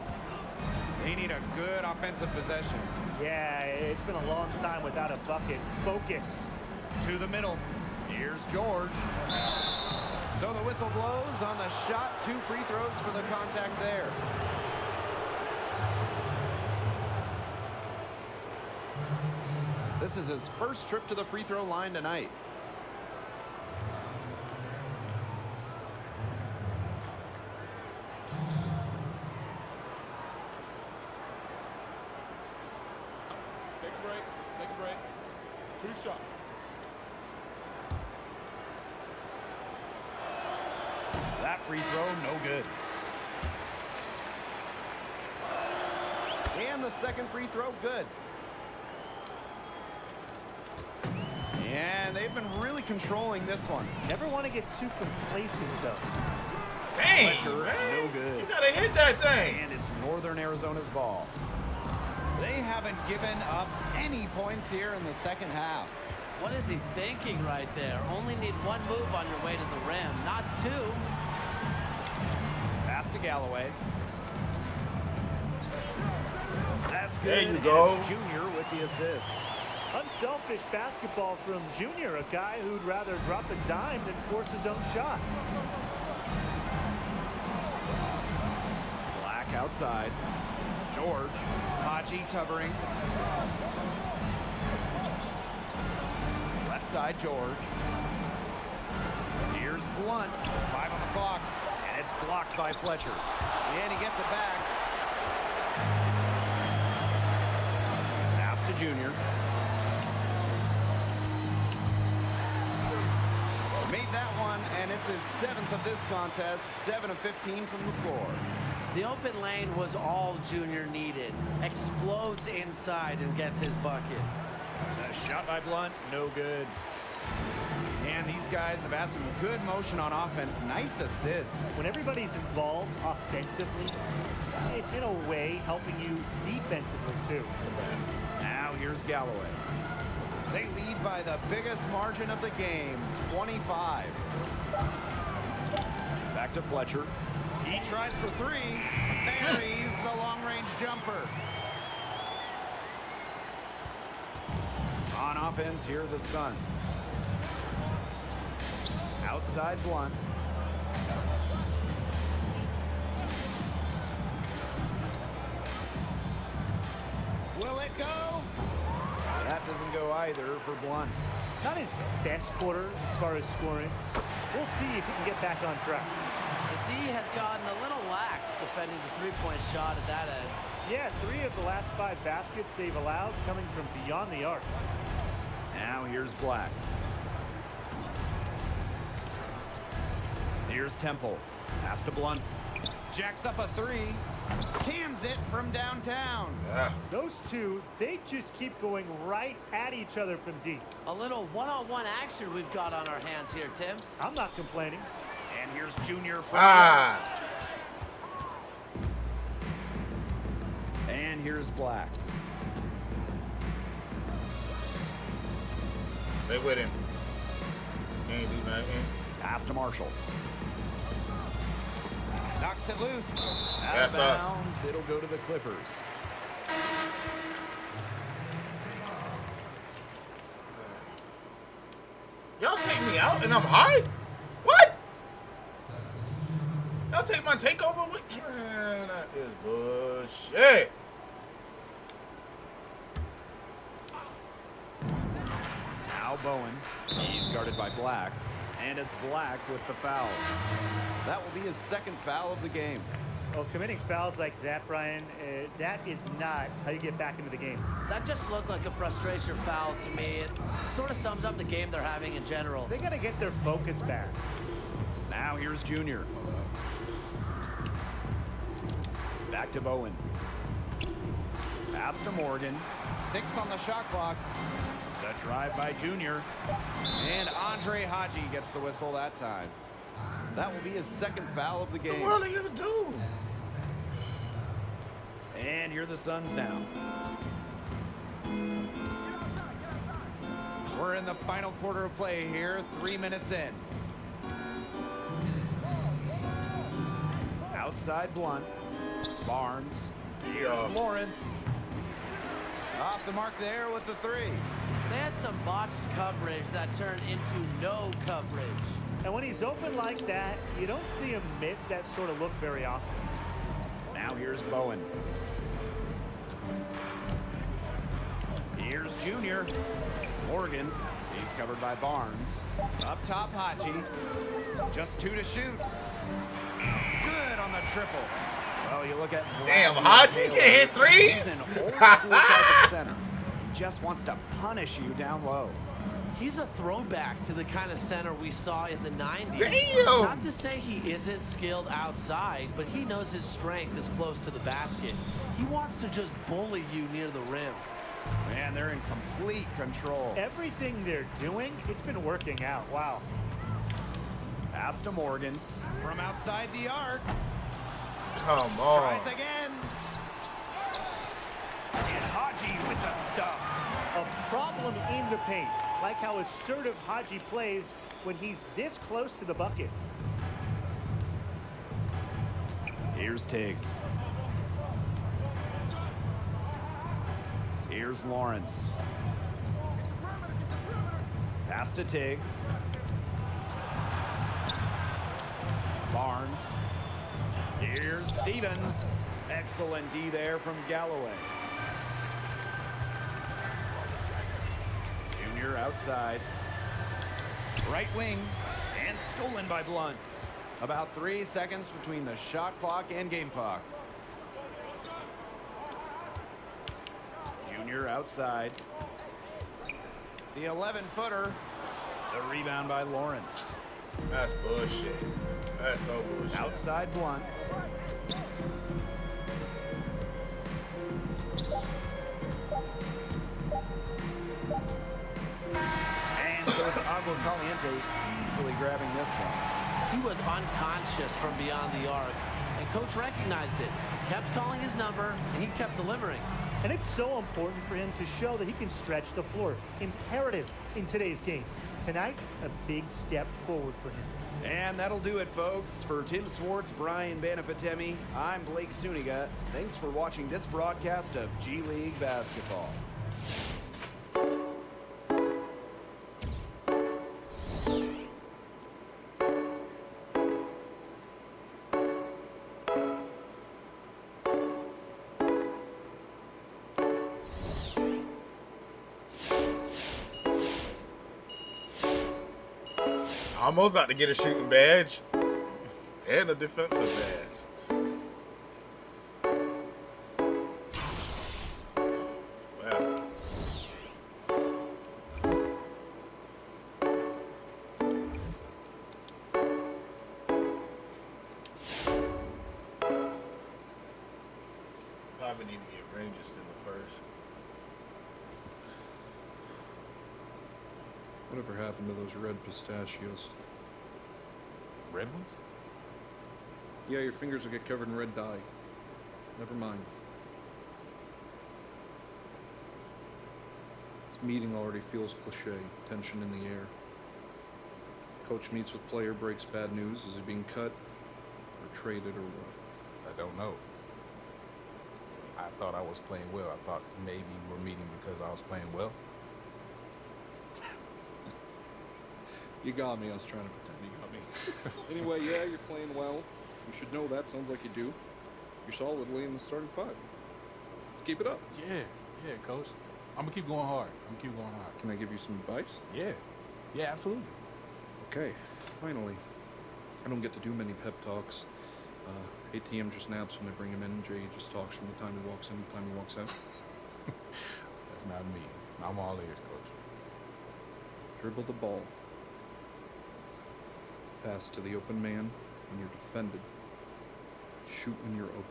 They need a good offensive possession. Yeah, it's been a long time without a bucket. Focus. To the middle. Here's George. So the whistle blows on the shot. 2 free throws for the contact there. This is his first trip to the free throw line tonight. Take a break. Take a break. 2 shots. That free throw, no good. And the second free throw, good. And they've been really controlling this one. Never want to get too complacent, though. Dang, Fletcher, man. no good. You gotta hit that thing. And it's Northern Arizona's ball. They haven't given up any points here in the second half. What is he thinking right there? Only need one move on your way to the rim, not 2. Pass to Galloway. That's good. There you go. And Junior with the assist. Unselfish basketball from Junior, a guy who'd rather drop a dime than force his own shot. Black outside. George. Haji covering. Left side, George. Here's Blunt. 5 on the clock. And it's blocked by Fletcher. And he gets it back. Pass to Junior. Made that one, and it's his 7th of this contest, 7 of 15 from the floor. The open lane was all Junior needed. Explodes inside and gets his bucket. A shot by Blunt, no good. And these guys have had some good motion on offense. Nice assists. When everybody's involved offensively, it's in a way helping you defensively too. Now here's Galloway. They lead by the biggest margin of the game, 25. Back to Fletcher. He tries for three. Buries the long-range jumper. On offense, here are the Suns. Outside Blunt. Will it go? That doesn't go either for Blunt. Not his best quarter as far as scoring. We'll see if he can get back on track. The D has gotten a little lax defending the three-point shot at that end. Yeah, 3 of the last 5 baskets they've allowed coming from beyond the arc. Now here's Black. Here's Temple. Pass to Blunt. Jacks up a 3. Cans it from downtown. Those two, they just keep going right at each other from deep. A little one-on-one action we've got on our hands here, Tim. I'm not complaining. And here's Junior from And here's Black. Stay with him. Can't do nothing. Pass to Marshall. Knocks it loose. Out That's of bounds. It'll go to the Clippers. Y'all take me out and I'm hard? What? Y'all take my takeover with? Man, that is bullshit. Now Bowen. He's guarded by Black. And it's Black with the foul. That will be his second foul of the game. Well, committing fouls like that, Brian, that is not how you get back into the game. That just looked like a frustration foul to me. It sort of sums up the game they're having in general. They got to get their focus back. Now here's Junior. Back to Bowen. Pass to Morgan. 6 on the shot clock. The drive by Junior. And Andre Haji gets the whistle that time. That will be his second foul of the game. What are you going to do? And here are the Suns now. We're in the final quarter of play here, 3 minutes in. Outside Blunt. Barnes. Here's Lawrence. Off the mark there with the 3. They had some botched coverage that turned into no coverage. And when he's open like that, you don't see him miss that sort of look very often. Now here's Bowen. Here's Junior. Morgan. He's covered by Barnes. Up top, Haji. Just 2 to shoot. Good on the triple. Well, you look at... Damn, Haji can hit threes? He's an old school type of center. He just wants to punish you down low. He's a throwback to the kind of center we saw in the 90s. Damn. Not to say he isn't skilled outside, but he knows his strength is close to the basket. He wants to just bully you near the rim. Man, they're in complete control. Everything they're doing, it's been working out. Wow. Pass to Morgan from outside the arc. Come on. Tries again. And Haji with the stuff. A problem in the paint. Like how assertive Haji plays when he's this close to the bucket. Here's Tiggs. Here's Lawrence. Pass to Tiggs. Barnes. Here's Stevens. Excellent D there from Galloway. Junior outside. Right wing. And stolen by Blunt. About 3 seconds between the shot clock and game clock. Junior outside. The 11-footer. The rebound by Lawrence. That's bullshit. That's so bullshit. Outside Blunt. And shows Agua Caliente easily grabbing this one. He was unconscious from beyond the arc, and coach recognized it, kept calling his number, and he kept delivering. And it's so important for him to show that he can stretch the floor. Imperative in today's game. Tonight, a big step forward for him. And that'll do it, folks. For Tim Swartz, Brian Banafitemi, I'm Blake Suniga. Thanks for watching this broadcast of G League Basketball. Almost about to get a shooting badge and a defensive badge. Wow. Probably need to get Rangers in the first. Whatever happened to those red pistachios? Red ones? Yeah, your fingers will get covered in red dye. Never mind. This meeting already feels cliche. Tension in the air. Coach meets with player, breaks bad news. Is he being cut or traded or what? I don't know. I thought I was playing well. I thought maybe we're meeting because I was playing well. You got me. I was trying to pretend you got me. Anyway, yeah, you're playing well. You should know that. Sounds like you do. You're solidly in the starting five. Let's keep it up. Yeah, coach. I'm gonna keep going hard. Can I give you some advice? Yeah, absolutely. Okay, finally. I don't get to do many pep talks. ATM just naps when I bring him in. Jay just talks from the time he walks in to the time he walks out. That's not me. I'm all ears, coach. Dribble the ball. Pass to the open man when you're defended. Shoot when you're open.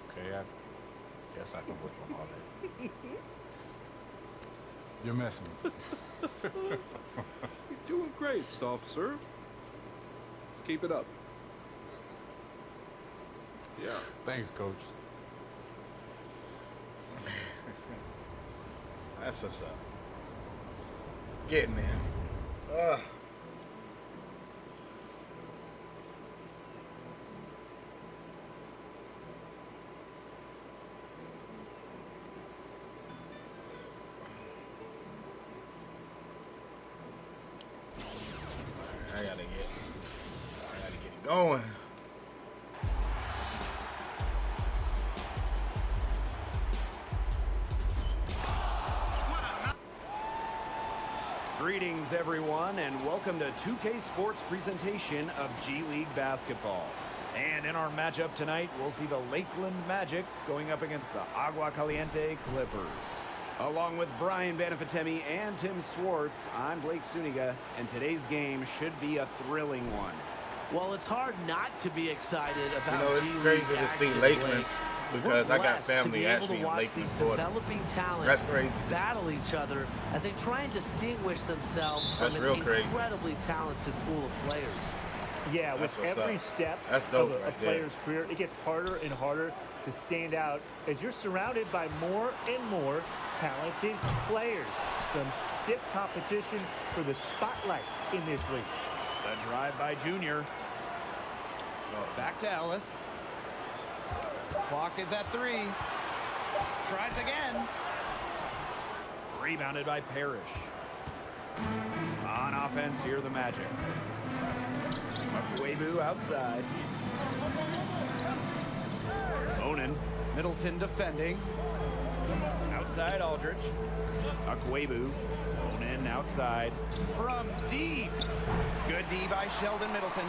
Okay, I guess I can work on all that. You're messing with me. You're doing great, soft serve. Let's keep it up. Yeah. Thanks, coach. That's what's up. Getting there. I gotta get it going. Greetings, everyone, and welcome to 2K Sports presentation of G League Basketball. And in our matchup tonight, we'll see the Lakeland Magic going up against the Agua Caliente Clippers. Along with Brian Banafitemi and Tim Swartz, I'm Blake Suniga, and today's game should be a thrilling one. Well, it's hard not to be excited about it's G-League crazy to see action, Lakeland Blake. because We're I got blessed to family be able actually to in watch Lakeland, these Florida. developing talents That's crazy. battle each other as they try and distinguish themselves from That's an real crazy. incredibly talented pool of players. Yeah, with That's what's every up. step That's of dope a right there. player's career, it gets harder and harder to stand out as you're surrounded by more and more talented players. Some stiff competition for the spotlight in this league. The drive by Junior. Back to Ellis. Clock is at 3. Tries again. Rebounded by Parrish. On offense, here the Magic. Akwebu outside. Onan. Middleton defending. Outside Aldridge. Akwebu. Onan outside. From deep. Good D by Sheldon Middleton.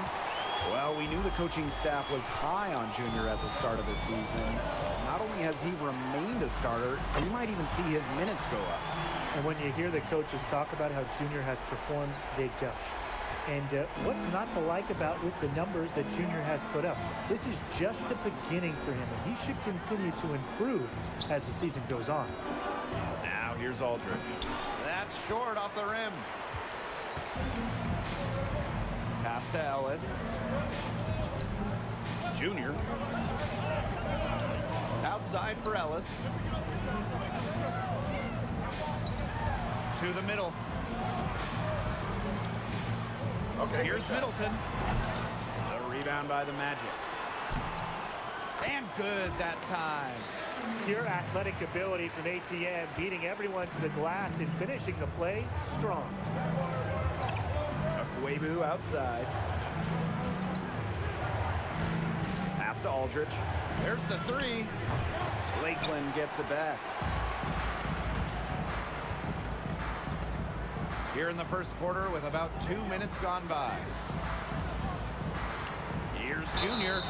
Well, we knew the coaching staff was high on Junior at the start of the season. Not only has he remained a starter, you might even see his minutes go up. And when you hear the coaches talk about how Junior has performed, they gush. And what's not to like about with the numbers that Junior has put up? This is just the beginning for him, and he should continue to improve as the season goes on. Now here's Aldridge. That's short off the rim. Pass to Ellis. Junior. Outside for Ellis. To the middle. Okay. Here's Middleton. A rebound by the Magic. And good that time. Pure athletic ability from ATM, beating everyone to the glass and finishing the play strong. Webu outside. Pass to Aldridge. There's the three. Lakeland gets it back. Here in the first quarter with about 2 minutes gone by. Here's Junior.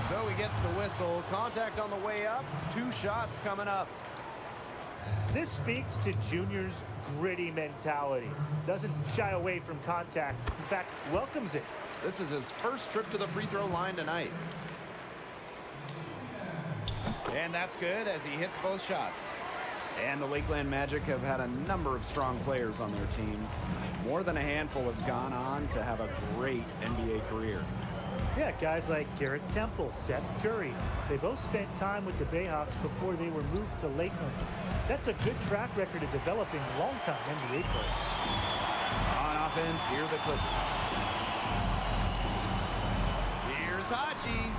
So he gets the whistle. Contact on the way up. 2 shots coming up. This speaks to Junior's gritty mentality. Doesn't shy away from contact. In fact, welcomes it. This is his first trip to the free throw line tonight. And that's good as he hits both shots. And the Lakeland Magic have had a number of strong players on their teams. More than a handful have gone on to have a great NBA career. Yeah, guys like Garrett Temple, Seth Curry. They both spent time with the Bayhawks before they were moved to Lakeland. That's a good track record of developing long-time NBA players. On offense, here are the Clippers. Here's Haji.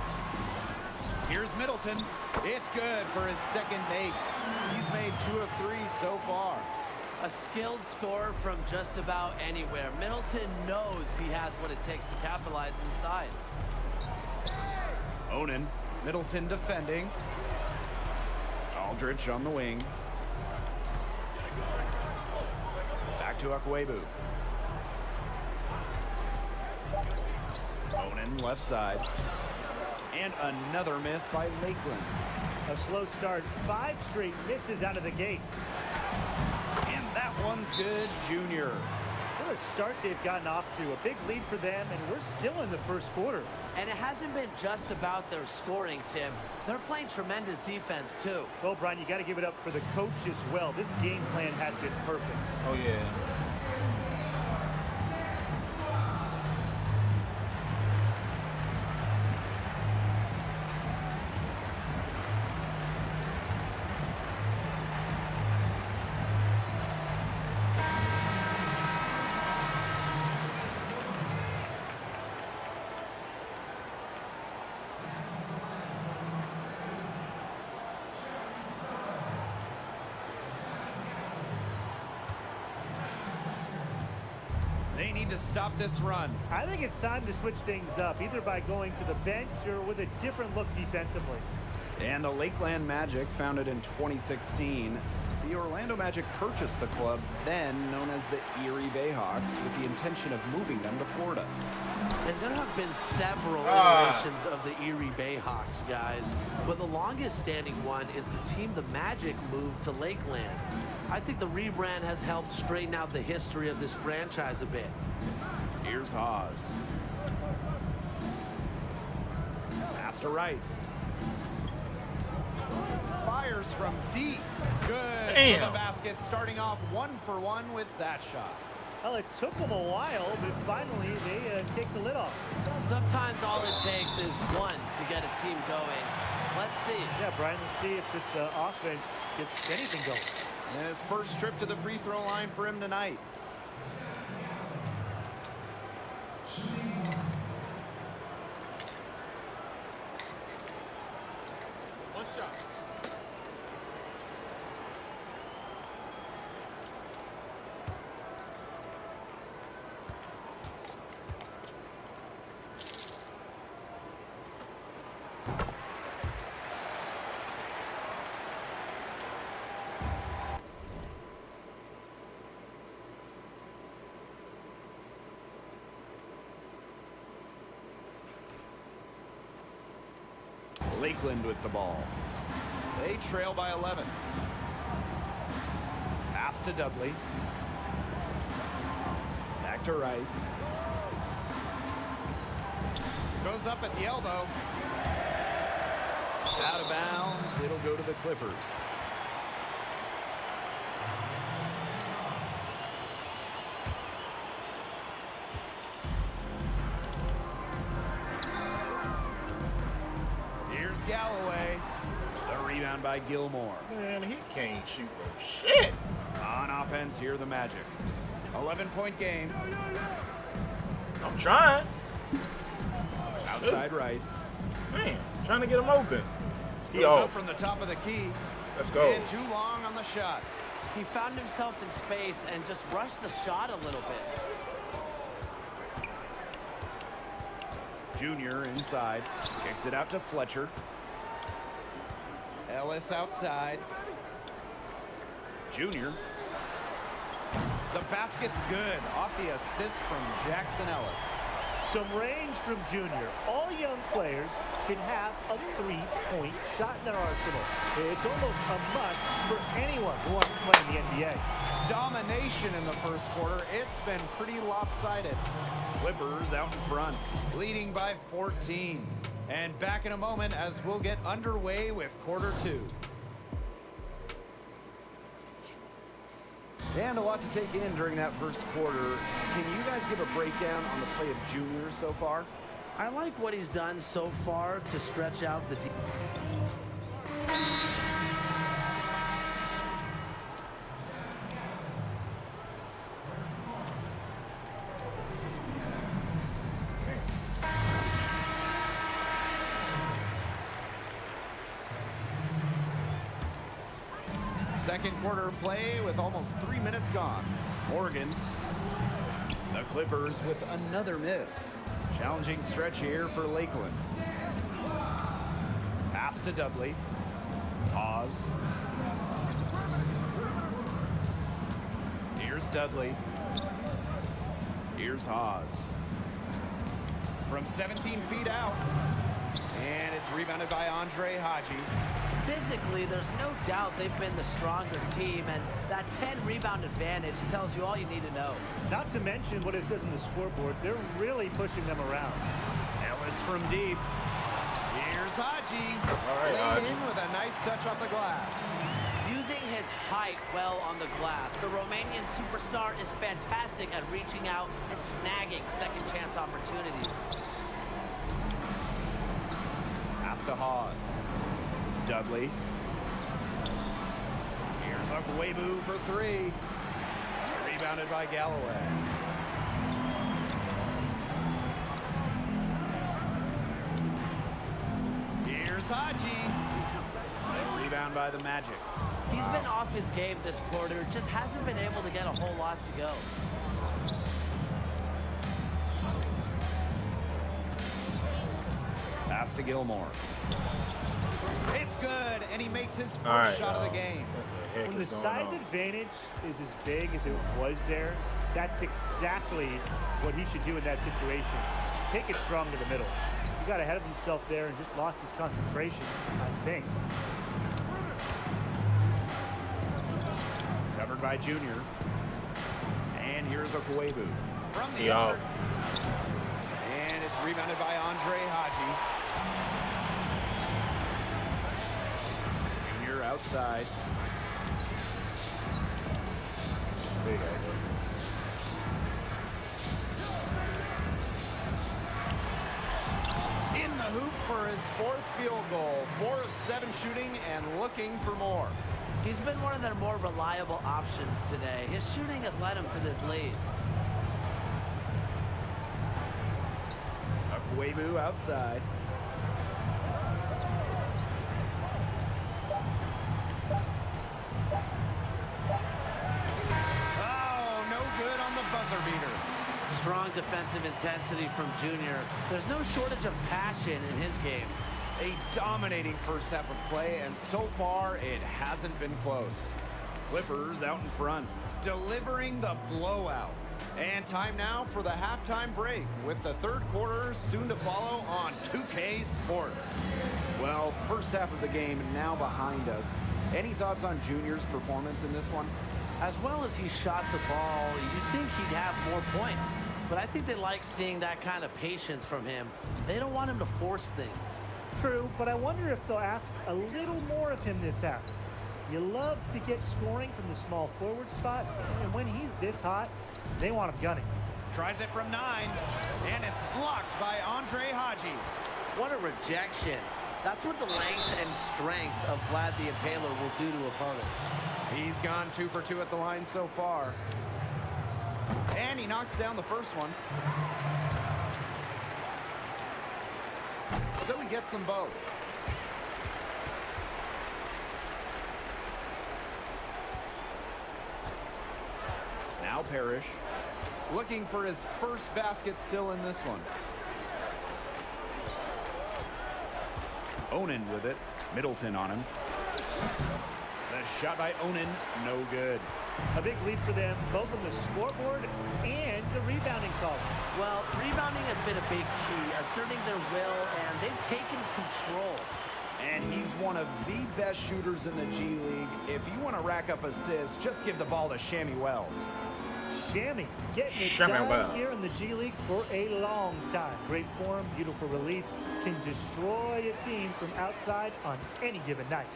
Here's Middleton. It's good for his second make. He's made 2 of 3 so far. A skilled scorer from just about anywhere. Middleton knows he has what it takes to capitalize inside. Onan, Middleton defending. Aldridge on the wing. Back to Akwebu. Onan left side. And another miss by Lakeland. A slow start, 5 straight misses out of the gate. And that one's good, Junior. What a start they've gotten off to. A big lead for them, and we're still in the first quarter. And it hasn't been just about their scoring, Tim. They're playing tremendous defense, too. Well, Brian, you got to give it up for the coach as well. This game plan has been perfect. Oh, yeah. They need to stop this run. I think it's time to switch things up, either by going to the bench or with a different look defensively. And the Lakeland Magic, founded in 2016, the Orlando Magic purchased the club, then known as the Erie Bayhawks, with the intention of moving them to Florida. And there have been several iterations of the Erie Bayhawks, guys. But the longest standing one is the team the Magic moved to Lakeland. I think the rebrand has helped straighten out the history of this franchise a bit. Here's Haas. Pass to Rice. Fires from deep. Good. Damn. For the basket, starting off 1-for-1 with that shot. Well, it took them a while, but finally they take the lid off. Sometimes all it takes is one to get a team going. Let's see. Yeah, Brian, let's see if this offense gets anything going. And his first trip to the free throw line for him tonight. One shot. Lakeland with the ball. They trail by 11. Pass to Dudley. Back to Rice. Goes up at the elbow. Out of bounds. It'll go to the Clippers. Here's Galloway. The rebound by Gilmore. Man, he can't shoot no shit. On offense, here the Magic. 11-point game. I'm trying. Outside Rice. Man, trying to get him open. He Goes off. up from the top of the key. Let's go. And too long on the shot. He found himself in space and just rushed the shot a little bit. Junior inside. Kicks it out to Fletcher. Ellis outside. Junior. The basket's good. Off the assist from Jackson Ellis. Some range from Junior. All young players should have a three-point shot in their arsenal. It's almost a must for anyone who wants to play in the NBA. Domination in the first quarter. It's been pretty lopsided. Clippers out in front, leading by 14. And back in a moment as we'll get underway with quarter two. And a lot to take in during that first quarter. Can you guys give a breakdown on the play of Junior so far? I like what he's done so far to stretch out the Second quarter play with almost 3 minutes gone. Morgan. The Clippers with another miss. Challenging stretch here for Lakeland. Pass to Dudley. Pause. Here's Dudley. Here's Hawes. From 17 feet out. And it's rebounded by Andre Haji. Physically, there's no doubt they've been the stronger team, and that 10-rebound advantage tells you all you need to know. Not to mention what it says on the scoreboard, they're really pushing them around. Ellis from deep. Here's Haji. All right, Haji. In with a nice touch off the glass. Using his height well on the glass, the Romanian superstar is fantastic at reaching out and snagging second-chance opportunities. Pass to Hawes. Dudley. Here's Okwebu for three. Rebounded by Galloway. Here's Haji. Still rebound by the Magic. He's been off his game this quarter, just hasn't been able to get a whole lot to go. Pass to Gilmore. It's good, and he makes his first right, shot of the game. When the size advantage is as big as it was there, that's exactly what he should do in that situation. Take it strong to the middle. He got ahead of himself there and just lost his concentration, I think. Covered by Junior. And here's Okwebu. From the Yeah. arc. And it's rebounded by Andre Haji. Junior outside. Big In the hoop for his fourth field goal. 4 of 7 shooting and looking for more. He's been one of their more reliable options today. His shooting has led him to this lead. Okwebu outside. Oh, no good on the buzzer beater. Strong defensive intensity from Junior. There's no shortage of passion in his game. A dominating first half of play, and so far it hasn't been close. Clippers out in front, delivering the blowout. And time now for the halftime break, with the third quarter soon to follow on 2K Sports. Well, first half of the game now behind us. Any thoughts on Junior's performance in this one? As well as he shot the ball, you'd think he'd have more points. But I think they like seeing that kind of patience from him. They don't want him to force things. True, but I wonder if they'll ask a little more of him this half. You love to get scoring from the small forward spot, and when he's this hot, they want him gunning. Tries it from 9, and it's blocked by Andre Haji. What a rejection. That's what the length and strength of Vlad the Impaler will do to opponents. He's gone 2 for 2 at the line so far. And he knocks down the first one. So he gets them both. Now Parrish, looking for his first basket still in this one. Onen with it. Middleton on him. The shot by Onen, no good. A big lead for them, both on the scoreboard and the rebounding column. Well, rebounding has been a big key, asserting their will, and they've taken control. And he's one of the best shooters in the G League. If you want to rack up assists, just give the ball to Shammy Wells. Shammy getting it Shammy done Wells. here in the G League for a long time. Great form, beautiful release, can destroy a team from outside on any given night.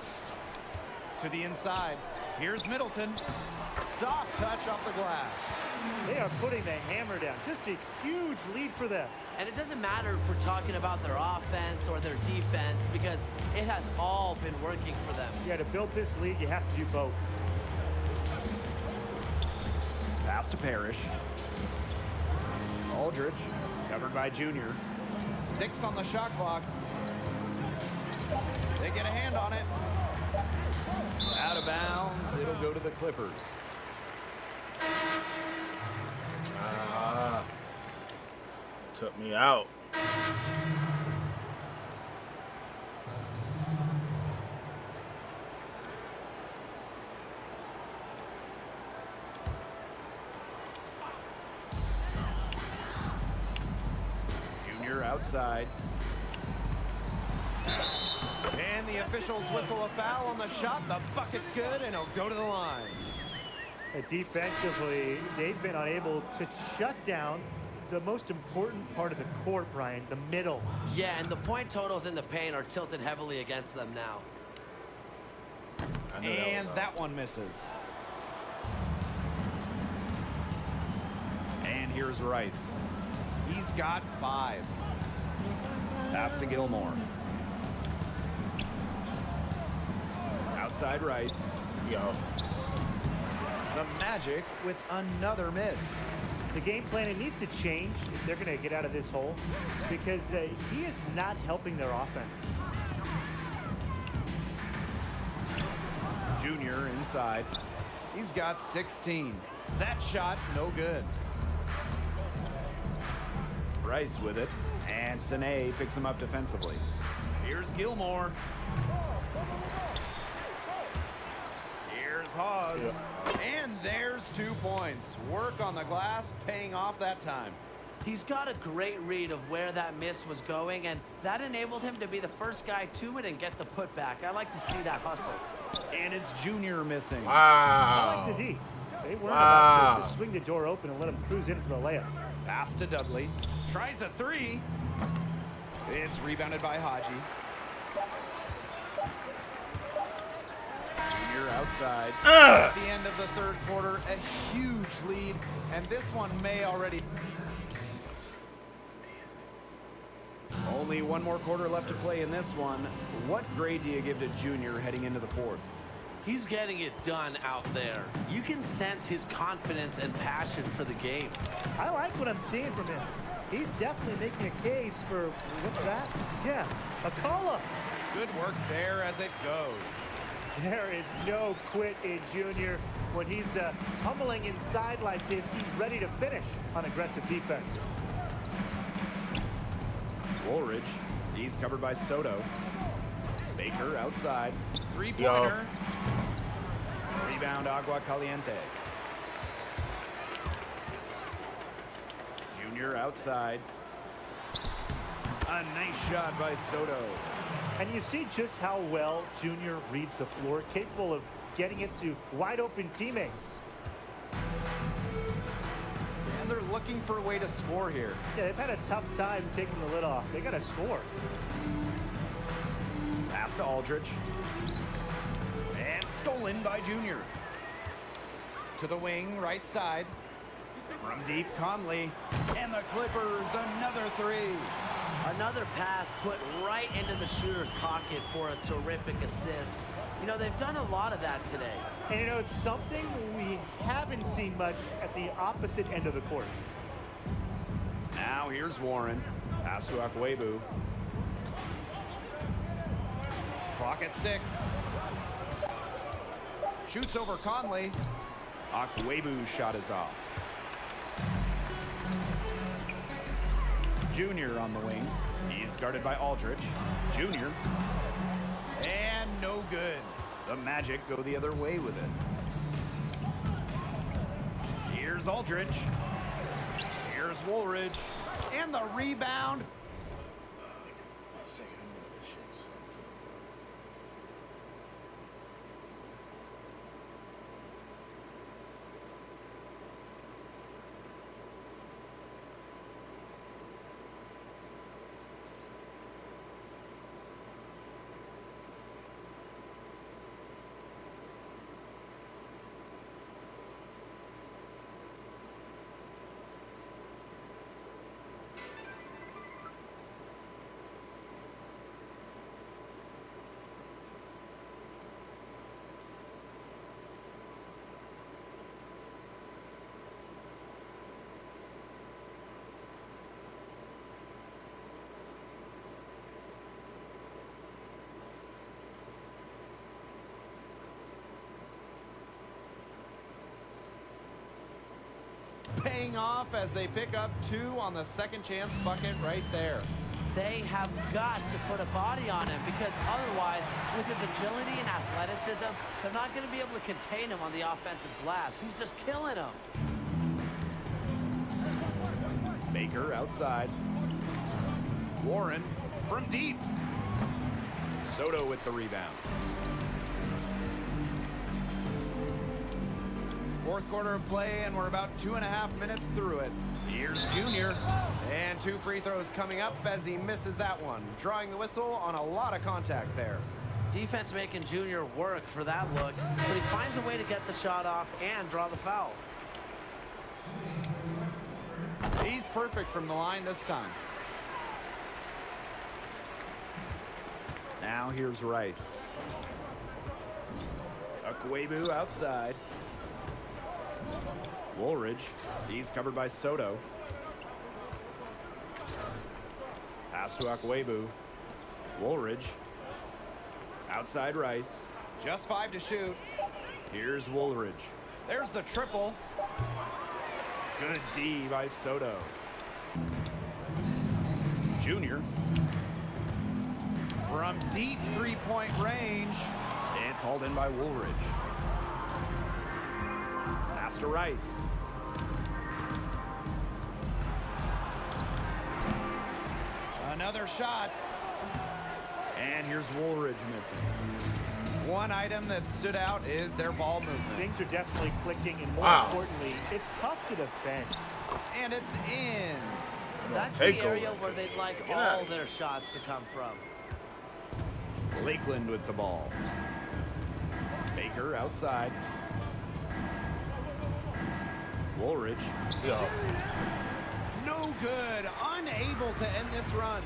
To the inside. Here's Middleton. Soft touch off the glass. They are putting the hammer down. Just a huge lead for them. And it doesn't matter if we're talking about their offense or their defense, because it has all been working for them. Yeah, to build this lead, you have to do both. Pass to Parrish. Aldridge, covered by Junior. 6 on the shot clock. They get a hand on it. Out of bounds, it'll go to the Clippers. Took me out. Junior outside. And the officials whistle a foul on the shot. The bucket's good, and it'll go to the line. Defensively, they've been unable to shut down the most important part of the court, Brian, the middle. Yeah, and the point totals in the paint are tilted heavily against them now. And that one misses. And here's Rice. He's got 5. Pass to Gilmore. Outside Rice. Yo. The Magic with another miss. The game plan, it needs to change if they're going to get out of this hole, because he is not helping their offense. Junior inside. He's got 16. That shot, no good. Rice with it, and Sane picks him up defensively. Here's Gilmore. Here's Hawes. Yeah. And there's 2 points. Work on the glass, paying off that time. He's got a great read of where that miss was going, and that enabled him to be the first guy to it and get the putback. I like to see that hustle. And it's Junior missing. Wow. I like the D. They weren't about to swing the door open and let him cruise in for the layup. Pass to Dudley. Tries a 3. It's rebounded by Haji. Junior outside. At the end of the third quarter, a huge lead, and this one may already... Only one more quarter left to play in this one. What grade do you give to Junior heading into the fourth? He's getting it done out there. You can sense his confidence and passion for the game. I like what I'm seeing from him. He's definitely making a case for, what's that? Yeah, a call-up. Good work there as it goes. There is no quit in Junior. When he's pummeling inside like this, he's ready to finish on aggressive defense. Woolridge, he's covered by Soto. Baker outside. 3-pointer. Rebound Agua Caliente. Junior outside. A nice shot by Soto. And you see just how well Junior reads the floor, capable of getting it to wide open teammates. looking for a way to score here. Yeah, they've had a tough time taking the lid off. They got to score. Pass to Aldridge. And stolen by Junior. To the wing, right side. From deep, Conley. And the Clippers, another three. Another pass put right into the shooter's pocket for a terrific assist. You know, they've done a lot of that today. And you know, it's something we haven't seen much at the opposite end of the court. Now here's Warren. Pass to Akwebu. Clock at 6. Shoots over Conley. Akwebu's shot is off. Junior on the wing. He's guarded by Aldridge. Junior. And no good. The Magic go the other way with it. Here's Aldridge. Here's Woolridge. And the rebound. Paying off as they pick up 2 on the second chance bucket right there. They have got to put a body on him because otherwise, with his agility and athleticism, they're not going to be able to contain him on the offensive glass. He's just killing them. Baker outside. Warren from deep. Soto with the rebound. Fourth quarter of play, and we're about 2.5 minutes through it. Here's Junior, and 2 free throws coming up as he misses that one. Drawing the whistle on a lot of contact there. Defense making Junior work for that look, but he finds a way to get the shot off and draw the foul. He's perfect from the line this time. Now here's Rice. Akwebu outside. Woolridge, he's covered by Soto. Pass to Akwebu. Woolridge. Outside Rice. Just 5 to shoot. Here's Woolridge. There's the triple. Good D by Soto. Junior. From deep 3-point range. It's hauled in by Woolridge. Pass to Rice. Another shot. And here's Woolridge missing. One item that stood out is their ball movement. Things are definitely clicking, and more importantly, it's tough to defend. And it's in. That's the area where they'd like all their shots to come from. Lakeland with the ball. Baker outside. Woolridge. No good. Unable to end this run.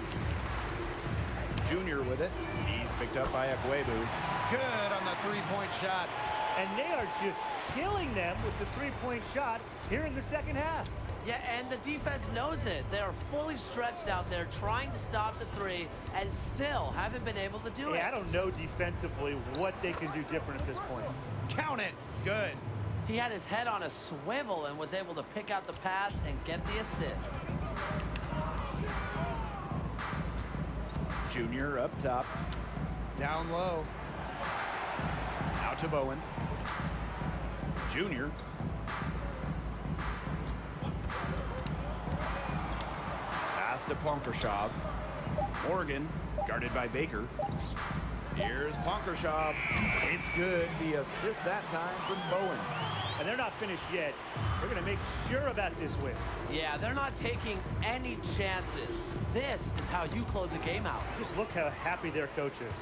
Junior with it. He's picked up by Akwebu. Good on the 3-point shot. And they are just killing them with the 3-point shot here in the second half. Yeah, and the defense knows it. They are fully stretched out there trying to stop the 3 and still haven't been able to do it. I don't know defensively what they can do different at this point. Count it. Good. He had his head on a swivel and was able to pick out the pass and get the assist. Junior up top. Down low. Out to Bowen. Junior. Pass to Ponkershov. Morgan, guarded by Baker. Here's Ponkershov. It's good. The assist that time from Bowen. And they're not finished yet. They're going to make sure about this win. Yeah, they're not taking any chances. This is how you close a game out. Just look how happy their coach is.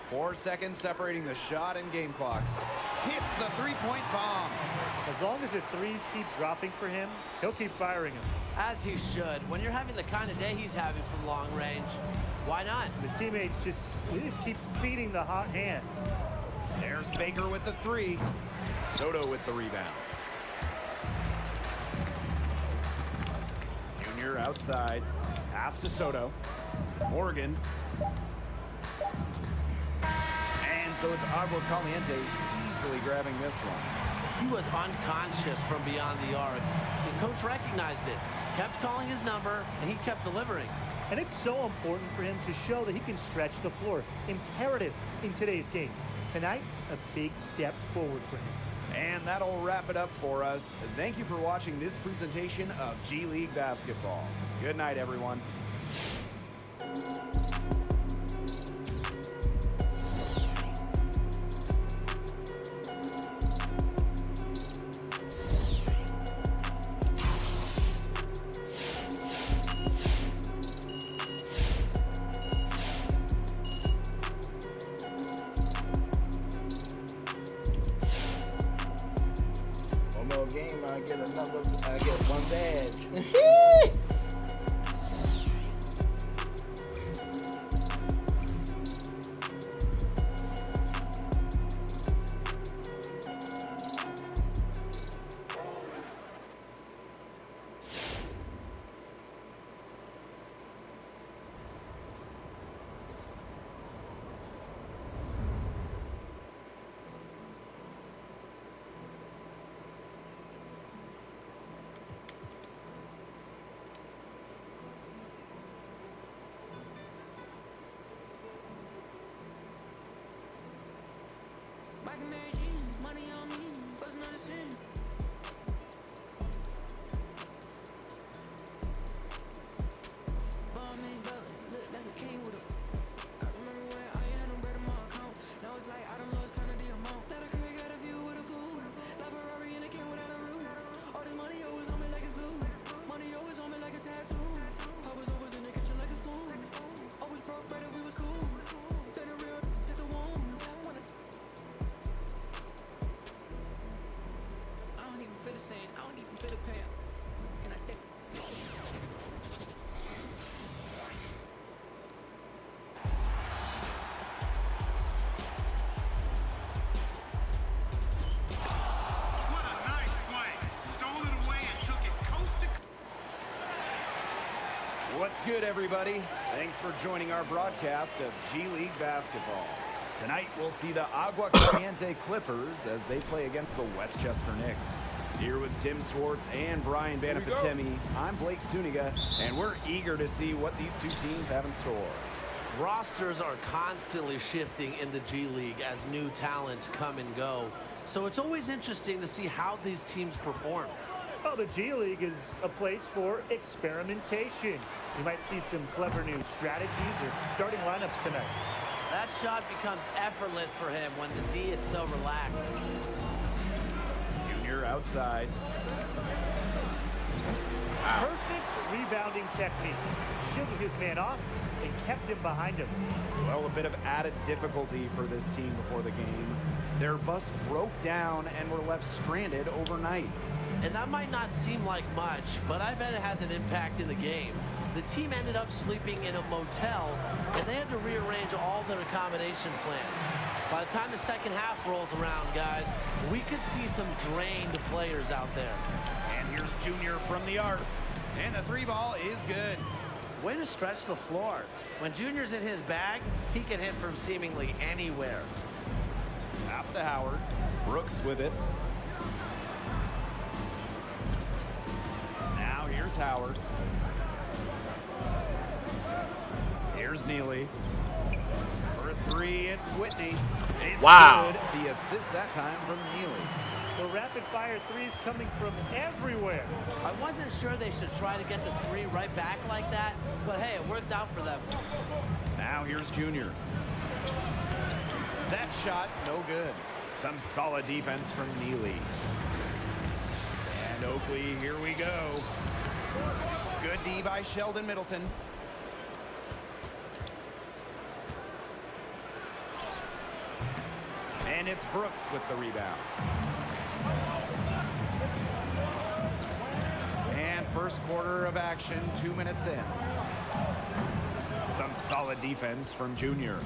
4 seconds separating the shot and game clocks. Hits the three-point bomb. As long as the threes keep dropping for him, he'll keep firing them. As he should. When you're having the kind of day he's having from long range, why not? The teammates just keep feeding the hot hands. There's Baker with the three. Soto with the rebound. Junior outside. Pass to Soto. Morgan. And so it's Agua Caliente easily grabbing this one. He was unconscious from beyond the arc. The coach recognized it, kept calling his number, and he kept delivering. And it's so important for him to show that he can stretch the floor. Imperative in today's game. Tonight, a big step forward for him. And that'll wrap it up for us. Thank you for watching this presentation of G League Basketball. Good night, everyone. Game, I get one badge. What's good, everybody? Thanks for joining our broadcast of G League Basketball. Tonight, we'll see the Agua Caliente Clippers as they play against the Westchester Knicks. Here with Tim Swartz and Brian Banafitemi, I'm Blake Suniga, and we're eager to see what these two teams have in store. Rosters are constantly shifting in the G League as new talents come and go. So it's always interesting to see how these teams perform. Well, the G League is a place for experimentation. You might see some clever new strategies or starting lineups tonight. That shot becomes effortless for him when the D is so relaxed. Junior outside. Perfect rebounding technique. Shielded his man off and kept him behind him. Well, a bit of added difficulty for this team before the game. Their bus broke down and were left stranded overnight. And that might not seem like much, but I bet it has an impact in the game. The team ended up sleeping in a motel, and they had to rearrange all their accommodation plans. By the time the second half rolls around, guys, we could see some drained players out there. And here's Junior from the arc. And the three ball is good. Way to stretch the floor. When Junior's in his bag, he can hit from seemingly anywhere. Pass to Howard. Brooks with it. Now here's Howard. Here's Neely. For three, it's Whitney. It's wow. Good. The assist that time from Neely. The rapid-fire threes coming from everywhere. I wasn't sure they should try to get the three right back like that, but hey, it worked out for them. Now here's Junior. That shot, no good. Some solid defense from Neely. Oakley, here we go. Good D by Sheldon Middleton. And it's Brooks with the rebound. And first quarter of action, 2 minutes in. Some solid defense from Junior.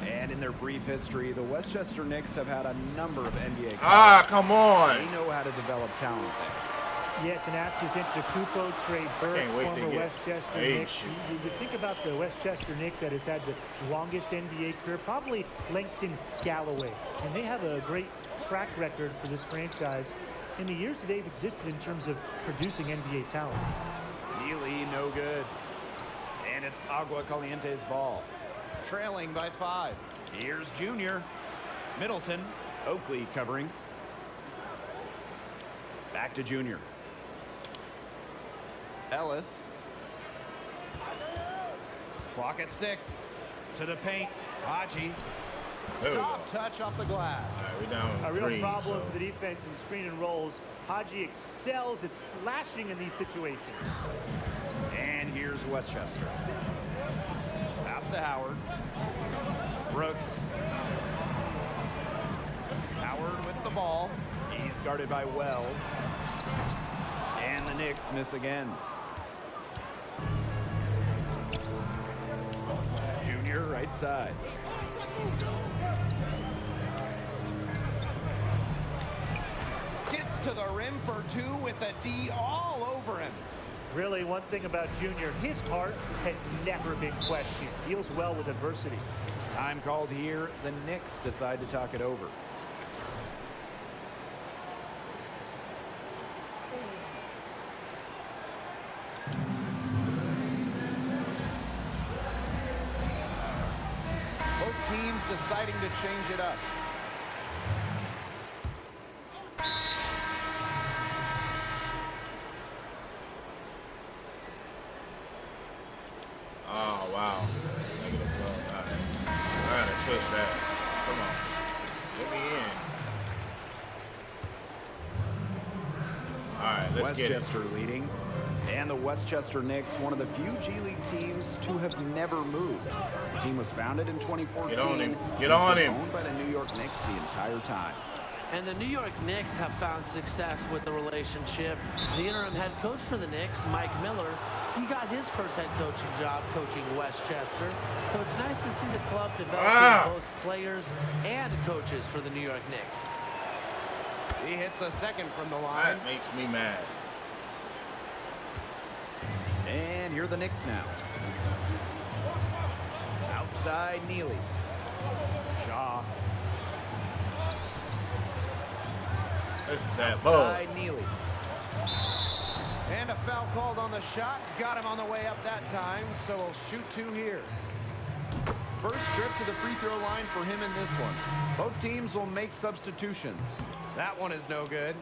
And in their brief history, the Westchester Knicks have had a number of NBA Ah, come on. They know how to develop talent there. Yeah, Thanasis Antetokounmpo, Trey Burke, former Westchester Knicks. You think about the Westchester Knicks that has had the longest NBA career, probably Langston Galloway. And they have a great track record for this franchise in the years that they've existed in terms of producing NBA talents. Neely, no good. And it's Agua Caliente's ball. Trailing by 5. Here's Junior. Middleton. Oakley covering. Back to Junior. Ellis. Clock at 6. To the paint. Haji. Soft touch off the glass. Right, we're down a real 3, problem for the defense in screen and rolls. Haji excels at slashing in these situations. And here's Westchester. Pass to Howard. Brooks. Howard with the ball. He's guarded by Wells. And the Knicks miss again. Junior right side. Gets to the rim for 2 with a D all over him. Really, one thing about Junior, his heart has never been questioned. Deals well with adversity. Time called here. The Knicks decide to talk it over. Both teams deciding to change it up. Oh, wow. Negative 12. All right. I gotta switch that. Come on. Get me in. All right, let's get it. Westchester leading. And the Westchester Knicks, one of the few G League teams to have never moved. The team was founded in 2014. Get on him. Get on him. Owned by the New York Knicks the entire time. And the New York Knicks have found success with the relationship. The interim head coach for the Knicks, Mike Miller, he got his first head coaching job coaching Westchester. So it's nice to see the club developing both players and coaches for the New York Knicks. He hits the second from the line. That makes me mad. And here are the Knicks now. Outside Neely. Shaw. This is that Outside Neely. And a foul called on the shot. Got him on the way up that time, so he'll shoot 2 here. First trip to the free throw line for him in this one. Both teams will make substitutions. That one is no good.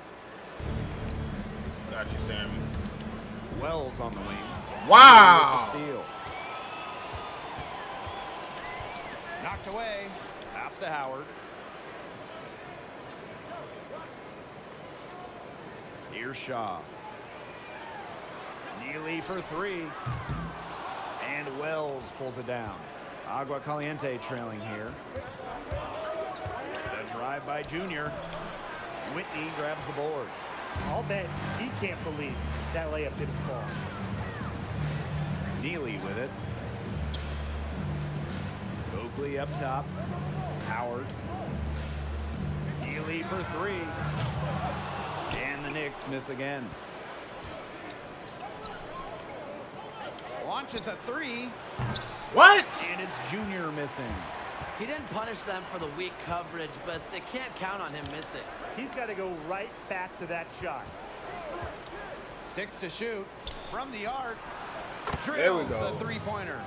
Got you, Sammy. Wells on the wing. Wow! Steal. Knocked away. Pass to Howard. Here's Shaw. Neely for 3. And Wells pulls it down. Agua Caliente trailing here. The drive by Junior. Whitney grabs the board. I'll bet he can't believe that layup didn't fall. Neely with it. Oakley up top. Howard. Neely for 3. And the Knicks miss again. Launches a 3. What? And it's Junior missing. He didn't punish them for the weak coverage, but they can't count on him missing. He's got to go right back to that shot. 6 to shoot from the arc. There we Drills go. the 3-pointer.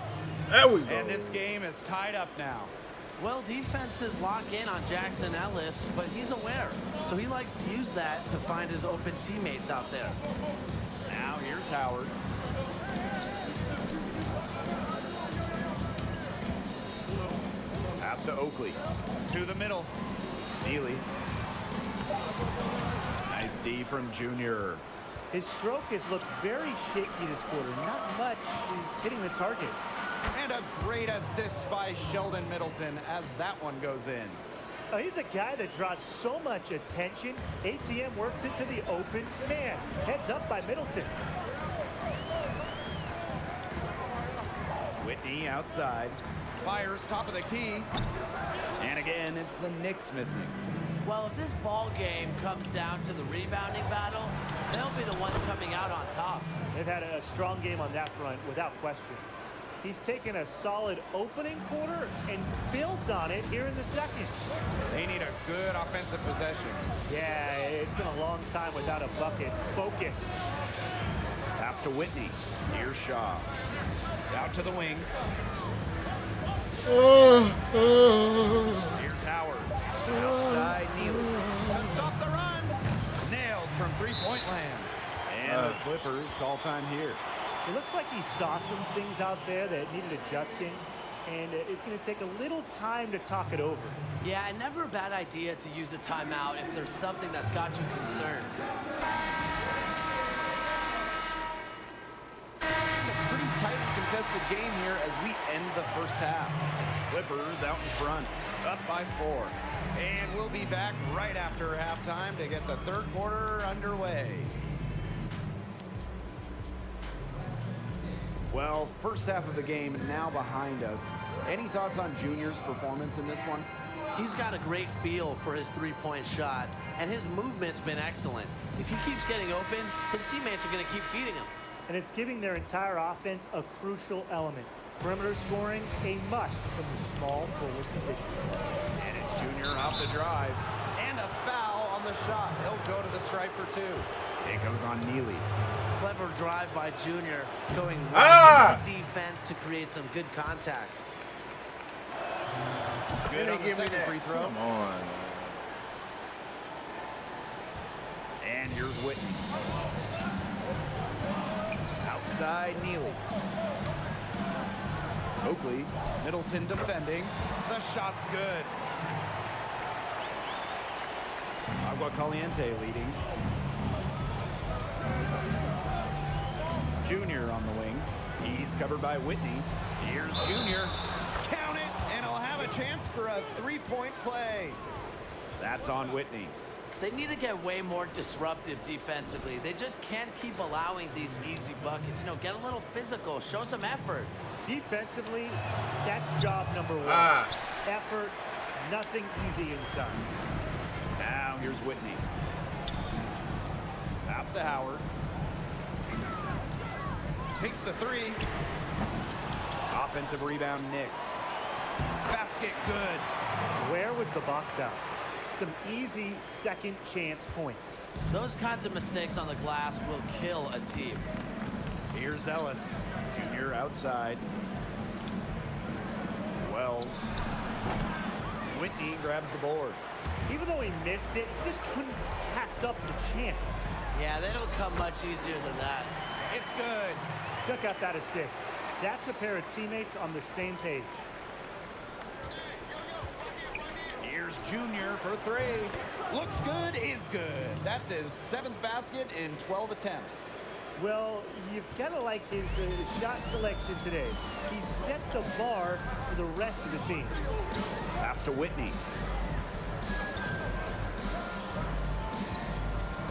There we go. And this game is tied up now. Well, defenses lock in on Jackson Ellis, but he's aware. So he likes to use that to find his open teammates out there. Now here's Howard. Pass to Oakley. To the middle. Neely. Nice D from Junior. His stroke has looked very shaky this quarter. Not much is hitting the target. And a great assist by Sheldon Middleton as that one goes in. He's a guy that draws so much attention. ATM works into the open man. Heads up by Middleton. Whitney outside. Fires top of the key. And again, it's the Knicks missing. Well, if this ball game comes down to the rebounding battle, they'll be the ones coming out on top. They've had a strong game on that front, without question. He's taken a solid opening quarter and built on it here in the second. They need a good offensive possession. Yeah, it's been a long time without a bucket. Focus. Pass to Whitney. Here's Shaw. Out to the wing. Here's Howard. Outside Neely. Stop the run. Nailed from three-point land. And the Clippers call time here. It looks like he saw some things out there that needed adjusting, and it's going to take a little time to talk it over. Yeah, and never a bad idea to use a timeout if there's something that's got you concerned. A pretty tight and contested game here as we end the first half. Clippers out in front, up by 4. And we'll be back right after halftime to get the third quarter underway. Well, first half of the game now behind us. Any thoughts on Junior's performance in this one? He's got a great feel for his three-point shot, and his movement's been excellent. If he keeps getting open, his teammates are going to keep feeding him. And it's giving their entire offense a crucial element. Perimeter scoring, a must from the small forward position. And it's Junior off the drive. And a foul on the shot. He'll go to the stripe for 2. It goes on Neely. Clever drive by Junior, going right into defense to create some good contact. Good on the second free throw. Come on. And here's Whitney. Outside Neely. Oakley, Middleton defending. The shot's good. Agua Caliente leading. Junior on the wing. He's covered by Whitney. Here's Junior. Count it, and he'll have a chance for a three-point play. That's on Whitney. They need to get way more disruptive defensively. They just can't keep allowing these easy buckets. You know, get a little physical, show some effort. Defensively, that's job number 1. Effort, nothing easy inside. Now here's Whitney. Pass to Howard. Takes the 3. Offensive rebound, Knicks. Basket good. Where was the box out? Some easy second chance points. Those kinds of mistakes on the glass will kill a team. Here's Ellis. Junior outside. Wells. Whitney grabs the board. Even though he missed it, he just couldn't pass up the chance. Yeah, they don't come much easier than that. It's good. Took out that assist. That's a pair of teammates on the same page. Here's Junior for 3. Looks good, is good. That's his 7th basket in 12 attempts. Well, you've got to like his shot selection today. He set the bar for the rest of the team. Pass to Whitney.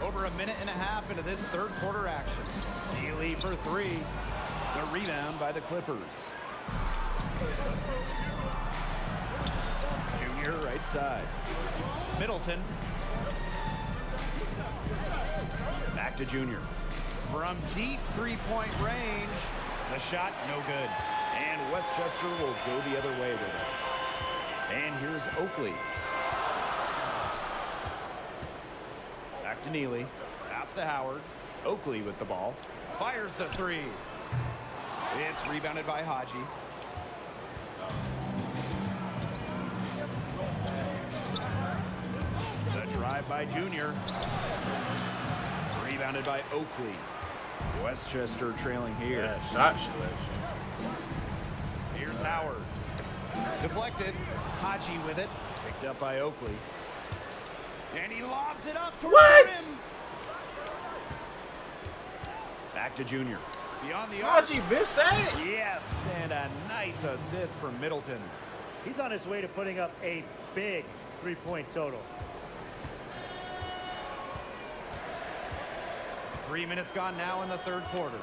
Over a minute and a half into this third quarter action. Neely for 3. The rebound by the Clippers. Junior right side. Middleton. Back to Junior. From deep three-point range. The shot, no good. And Westchester will go the other way with it. And here's Oakley. Back to Neely. Pass to Howard. Oakley with the ball. Fires the 3. It's rebounded by Haji. The drive by Junior. Rebounded by Oakley. Westchester trailing here. Yeah, shot selection. Here's Howard. Deflected. Haji with it. Picked up by Oakley. And he lobs it up towards the rim. Back to Junior. Beyond the arc. How'd you miss that? Yes, and a nice assist from Middleton. He's on his way to putting up a big three-point total. 3 minutes gone now in the third quarter.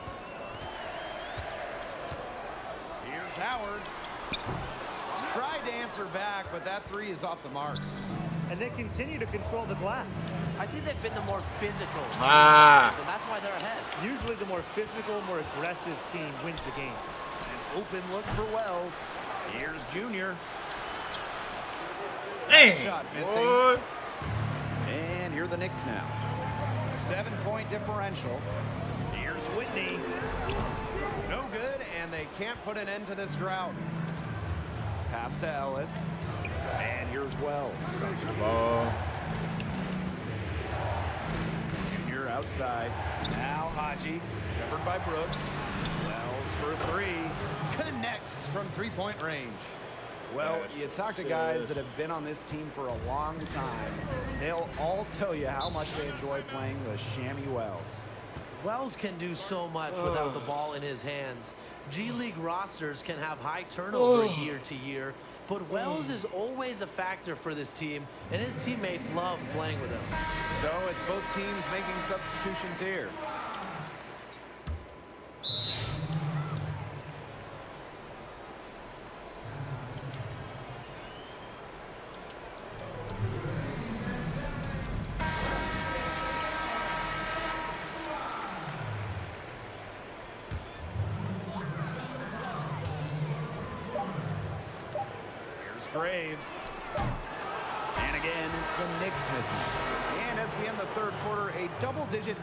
Here's Howard. Tried to answer back, but that three is off the mark. And they continue to control the glass. I think they've been the more physical team, Ah. and that's why they're ahead. Usually the more physical, more aggressive team wins the game. An open look for Wells. Here's Junior. Dang, Shot missing. boy. And here are the Knicks now. 7-point differential. Here's Whitney. No good, and they can't put an end to this drought. Pass to Ellis. And here's Wells. Comes to the ball. Junior outside. Now Haji. Covered by Brooks. Wells for three. Connects from three-point range. Well, you talk to guys that have been on this team for a long time, they'll all tell you how much they enjoy playing with Shammy Wells. Wells can do so much without the ball in his hands. G League rosters can have high turnover year to year, but Wells is always a factor for this team, and his teammates love playing with him. So it's both teams making substitutions here. Graves. And again, it's the Knicks missing. And as we end the third quarter, a double-digit.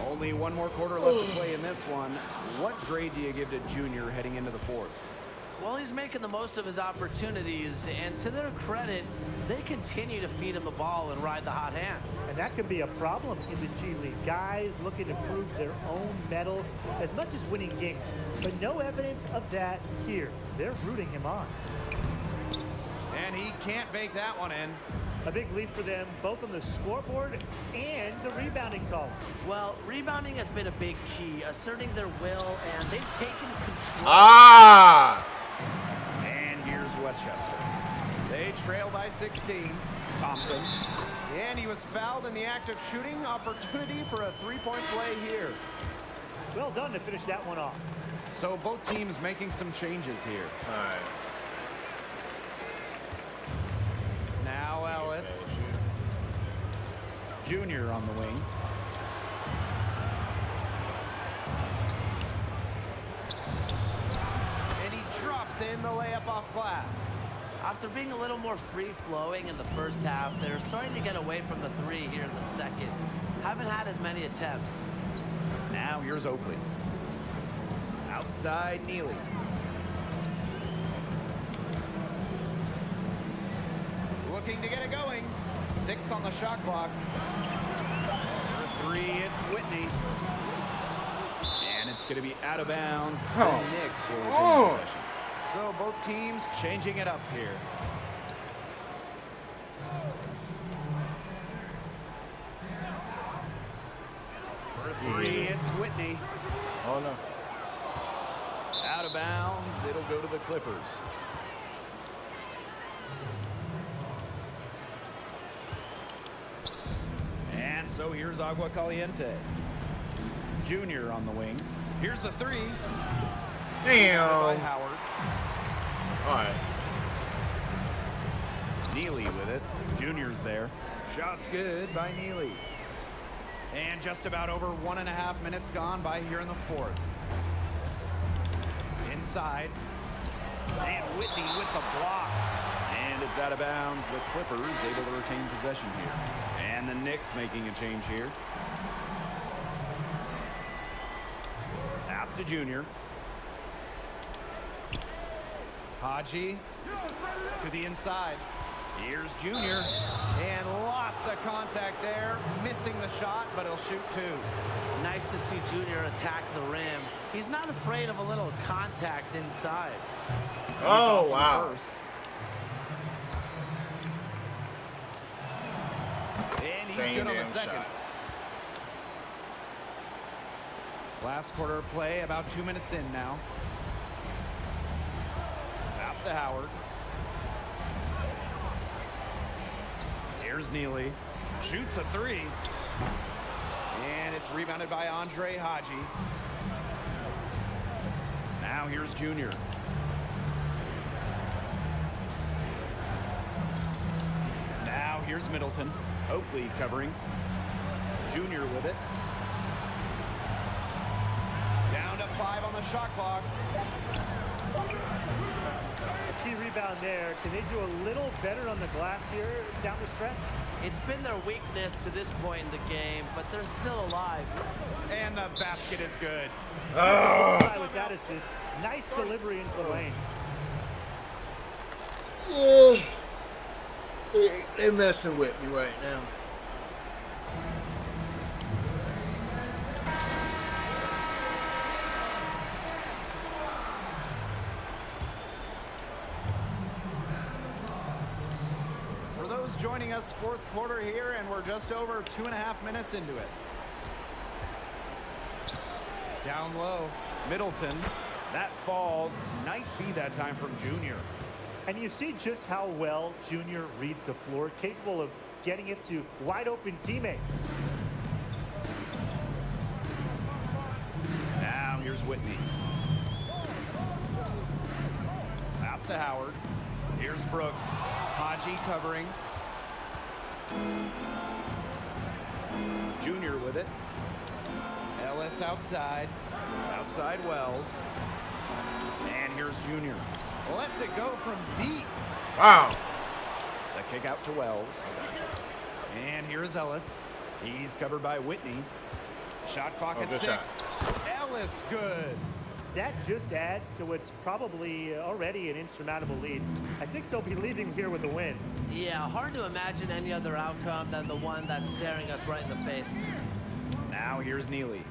Only one more quarter left to play in this one. What grade do you give to Junior heading into the fourth? Well, he's making the most of his opportunities, and to their credit, they continue to feed him the ball and ride the hot hand. And that could be a problem in the G League. Guys looking to prove their own mettle as much as winning games. But no evidence of that here. They're rooting him on. And he can't bake that one in. A big lead for them, both on the scoreboard and the rebounding column. Well, rebounding has been a big key, asserting their will, and they've taken control. Ah! And here's Westchester. They trail by 16. Thompson. And he was fouled in the act of shooting. Opportunity for a three-point play here. Well done to finish that one off. So both teams making some changes here. All right. Now Ellis. Junior on the wing. And he drops in the layup off glass. After being a little more free-flowing in the first half, they're starting to get away from the three here in the second. Haven't had as many attempts. Now here's Oakley. Outside Neely. Looking to get it going. 6 on the shot clock. For 3, it's Whitney. And it's going to be out of bounds. The Knicks will retain possession. So both teams changing it up here. For 3, it's Whitney. Oh, no. Out of bounds. It'll go to the Clippers. And so here's Agua Caliente. Junior on the wing. Here's the 3. Damn. Howard. All right. Neely with it. Junior's there. Shot's good by Neely. And just about over 1.5 minutes gone by here in the fourth. Inside. And Whitney with the block. And it's out of bounds. The Clippers able to retain possession here. And the Knicks making a change here. Pass to Junior. Haji to the inside. Here's Junior. And lots of contact there. Missing the shot, but he'll shoot 2. Nice to see Junior attack the rim. He's not afraid of a little contact inside. Oh, wow. First. And he's Same good on the damn second. shot. Last quarter of play, about 2 minutes in now. Pass to Howard. Here's Neely. Shoots a three. And it's rebounded by Andre Haji. Now here's Junior. Now here's Middleton. Oakley covering. Junior with it. Down to 5 on the shot clock. Key rebound there. Can they do a little better on the glass here down the stretch? It's been their weakness to this point in the game, but they're still alive. And the basket is good. With that assist. Nice delivery into the lane. They're messing with me right now. For those joining us, fourth quarter here, and we're just over 2.5 minutes into it. Down low, Middleton. That falls. Nice feed that time from Junior. And you see just how well Junior reads the floor, capable of getting it to wide open teammates. Now here's Whitney. Pass to Howard. Here's Brooks. Haji covering. Junior with it. Ellis outside. Outside Wells. And here's Junior. Lets it go from deep. Wow. The kick out to Wells. And here's Ellis. He's covered by Whitney. Shot clock at 6. Shot. Ellis good. That just adds to what's probably already an insurmountable lead. I think they'll be leaving here with a win. Yeah, hard to imagine any other outcome than the one that's staring us right in the face. Now here's Neely.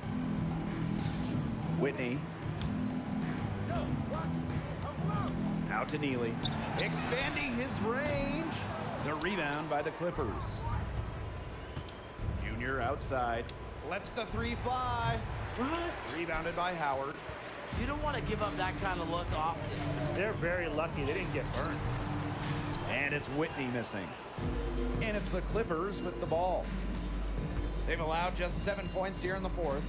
Whitney. Out to Neely. Expanding his range. The rebound by the Clippers. Junior outside. Lets the three fly. What? Rebounded by Howard. You don't want to give up that kind of look often. They're very lucky they didn't get burnt. And it's Whitney missing. And it's the Clippers with the ball. They've allowed just 7 points here in the fourth.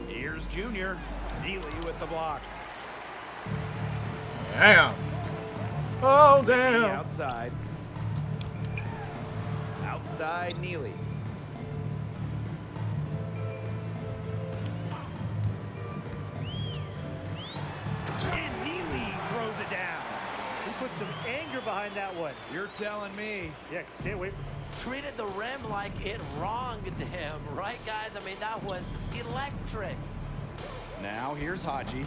Here's Junior. Neely with the block. Damn. Oh, damn. Neely outside. Outside Neely. And Neely throws it down. He put some anger behind that one. You're telling me. Yeah, stay away from him. Treated the rim like it wronged him, right, guys? I mean, that was electric. Now here's Haji.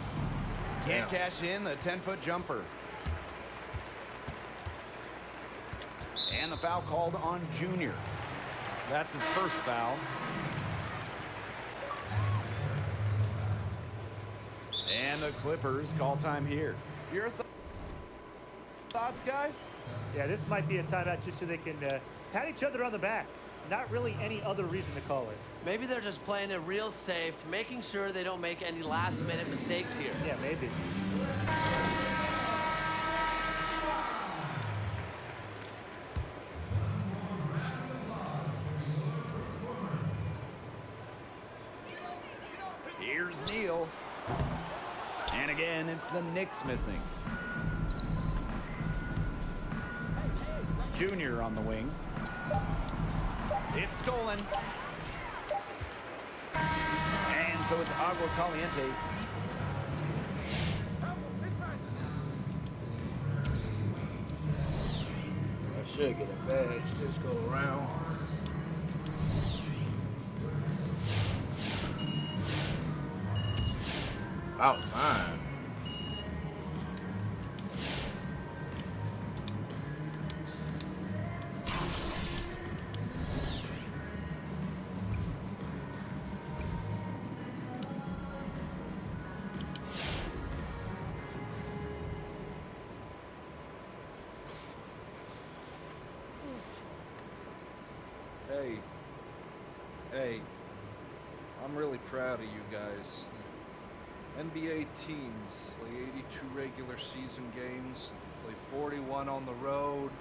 Can't cash in the 10-foot jumper. And the foul called on Junior. That's his first foul. And the Clippers call time here. Your thoughts, guys? Yeah, this might be a timeout just so they can pat each other on the back. Not really any other reason to call it. Maybe they're just playing it real safe, making sure they don't make any last-minute mistakes here. Yeah, maybe. Here's Neal. And again, it's the Knicks missing. Junior on the wing. It's stolen. And so it's Agua Caliente. I should get a badge. Just go around. About time. Hey, I'm really proud of you guys. NBA teams play 82 regular season games, play 41 on the road,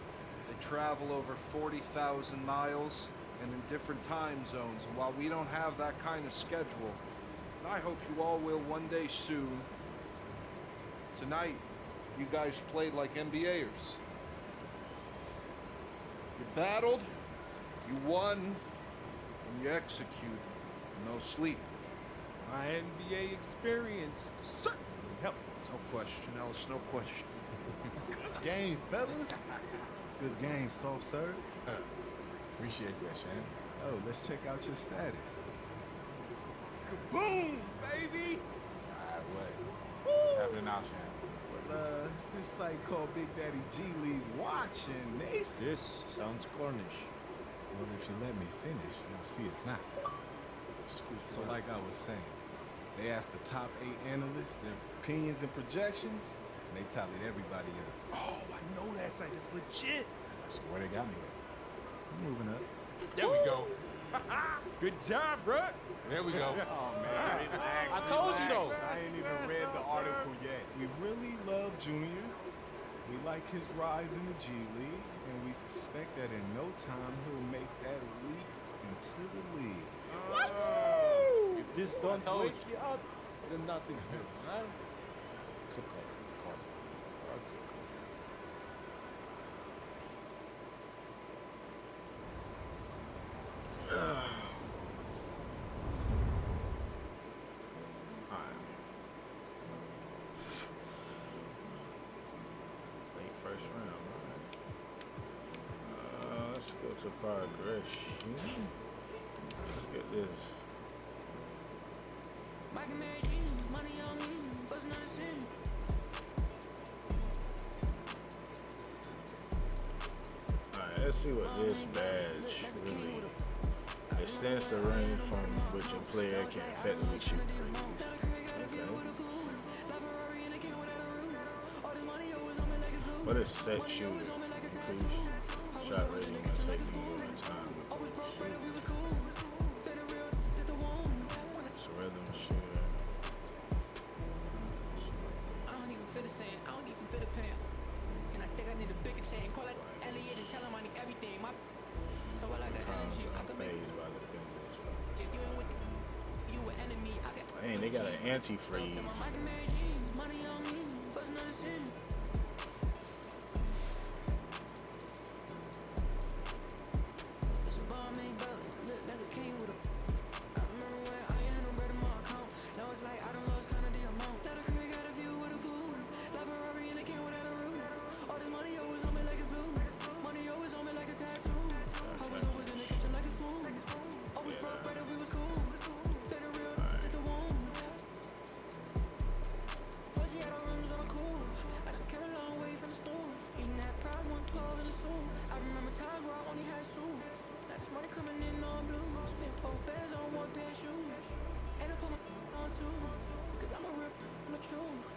they travel over 40,000 miles and in different time zones. And while we don't have that kind of schedule, and I hope you all will one day soon, tonight you guys played like NBAers. You battled, you won, and you executed. No sleep. My NBA experience certainly helped. No question, Ellis, no question. Good game, fellas. Good game, soft serve. Appreciate that, Shan. Oh, let's check out your status. Kaboom, baby! Alright, what? What's happening now, Shan? Well, it's this site called Big Daddy G League Watching, Mace. This sounds Cornish. Well, if you let me finish, you'll see it's not. So like I was saying, they asked the top 8 analysts their opinions and projections, and they tallied everybody up. Oh, I know that site is legit. So where they got me I'm moving up. There we go. Good job, bro. There we go. Oh, man, relax, I told you, though. I ain't even read the article yet. We really love Junior. We like his rise in the G League, and we suspect that in no time he'll make that leap into the league. What? If this don't wake you up, then nothing will, huh? So coffee. I'll take coffee. Late first round, alright. Let's go to progression. Look at this. Alright, let's see what this badge really extends the range from which a player can effectively shoot threes. Okay. What is set shooter? Increase shot rating when taking given time. It's a rhythm shooter. I don't even feel the same. I don't even feel the pain. And I think I need a bigger chain. Call it Elliot and tell him I need everything. So I like the energy. I could make if you ain't with you an enemy. I get Man, they got an antifreeze. money on me, but another sin. It's a bomb made bullets. Look like a king with a. I remember when I had no bread in my account. Now it's like I don't lost kind of the amount. Got a career, got a view with a food. Love Ferrari and a king without a roof. All this money always on me like it's blue. Money always on me like a tattoo. Always in the kitchen like a spoon. Always broke right if we was cool. Been a real hit the womb. But she had her rooms on a cool. I done came a long way from the stores. Eating that Pride 112 in the soup. I remember times where I only had soups. Now this money coming in on blue. Spent 4 bands on 1 pair of shoes. And I put my on 2. Cause I'm a real, I'm a truth.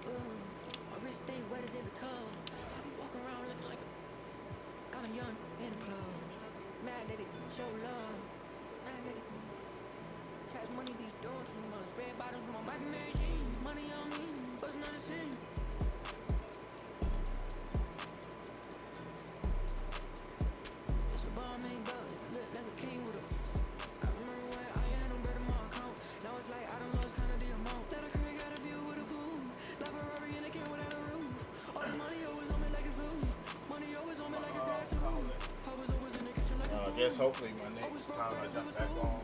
My wrist stay wetter than a tub. Walk around looking like I'm a young in the club. Mad that it show love. Mad that it tax money be doing too much. Red bottoms with my Mike and Mary Jane. Money on me, but it's not a sin. It's a bomb made bullets. Look like a king with a. I remember when I had no bread in my account. Now it's like I done lost kind of the amount. That I career got a view with a fool. Love Ferrari and a king without a roof. All this money always on me like it's blue. Money always on me like it's tattoo. Always in the kitchen like I guess hopefully my next time I jump back on